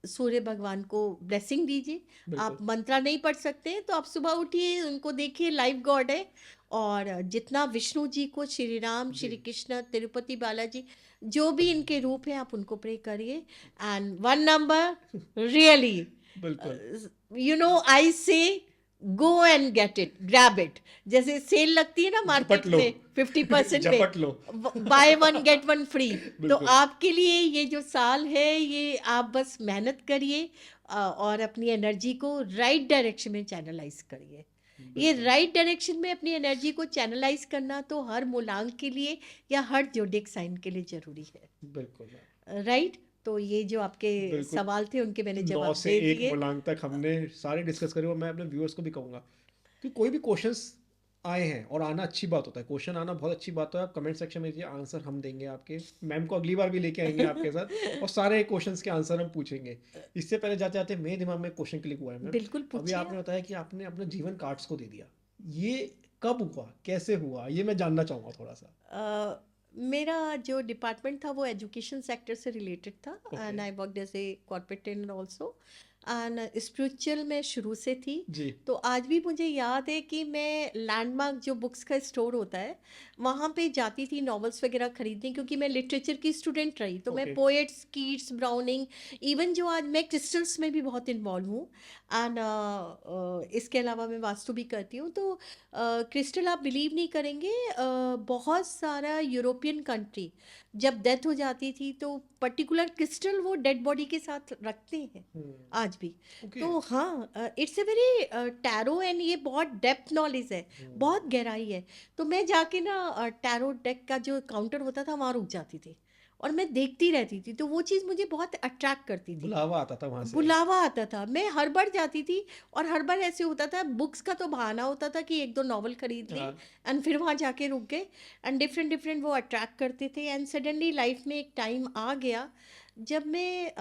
सूर्य भगवान को ब्लेसिंग दीजिए। आप मंत्रा नहीं पढ़ सकते हैं तो आप सुबह उठिए, उनको देखिए, लाइव गॉड है। और जितना विष्णु जी को, श्री राम, श्री कृष्ण, तिरुपति बालाजी, जो भी इनके रूप हैं, आप उनको प्रे करिए। And 1 number really, you know I say go and get it, grab it. जैसे सेल लगती है ना मार्केट में 50% झपट लो, बाय 1 गेट 1 फ्री। तो आपके लिए ये जो साल है, ये आप बस मेहनत करिए और अपनी एनर्जी को राइट डायरेक्शन में चैनलाइज करिए। ये राइट डायरेक्शन में अपनी एनर्जी को चैनलाइज करना तो हर मूलांक के लिए या हर जोडिक साइन के लिए जरूरी है। बिल्कुल राइट। तो ये जो आपके सवाल थे उनके मैंने 9 जवाब से दे 1 दिए। मूलांक तक हमने सारे डिस्कस करे। और मैं अपने व्यूअर्स को भी कहूँगा कि कोई भी क्वेश्चंस आए हैं, और आना अच्छी बात होता है, क्वेश्चन आना बहुत अच्छी बात है। आप कमेंट सेक्शन में दीजिए, आंसर हम देंगे आपके। मैम को अगली बार भी लेके आएंगे आपके साथ, और सारे क्वेश्चंस के आंसर हम पूछेंगे। इससे पहले जाते जाते मेरे दिमाग में क्वेश्चन क्लिक हुआ है मैम। बिल्कुल अभी पूछिए आपने आप। बताया कि आपने अपने जीवन कार्ड्स को दे दिया, ये कब हुआ, कैसे हुआ, ये मैं जानना चाहूँगा थोड़ा सा। अ, मेरा जो डिपार्टमेंट था वो एजुकेशन सेक्टर से रिलेटेड था, okay. And I worked as a corporate trainer also, and spiritual में शुरू से थी। जी। तो आज भी मुझे याद है कि मैं लैंडमार्क जो बुक्स का स्टोर होता है वहाँ पे जाती थी नॉवेल्स वगैरह खरीदने, क्योंकि मैं लिटरेचर की स्टूडेंट रही। तो मैं okay. Poets, Keats, browning, even जो आज मैं क्रिस्टल्स में भी बहुत इन्वॉल्व हूँ, एंड इसके अलावा मैं वास्तु भी करती हूँ। तो क्रिस्टल आप बिलीव नहीं करेंगे, बहुत सारा यूरोपियन कंट्री जब डेथ हो जाती थी तो पर्टिकुलर क्रिस्टल वो डेड बॉडी के साथ रखते हैं आज भी। ओके। तो हाँ, it's a very tarot, and ये बहुत डेप्थ नॉलेज है, बहुत गहराई है। तो मैं जाके ना टैरो डेक का जो काउंटर होता था वहाँ रुक जाती थी और मैं देखती रहती थी। तो वो चीज़ मुझे बहुत अट्रैक्ट करती थी, बुलावा आता था वहां से। बुलावा आता था। मैं हर बार जाती थी, और हर बार ऐसे होता था, बुक्स का तो बहाना होता था कि एक दो नॉवल खरीद ली, हाँ। एंड फिर वहाँ जाके रुक गए, एंड डिफरेंट डिफरेंट वो अट्रैक्ट करते थे। एंड सडनली लाइफ में एक टाइम आ गया जब मैं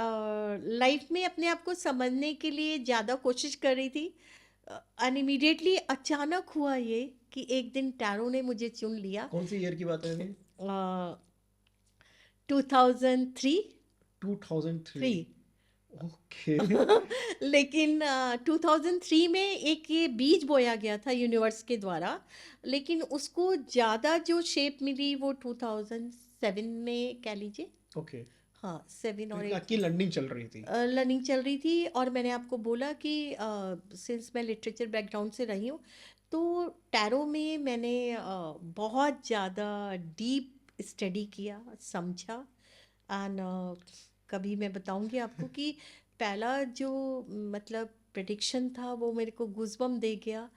लाइफ में अपने आप को समझने के लिए ज़्यादा कोशिश कर रही थी, एंड इमीडिएटली अचानक हुआ ये कि एक दिन टैरो ने मुझे चुन लिया। कौन सी ईयर की बात है अभी? 2003। 2003। ओके। लेकिन 2003 में एक ये बीज बोया गया था यूनिवर्स के द्वारा, लेकिन उसको ज़्यादा जो शेप मिली वो 2007 में कह लीजिए। ओके। हाँ, 7 और 8 आपकी लर्निंग चल रही थी। लर्निंग चल रही थी। और मैंने आपको बोला कि सिंस मैं लिटरेचर बैकग्राउंड से रही हूँ, तो टैरो में मैंने बहुत ज़्यादा डीप स्टडी किया, समझा। एंड कभी मैं बताऊंगी आपको कि पहला जो मतलब प्रेडिक्शन था वो मेरे को गूज़बम्प दे गया।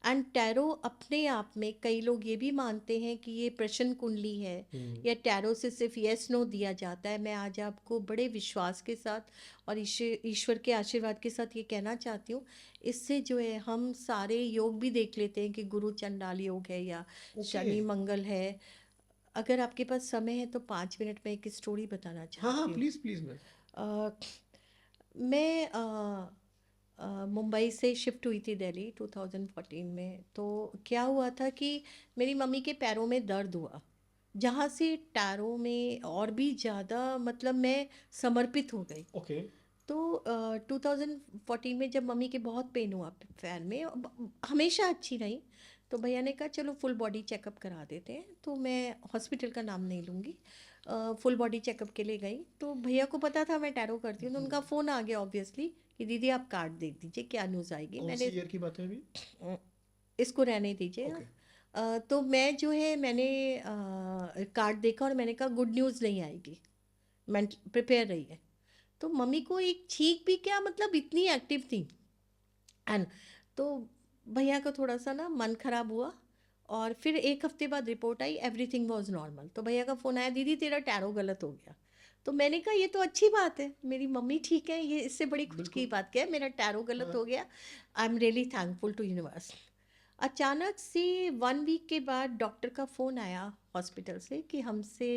एंड टैरो अपने आप में कई लोग ये भी मानते हैं कि ये प्रश्न कुंडली है, या टैरो से सिर्फ यस नो दिया जाता है। मैं आज आपको बड़े विश्वास के साथ और ईश्वर के आशीर्वाद के साथ ये कहना चाहती हूँ, इससे जो है हम सारे योग भी देख लेते हैं कि गुरु चंडाल योग है या ओके। शनि मंगल है। अगर आपके पास समय है तो 5 मिनट में एक स्टोरी बताना हाँ चाहती हाँ, हूँ। Please please ma'am. अ, मैं मुंबई से शिफ्ट हुई थी दिल्ली 2014 में। तो क्या हुआ था कि मेरी मम्मी के पैरों में दर्द हुआ, जहाँ से टैरो में और भी ज़्यादा मतलब मैं समर्पित हो गई। ओके। तो 2014 में जब मम्मी के बहुत पेन हुआ पैर में, हमेशा अच्छी रही, तो भैया ने कहा चलो फुल बॉडी चेकअप करा देते हैं। तो मैं हॉस्पिटल का नाम नहीं लूँगी, फुल बॉडी चेकअप के लिए गई। तो भैया को पता था मैं टैरो करती हूँ, तो उनका फ़ोन आ गया ऑब्वियसली कि दीदी आप कार्ड दे दीजिए, क्या न्यूज़ आएगी। कौन सी मैंने ईयर की बात है अभी? इसको रहने दीजिए ओके। तो मैं जो है मैंने कार्ड देखा और मैंने कहा गुड न्यूज़ नहीं आएगी, मैं प्रिपेयर रही है। तो मम्मी को एक छींक भी क्या मतलब इतनी एक्टिव थी। एंड तो भैया का थोड़ा सा ना मन खराब हुआ, और फिर एक हफ्ते बाद report I, everything was normal. तो भैया का फ़ोन आया, दीदी तेरा टैरो गलत हो गया। तो मैंने कहा ये तो अच्छी बात है, मेरी मम्मी ठीक है, ये इससे बड़ी खुश की बिल्कुल। बात क्या है, मेरा टैरो गलत हाँ। हो गया। I am really thankful to universe. अचानक से 1 वीक के बाद डॉक्टर का फ़ोन आया हॉस्पिटल से कि हमसे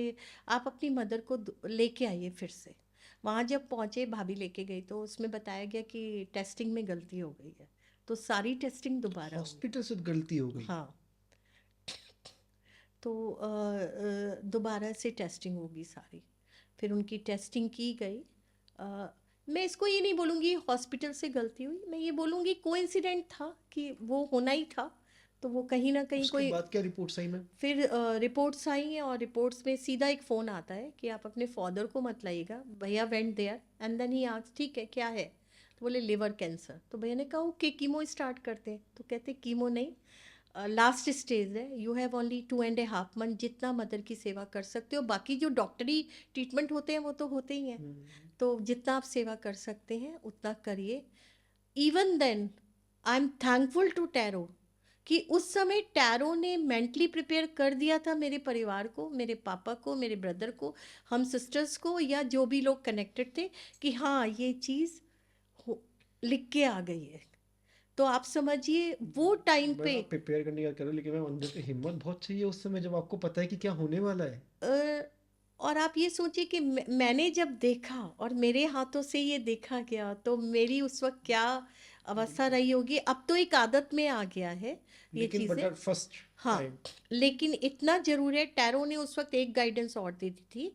आप अपनी मदर को लेके आइए फिर से। वहाँ जब पहुँचे, भाभी लेके गई, तो उसमें बताया गया कि टेस्टिंग में गलती हो गई है, तो सारी टेस्टिंग दोबारा होगी। हॉस्पिटल से गलती हो गई? हाँ, तो दोबारा से टेस्टिंग होगी सारी। फिर उनकी टेस्टिंग की गई। अ, मैं इसको ये नहीं बोलूँगी हॉस्पिटल से गलती हुई, मैं ये बोलूँगी कोइंसिडेंट था कि वो होना ही था। तो वो कहीं ना कहीं उसके कोई बाद क्या रिपोर्ट्स आई मैम? फिर रिपोर्ट्स आई हैं, और रिपोर्ट्स में सीधा एक फ़ोन आता है कि आप अपने फादर को मत लाइएगा। भैया went there and then he asked ठीक है क्या है, तो बोले लिवर कैंसर। तो भैया ने कहा ओके कीमो स्टार्ट करते हैं। तो कहते कीमो नहीं, लास्ट स्टेज है, यू हैव ओनली 2.5 मंथ, जितना मदर की सेवा कर सकते हो। बाकी जो डॉक्टरी ट्रीटमेंट होते हैं वो तो होते ही हैं, तो जितना आप सेवा कर सकते हैं उतना करिए। Even then I am thankful to tarot कि उस समय टैरो ने मेंटली प्रिपेयर कर दिया था मेरे परिवार को, मेरे पापा को, मेरे ब्रदर को, हम सिस्टर्स को, या जो भी लोग कनेक्टेड थे, कि हाँ ये चीज़ लिख के आ गई है। तो आप समझिए वो टाइम मैं पे ना प्रिपेयर करने की बात कर रहा हूँ, लेकिन मैं अंदर से हिम्मत बहुत चाहिए उस समय जब आपको पता है कि क्या होने वाला है। अ, और आप ये सोचिए कि मैंने जब देखा और मेरे हाथों से ये देखा गया तो मेरी उस वक्त क्या अवस्था बिल्कुल। रही होगी। अब तो एक आदत में आ गया है ये लेकिन बट चीज़ें। फर्स्ट हाँ, टाइम। लेकिन इतना ज़रूर है, टैरो ने उस वक्त एक गाइडेंस और दे दी थी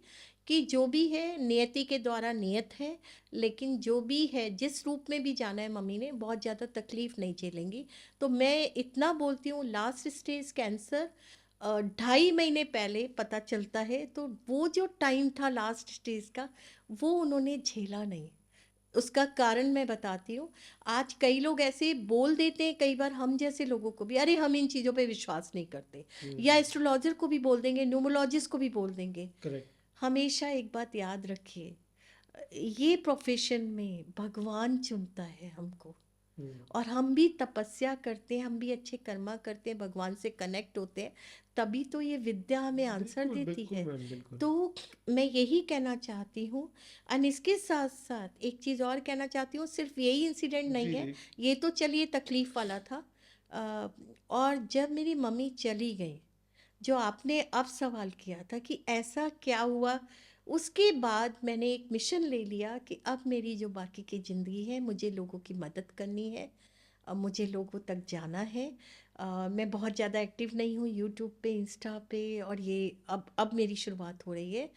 कि जो भी है नियति के द्वारा नियत है, लेकिन जो भी है जिस रूप में भी जाना है मम्मी ने, बहुत ज़्यादा तकलीफ नहीं झेलेंगी। तो मैं इतना बोलती हूँ, लास्ट स्टेज कैंसर 2.5 महीने पहले पता चलता है, तो वो जो टाइम था लास्ट स्टेज का, वो उन्होंने झेला नहीं। उसका कारण मैं बताती हूँ। आज कई लोग ऐसे बोल देते हैं, कई बार हम जैसे लोगों को भी, अरे हम इन चीज़ों पे विश्वास नहीं करते, या एस्ट्रोलॉजर को भी बोल देंगे, न्यूमरोलॉजिस्ट को भी बोल देंगे। करेक्ट। हमेशा एक बात याद रखिए, ये प्रोफेशन में भगवान चुनता है हमको, और हम भी तपस्या करते हैं, हम भी अच्छे कर्मा करते हैं, भगवान से कनेक्ट होते हैं, तभी तो ये विद्या हमें आंसर बिल्कुल देती बिल्कुल है। मैम, बिल्कुल। तो मैं यही कहना चाहती हूँ। और इसके साथ साथ एक चीज़ और कहना चाहती हूँ, सिर्फ यही इंसिडेंट नहीं जी है, जी। ये तो चलिए तकलीफ़ वाला था। और जब मेरी मम्मी चली गई, जो आपने अब सवाल किया था कि ऐसा क्या हुआ, उसके बाद मैंने एक मिशन ले लिया कि अब मेरी जो बाकी की ज़िंदगी है, मुझे लोगों की मदद करनी है, अब मुझे लोगों तक जाना है। मैं बहुत ज़्यादा एक्टिव नहीं हूँ यूट्यूब पे, इंस्टा पे, और ये अब मेरी शुरुआत हो रही है,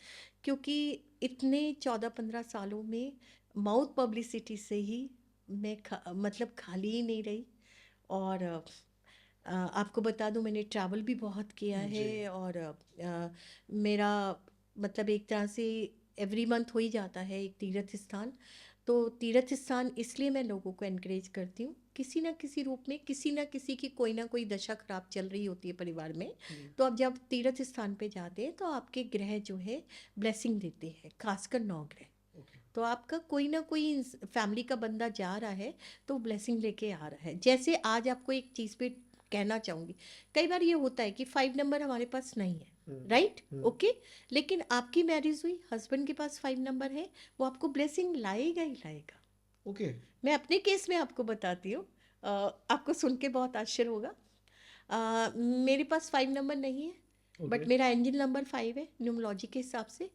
क्योंकि इतने 14-15 सालों में माउथ पब्लिसिटी से ही मैं मतलब खाली ही नहीं रही। और आपको बता दूं, मैंने ट्रैवल भी बहुत किया जी। है, और मेरा मतलब एक तरह से एवरी मंथ हो ही जाता है एक तीर्थ स्थान। तो तीर्थ स्थान इसलिए मैं लोगों को एनकरेज करती हूँ, किसी ना किसी रूप में किसी ना किसी की कोई ना कोई दशा खराब चल रही होती है परिवार में। तो आप जब तीर्थ स्थान पे जाते हैं तो आपके ग्रह जो है ब्लेसिंग देते हैं, खासकर 9 ग्रह। ओके। तो आपका कोई ना कोई फैमिली का बंदा जा रहा है तो ब्लेसिंग लेके आ रहा है। जैसे आज आपको एक चीज़ पे कहना चाहूँगी, कई बार ये होता है कि 5 नंबर हमारे पास नहीं है, राइट, ओके, लेकिन आपकी मैरिज हुई, हस्बैंड के पास 5 नंबर है, वो आपको ब्लेसिंग लाएगा ही लाएगा। ओके। मैं अपने केस में आपको बताती हूँ, आपको सुन के बहुत आश्चर्य होगा। मेरे पास 5 नंबर नहीं है, ओके। बट मेरा एंजल नंबर 5 है न्यूमरोलॉजी के हिसाब से।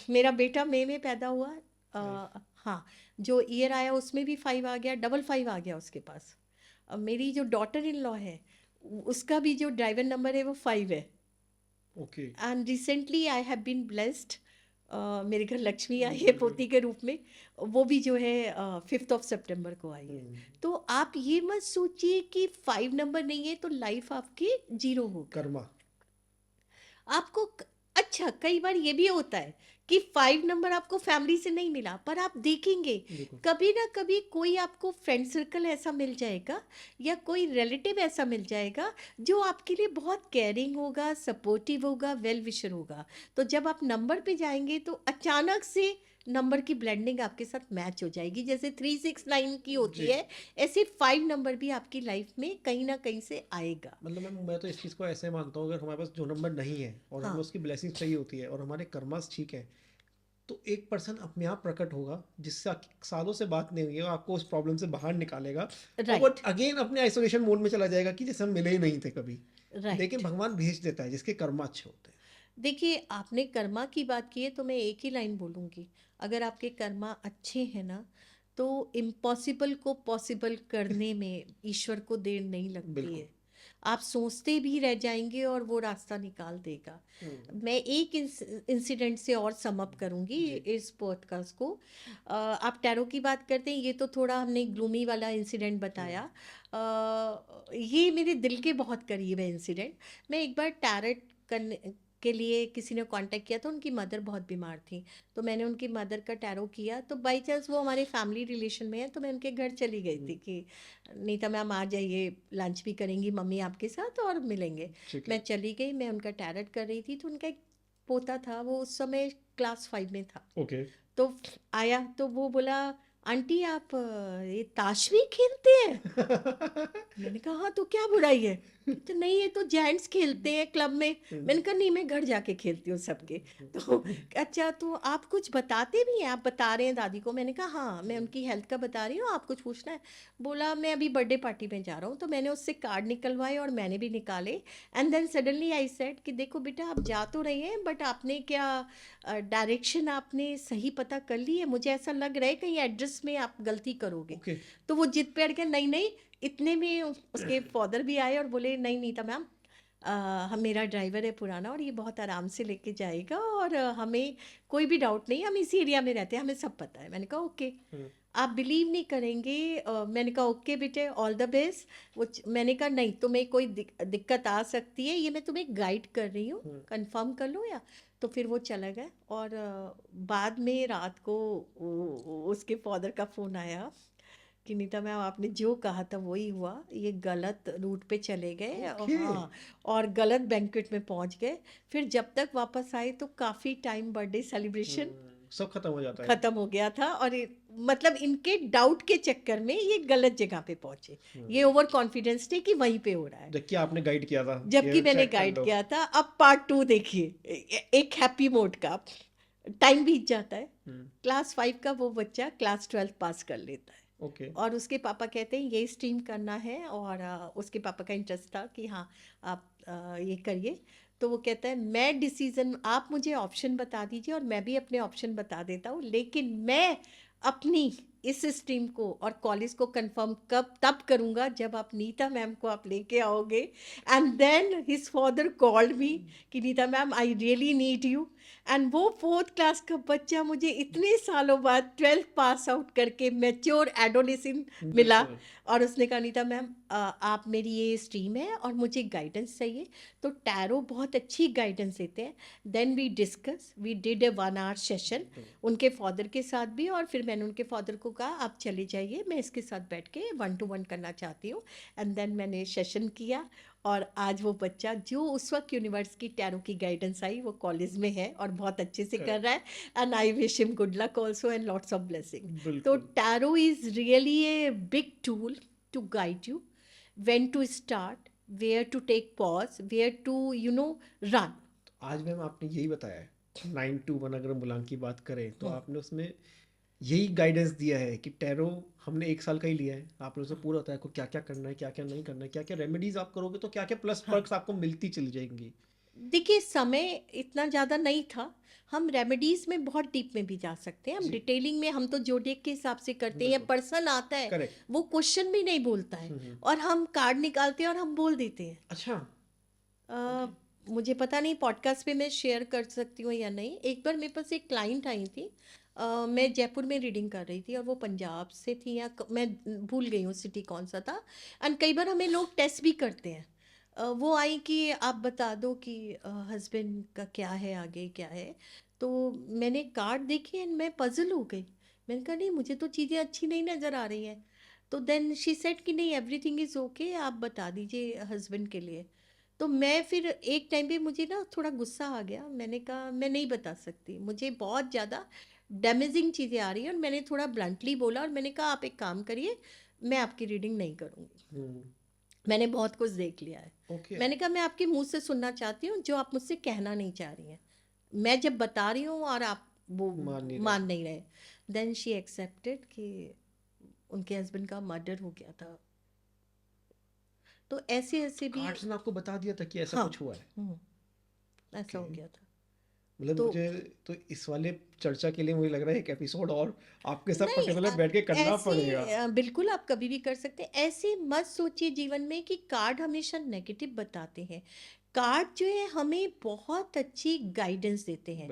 मेरा बेटा मई में पैदा हुआ। हाँ, जो ईयर आया उसमें भी 5 आ गया, डबल 5 आ गया उसके पास। मेरी जो डॉटर इन लॉ है, उसका भी जो ड्राइवर नंबर है वो 5 है। Okay. And recently I have been blessed, मेरे घर लक्ष्मी आई है बिल्कुल बिल्कुल। पोती के रूप में, वो भी जो है 5 सितंबर को आई है। तो आप ये मत सोचिए कि 5 नंबर नहीं है तो लाइफ आपकी जीरो हो गई। कर्मा। आपको अच्छा, कई बार ये भी होता है कि 5 नंबर आपको फैमिली से नहीं मिला, पर आप देखेंगे बिल्कुल। कभी ना कभी कोई आपको फ्रेंड सर्कल ऐसा मिल जाएगा, या कोई रिलेटिव ऐसा मिल जाएगा जो आपके लिए बहुत केयरिंग होगा, सपोर्टिव होगा, वेल विशर होगा। तो जब आप नंबर पे जाएंगे तो अचानक से नंबर की ब्लेंडिंग आपके साथ मैच हो जाएगी, जैसे 369 की होती जी। है, ऐसे 5 नंबर भी आपकी लाइफ में कहीं ना कहीं से आएगा। मतलब मैं तो इस चीज़ को ऐसे मानता हूँ, अगर हमारे पास जो नंबर नहीं है और हमें हाँ, उसकी ब्लेसिंग चाहिए होती है और हमारे कर्मास ठीक है, तो एक पर्सन अपने आप प्रकट होगा जिससे आपकी सालों से बात नहीं हुई है, आपको उस प्रॉब्लम से बाहर निकालेगा, और वो राइट, अगेन अपने आइसोलेशन मोड में चला जाएगा कि जैसे हम मिले ही नहीं थे कभी। लेकिन राइट। भगवान भेज देता है जिसके कर्म अच्छे होते हैं। देखिए, आपने कर्मा की बात की है तो मैं एक ही लाइन बोलूँगी, अगर आपके कर्मा अच्छे हैं ना, तो इम्पॉसिबल को पॉसिबल करने में ईश्वर को देर नहीं लगती बिल्कुल। है। आप सोचते भी रह जाएंगे और वो रास्ता निकाल देगा। मैं एक इंसिडेंट से और सम अप करूँगी जी। इस पॉडकास्ट को। आप टैरो की बात करते हैं, ये तो थोड़ा हमने ग्लूमी वाला इंसिडेंट बताया। ये मेरे दिल के बहुत करीब है इंसिडेंट। मैं एक बार टैरेट करने के लिए किसी ने कांटेक्ट किया, तो उनकी मदर बहुत बीमार थी, तो मैंने उनकी मदर का टैरो किया। तो बाई चांस वो हमारे फैमिली रिलेशन में है, तो मैं उनके घर चली गई थी कि नीता मैम आ जाइए, लंच भी करेंगी मम्मी आपके साथ और मिलेंगे। ठीक मैं है। चली गई, मैं उनका टैरेट कर रही थी, तो उनका एक पोता था, वो उस समय क्लास 5 में था। ओके। तो आया तो वो बोला, आंटी आप ये ताश भी खेलते हैं? मैंने कहा हाँ, तो क्या बुराई है? तो नहीं, ये तो जेंट्स खेलते हैं क्लब में। मैंने कहा नहीं, मैं घर जाके खेलती हूँ सबके। तो अच्छा, तो आप कुछ बताते भी हैं? आप बता रहे हैं दादी को? मैंने कहा हाँ, मैं उनकी हेल्थ का बता रही हूँ, आप कुछ पूछना है? बोला मैं अभी बर्थडे पार्टी में जा रहा हूँ। तो मैंने उससे कार्ड निकलवाए और मैंने भी निकाले। And then suddenly I said कि देखो बेटा, आप जा तो रहे हैं, बट आपने क्या डायरेक्शन आपने सही पता कर ली है? मुझे ऐसा लग रहा है कहीं एड्रेस में आप गलती करोगे। ओके। तो वो जिद पे अड़ गया, नहीं नहीं। इतने में उसके फादर भी आए और बोले नहीं नीता मैम, हम मेरा ड्राइवर है पुराना और ये बहुत आराम से लेके जाएगा, और हमें कोई भी डाउट नहीं, हम इसी एरिया में रहते हैं, हमें सब पता है। मैंने कहा ओके। आप बिलीव नहीं करेंगे, मैंने कहा ओके बेटे, ऑल द बेस्ट। मैंने कहा नहीं, तुम्हें कोई दिक्कत आ सकती है, ये मैं तुम्हें गाइड कर रही हूँ, कंफर्म कर लो या। तो फिर वो चला गया। और बाद में रात को उसके फादर का फ़ोन आया कि नीता मैम, आपने जो कहा था वही हुआ, ये गलत रूट पे चले गए। और ओके। हाँ, और गलत बैंक्वेट में पहुंच गए। फिर जब तक वापस आए तो काफ़ी टाइम बर्थडे सेलिब्रेशन सब खत्म हो जाता है। ख़त्म हो गया था। और मतलब इनके डाउट के चक्कर में ये गलत जगह पे पहुंचे। ये ओवर कॉन्फिडेंस थे कि वहीं पे हो रहा है, जबकि आपने गाइड किया था जबकि कि मैंने चेक कर गाइड लो। किया था। अब पार्ट 2 देखिए, एक हैप्पी मोड का। टाइम बीत जाता है, क्लास 5 का वो बच्चा क्लास 12 पास कर लेता है। ओके। और उसके पापा कहते हैं ये स्ट्रीम करना है, और उसके पापा का इंटरेस्ट था कि हाँ आप ये करिए। तो वो कहता है मैं डिसीज़न, आप मुझे ऑप्शन बता दीजिए और मैं भी अपने ऑप्शन बता देता हूँ, लेकिन मैं अपनी इस स्ट्रीम को और कॉलेज को कंफर्म कब तब करूँगा जब आप नीता मैम को आप लेके आओगे। And then his father called me कि Neeta ma'am, I really need you. And वो 4th क्लास का बच्चा मुझे इतने सालों बाद 12th पास आउट करके मैच्योर एडोलेसेंट मिला। बिल्कुल। और उसने कहा नीता मैम, आप मेरी ये स्ट्रीम है और मुझे गाइडेंस चाहिए। तो टैरो बहुत अच्छी गाइडेंस देते हैं। Then we discuss, we did a 1 hour session उनके फादर के साथ भी। और फिर मैंने उनके फादर को कहा आप चले जाइए, मैं इसके साथ बैठ के 1 to 1 करना चाहती हूँ। एंड देन मैंने सेशन किया। और आज वो बच्चा जो उस वक्त यूनिवर्स की टैरो की गाइडेंस आई, वो कॉलेज में है और बहुत अच्छे से कर रहा है। And I wish him good luck also and lots of blessing. तो बिल्कुल। Tarot is really a big tool to guide you, when to start, where to take pause, where to run. आज मैम आपने यही बताया है 9 to 1 अगर हम बुलान की बात करें तो आपने उसमें यही गाइडेंस दिया है कि टैरो हमने 1 साल का ही लिया है, आपने उसे पूरा बताया आपको क्या क्या करना है, क्या क्या नहीं करना है, क्या क्या रेमेडीज आप करोगे तो क्या क्या प्लस पर्क्स आपको मिलती चली जाएंगी। देखिए, समय इतना ज़्यादा नहीं था, हम रेमेडीज़ में बहुत डीप में भी जा सकते हैं। हम जी। डिटेलिंग में हम तो जोडिएक के हिसाब से करते हैं, या बिल्कुल। पर्सन आता है करेक्ट। वो क्वेश्चन भी नहीं बोलता है और हम कार्ड निकालते हैं और हम बोल देते हैं। अच्छा। अ, मुझे पता नहीं पॉडकास्ट पे मैं शेयर कर सकती हूँ या नहीं। एक बार मेरे पास एक क्लाइंट आई थी, मैं जयपुर में रीडिंग कर रही थी और वो पंजाब से थी, या मैं भूल गई हूँ सिटी कौन सा था। एंड कई बार हमें लोग टेस्ट भी करते हैं। वो आई कि आप बता दो कि हस्बैंड का क्या है, आगे क्या है। तो मैंने कार्ड देखी एंड मैं पजल हो गई। मैंने कहा नहीं, मुझे तो चीज़ें अच्छी नहीं नज़र आ रही हैं। तो देन शी सेड कि नहीं, एवरीथिंग इज़ ओके, आप बता दीजिए हस्बैंड के लिए। तो मैं फिर एक टाइम पे मुझे ना थोड़ा गुस्सा आ गया। मैंने कहा मैं नहीं बता सकती, मुझे बहुत ज़्यादा डैमेजिंग चीज़ें आ रही हैं। और मैंने थोड़ा ब्लंटली बोला और मैंने कहा आप एक काम करिए, मैं आपकी रीडिंग नहीं करूँगी, मैंने बहुत कुछ देख लिया है। ओके। मैंने कहा मैं आपके मुंह से सुनना चाहती हूँ जो आप मुझसे कहना नहीं चाह रही हैं। मैं जब बता रही हूँ और आप वो मान नहीं रहे। देन शी एक्सेप्टेड कि उनके हस्बैंड का मर्डर हो गया था। तो ऐसे ऐसे भी कार्ड्स ने आपको बता दिया था कि ऐसा हाँ, कुछ हुआ है। ऐसा हो गया था। मतलब तो मुझे तो इस वाले चर्चा के लिए मुझे लग रहा है एक एपिसोड और आपके साथ नहीं, पर्टिकुलर बैठ के करना पड़ेगा। बिल्कुल आप कभी भी कर सकते हैं। ऐसे मत सोचिए जीवन में कि कार्ड हमेशा नेगेटिव बताते हैं। कार्ड जो है हमें बहुत अच्छी गाइडेंस देते हैं।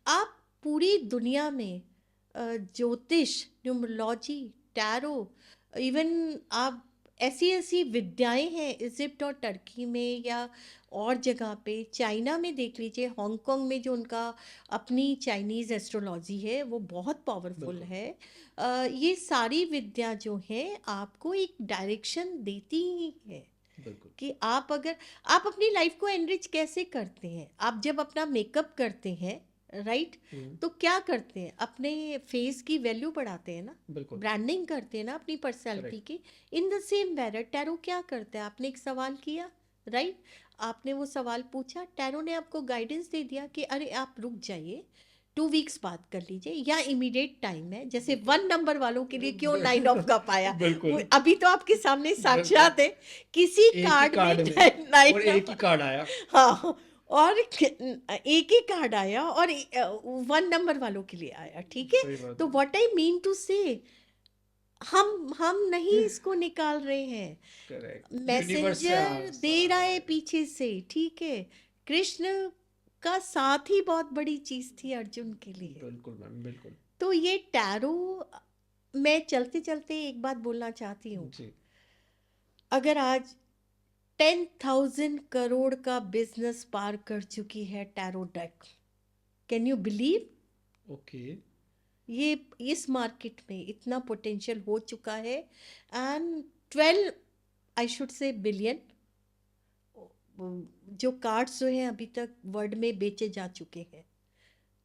आप पूरी दुनिया में ज्योतिष, न्यूमरोलॉजी, टैरो, इवन आप ऐसी ऐसी विद्याएं हैं इजिप्ट और टर्की में या और जगह पे, चाइना में देख लीजिए, हांगकांग में जो उनका अपनी चाइनीज़ एस्ट्रोलॉजी है वो बहुत पावरफुल है। ये सारी विद्या जो है आपको एक डायरेक्शन देती ही है कि आप अगर आप अपनी लाइफ को एनरिच कैसे करते हैं। आप जब अपना मेकअप करते हैं राइट। तो क्या करते हैं, अपने फेस की वैल्यू बढ़ाते हैं ना, बिल्कुल ब्रांडिंग करते हैं ना अपनी पर्सनैलिटी की। In the same manner tarot क्या करता है, आपने एक सवाल किया, राइट, आपने वो सवाल पूछा, टैरो ने आपको गाइडेंस दे दिया कि अरे आप रुक जाइए, 2 वीक्स बात कर लीजिए, या इमीडिएट टाइम है। जैसे 1 नंबर वालों के लिए क्यों 9 ऑफ कप आया, वो बिल्कुल अभी तो आपके सामने बिल्कुल साक्षात है, किसी एक ही कार्ड में कार्ड में 9 और एक ही कार्ड आया। हाँ, और एक ही कार्ड आया और 1 नंबर वालों के लिए आया, ठीक है। सही बात तो है। व्हाट आई मीन टू से, हम नहीं इसको निकाल रहे हैं, करेक्ट, यूनिवर्स से मैसेंजर दे आ रहा रहा है है। पीछे से, ठीक है। कृष्ण का साथ ही बहुत बड़ी चीज थी अर्जुन के लिए। बिल्कुल मैम, बिल्कुल तो ये टैरो, मैं चलते चलते एक बात बोलना चाहती हूँ, जी। अगर आज 10,000 करोड़ का बिजनेस पार कर चुकी है tarot deck, can you believe, okay, ये इस मार्केट में इतना पोटेंशियल हो चुका है। And 12, I should say billion जो कार्ड्स जो हैं अभी तक वर्ल्ड में बेचे जा चुके हैं।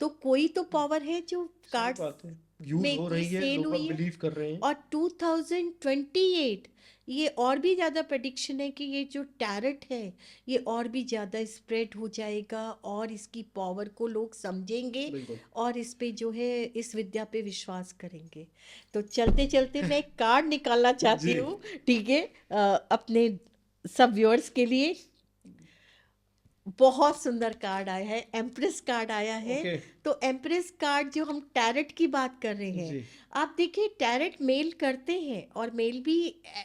तो कोई तो पावर है जो सही कार्ड्स बात है, यूज में हो इतनी रही है, सेल लोग हुई है। बिलीव कर रहे हैं। और 2028 ये और भी ज़्यादा प्रेडिक्शन है कि ये जो टैरेट है ये और भी ज़्यादा स्प्रेड हो जाएगा, और इसकी पावर को लोग समझेंगे, बिल्कुल और इस पे जो है इस विद्या पे विश्वास करेंगे। तो चलते चलते मैं एक कार्ड निकालना चाहती जी। हूँ, ठीक है, अपने सब व्यूअर्स के लिए। बहुत सुंदर कार्ड आया है, एम्प्रेस कार्ड आया है। ओके तो एम्प्रेस कार्ड, जो हम टैरेट की बात कर रहे हैं, जी। आप देखिए टैरेट मेल करते हैं और मेल भी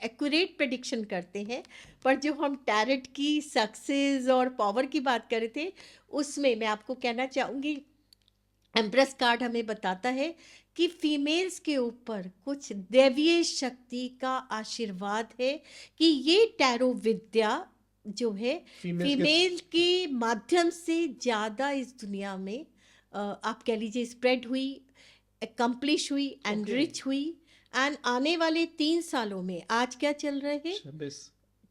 एक्यूरेट प्रेडिक्शन करते हैं, पर जो हम टैरेट की सक्सेस और पावर की बात कर रहे थे, उसमें मैं आपको कहना चाहूँगी, एम्प्रेस कार्ड हमें बताता है कि फीमेल्स के ऊपर कुछ दैवीय शक्ति का आशीर्वाद है, कि ये टैरो विद्या जो है फीमेल्स के फीमेल के माध्यम से ज़्यादा इस दुनिया में आप कह लीजिए स्प्रेड हुई, एकम्प्लिश हुई, एनरिच ओके हुई। एंड आने वाले 3 सालों में, आज क्या चल रहे हैं, 26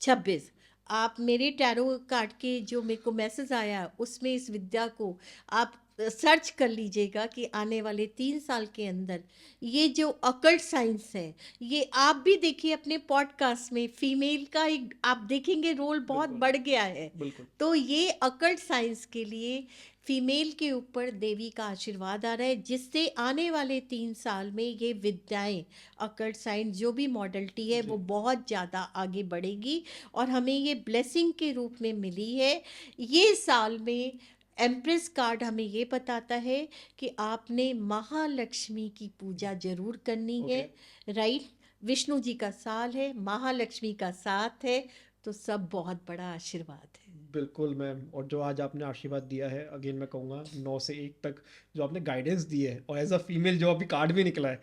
26, आप मेरे टैरो कार्ड के जो मेरे को मैसेज आया उसमें इस विद्या को आप सर्च कर लीजिएगा कि आने वाले 3 साल के अंदर ये जो अकल्ट साइंस है, ये आप भी देखिए अपने पॉडकास्ट में फीमेल का एक आप देखेंगे रोल बहुत बिल्कुल बढ़ गया है। बिल्कुल तो ये अकल्ट साइंस के लिए फीमेल के ऊपर देवी का आशीर्वाद आ रहा है, जिससे आने वाले 3 साल में ये विद्याएं, अकल्ट साइंस जो भी मॉडलिटी है, जी। वो बहुत ज़्यादा आगे बढ़ेगी, और हमें ये ब्लेसिंग के रूप में मिली है। ये साल में एम्प्रेस कार्ड हमें ये बताता है कि आपने महालक्ष्मी की पूजा जरूर करनी है, ओके राइट। विष्णु जी का साल है, महालक्ष्मी का साथ है, तो सब बहुत बड़ा आशीर्वाद है। बिल्कुल मैम, और जो आज आपने आशीर्वाद दिया है, अगेन मैं कहूँगा 9 से 1 तक जो आपने गाइडेंस दी है, और एज अ फीमेल जो अभी कार्ड भी निकला है,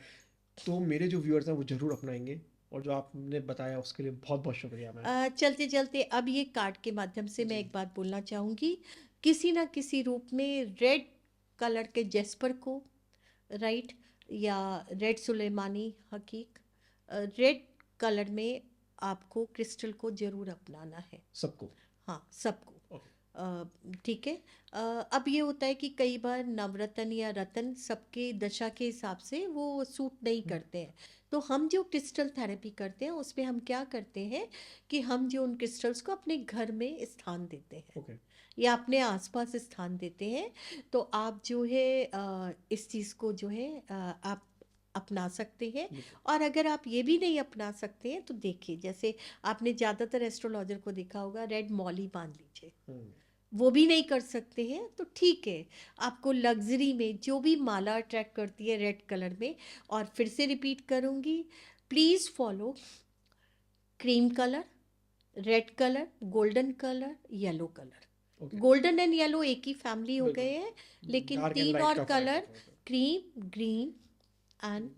तो मेरे जो व्यूअर्स हैं वो ज़रूर अपनाएंगे, और जो आपने बताया उसके लिए बहुत बहुत शुक्रिया मैम। चलते चलते अब ये कार्ड के माध्यम से मैं जी एक बात बोलना चाहूँगी, किसी ना किसी रूप में रेड कलर के जेस्पर को, राइट, या रेड सुलेमानी हकीक, रेड कलर में आपको क्रिस्टल को ज़रूर अपनाना है। सबको। हाँ, सबको। ओके ठीक है। अब ये होता है कि कई बार नवरत्न या रत्न सबके दशा के हिसाब से वो सूट नहीं करते हैं। तो हम जो क्रिस्टल थेरेपी करते हैं उसमें हम क्या करते हैं कि हम जो उन क्रिस्टल्स को अपने घर में स्थान देते हैं ओके या अपने आसपास स्थान देते हैं। तो आप जो है इस चीज़ को जो है आप अपना सकते हैं। बिल्कुल और अगर आप ये भी नहीं अपना सकते हैं तो देखिए, जैसे आपने ज़्यादातर एस्ट्रोलॉजर को देखा होगा, रेड मॉली बांध लीजिए। हम्म, वो भी नहीं कर सकते हैं तो ठीक है, आपको लग्जरी में जो भी माला अट्रैक्ट करती है रेड कलर में। और फिर से रिपीट करूँगी, please follow cream colour, red colour, golden colour, yellow colour. Okay golden and yellow एक ही फैमिली हो बिल्कुल, गए हैं, लेकिन डार्क एंड 3 लाइट और का फर्क है कलर, थोड़ा सा। क्रीम, ग्रीन एंड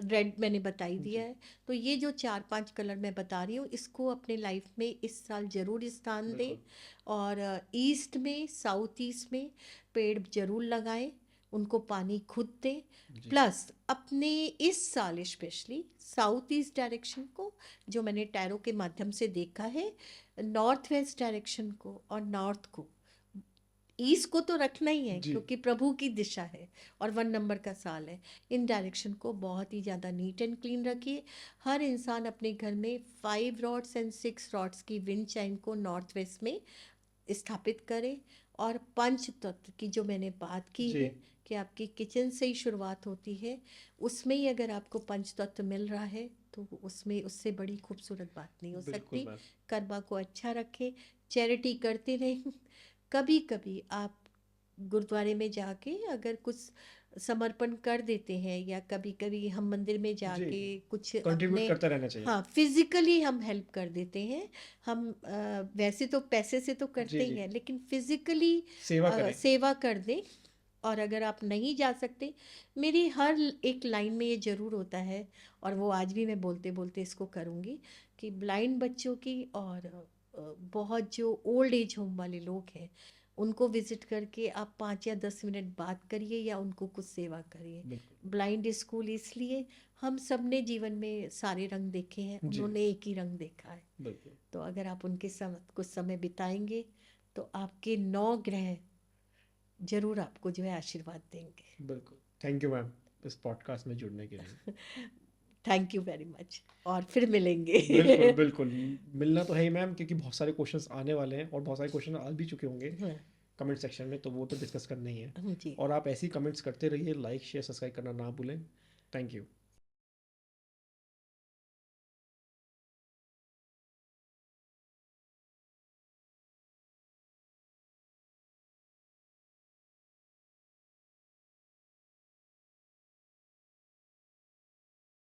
रेड मैंने बता ही दिया जी है। तो ये जो 4-5 कलर मैं बता रही हूँ, इसको अपने लाइफ में इस साल ज़रूर स्थान दें। बिल्कुल और ईस्ट में, साउथ ईस्ट में पेड़ ज़रूर लगाएं, उनको पानी खुद दें। जी प्लस अपने इस साल स्पेशली साउथ ईस्ट डायरेक्शन को, जो मैंने टैरो के माध्यम से देखा है, नॉर्थ वेस्ट डायरेक्शन को और नॉर्थ को ईस को तो रखना ही है जी। क्योंकि प्रभु की दिशा है और 1 नंबर का साल है। इन डायरेक्शन को बहुत ही ज़्यादा नीट एंड क्लीन रखिए। हर इंसान अपने घर में 5 रॉड्स एंड 6 रॉड्स की विंड चाइम को नॉर्थ वेस्ट में स्थापित करें। और पंच तत्व की जो मैंने बात की जी। है कि आपकी किचन से ही शुरुआत होती है, उसमें ही अगर आपको पंच तत्व मिल रहा है तो उसमें उससे बड़ी खूबसूरत बात नहीं हो बिल्कुल सकती। मैम। कर्मा को अच्छा रखें, चैरिटी करते रहें। कभी कभी आप गुरुद्वारे में जाके अगर कुछ समर्पण कर देते हैं, या कभी कभी हम मंदिर में जाके कुछ कंट्रीब्यूट अपने, करता रहना चाहिए। हाँ, फिजिकली हम हेल्प कर देते हैं। हम वैसे तो पैसे से तो करते जी, ही जी। हैं, लेकिन फिजिकली सेवा करें। सेवा कर दें। और अगर आप नहीं जा सकते, मेरी हर एक लाइन में ये ज़रूर होता है, और वो आज भी मैं बोलते बोलते इसको करूँगी, कि ब्लाइंड बच्चों की और बहुत जो ओल्ड एज होम वाले लोग हैं उनको विजिट करके आप 5 या 10 मिनट बात करिए या उनको कुछ सेवा करिए। बिल्कुल। ब्लाइंड स्कूल इसलिए, हम सब ने जीवन में सारे रंग देखे हैं, जी। उन्होंने एक ही रंग देखा है। बिल्कुल। तो अगर आप उनके साथ कुछ समय बिताएंगे तो आपके 9 ग्रह जरूर आपको जो है आशीर्वाद देंगे। बिल्कुल। थैंक यू मैम इस पॉडकास्ट में जुड़ने के लिए। थैंक यू वेरी मच, और फिर मिलेंगे। बिल्कुल, बिल्कुल। मिलना तो है ही मैम, क्योंकि बहुत सारे क्वेश्चंस आने वाले हैं और बहुत सारे क्वेश्चन आ भी चुके होंगे हाँ, कमेंट सेक्शन में, तो वो तो डिस्कस करना ही है। जी। और आप ऐसे ही कमेंट्स करते रहिए, लाइक शेयर सब्सक्राइब करना ना भूलें। Thank you.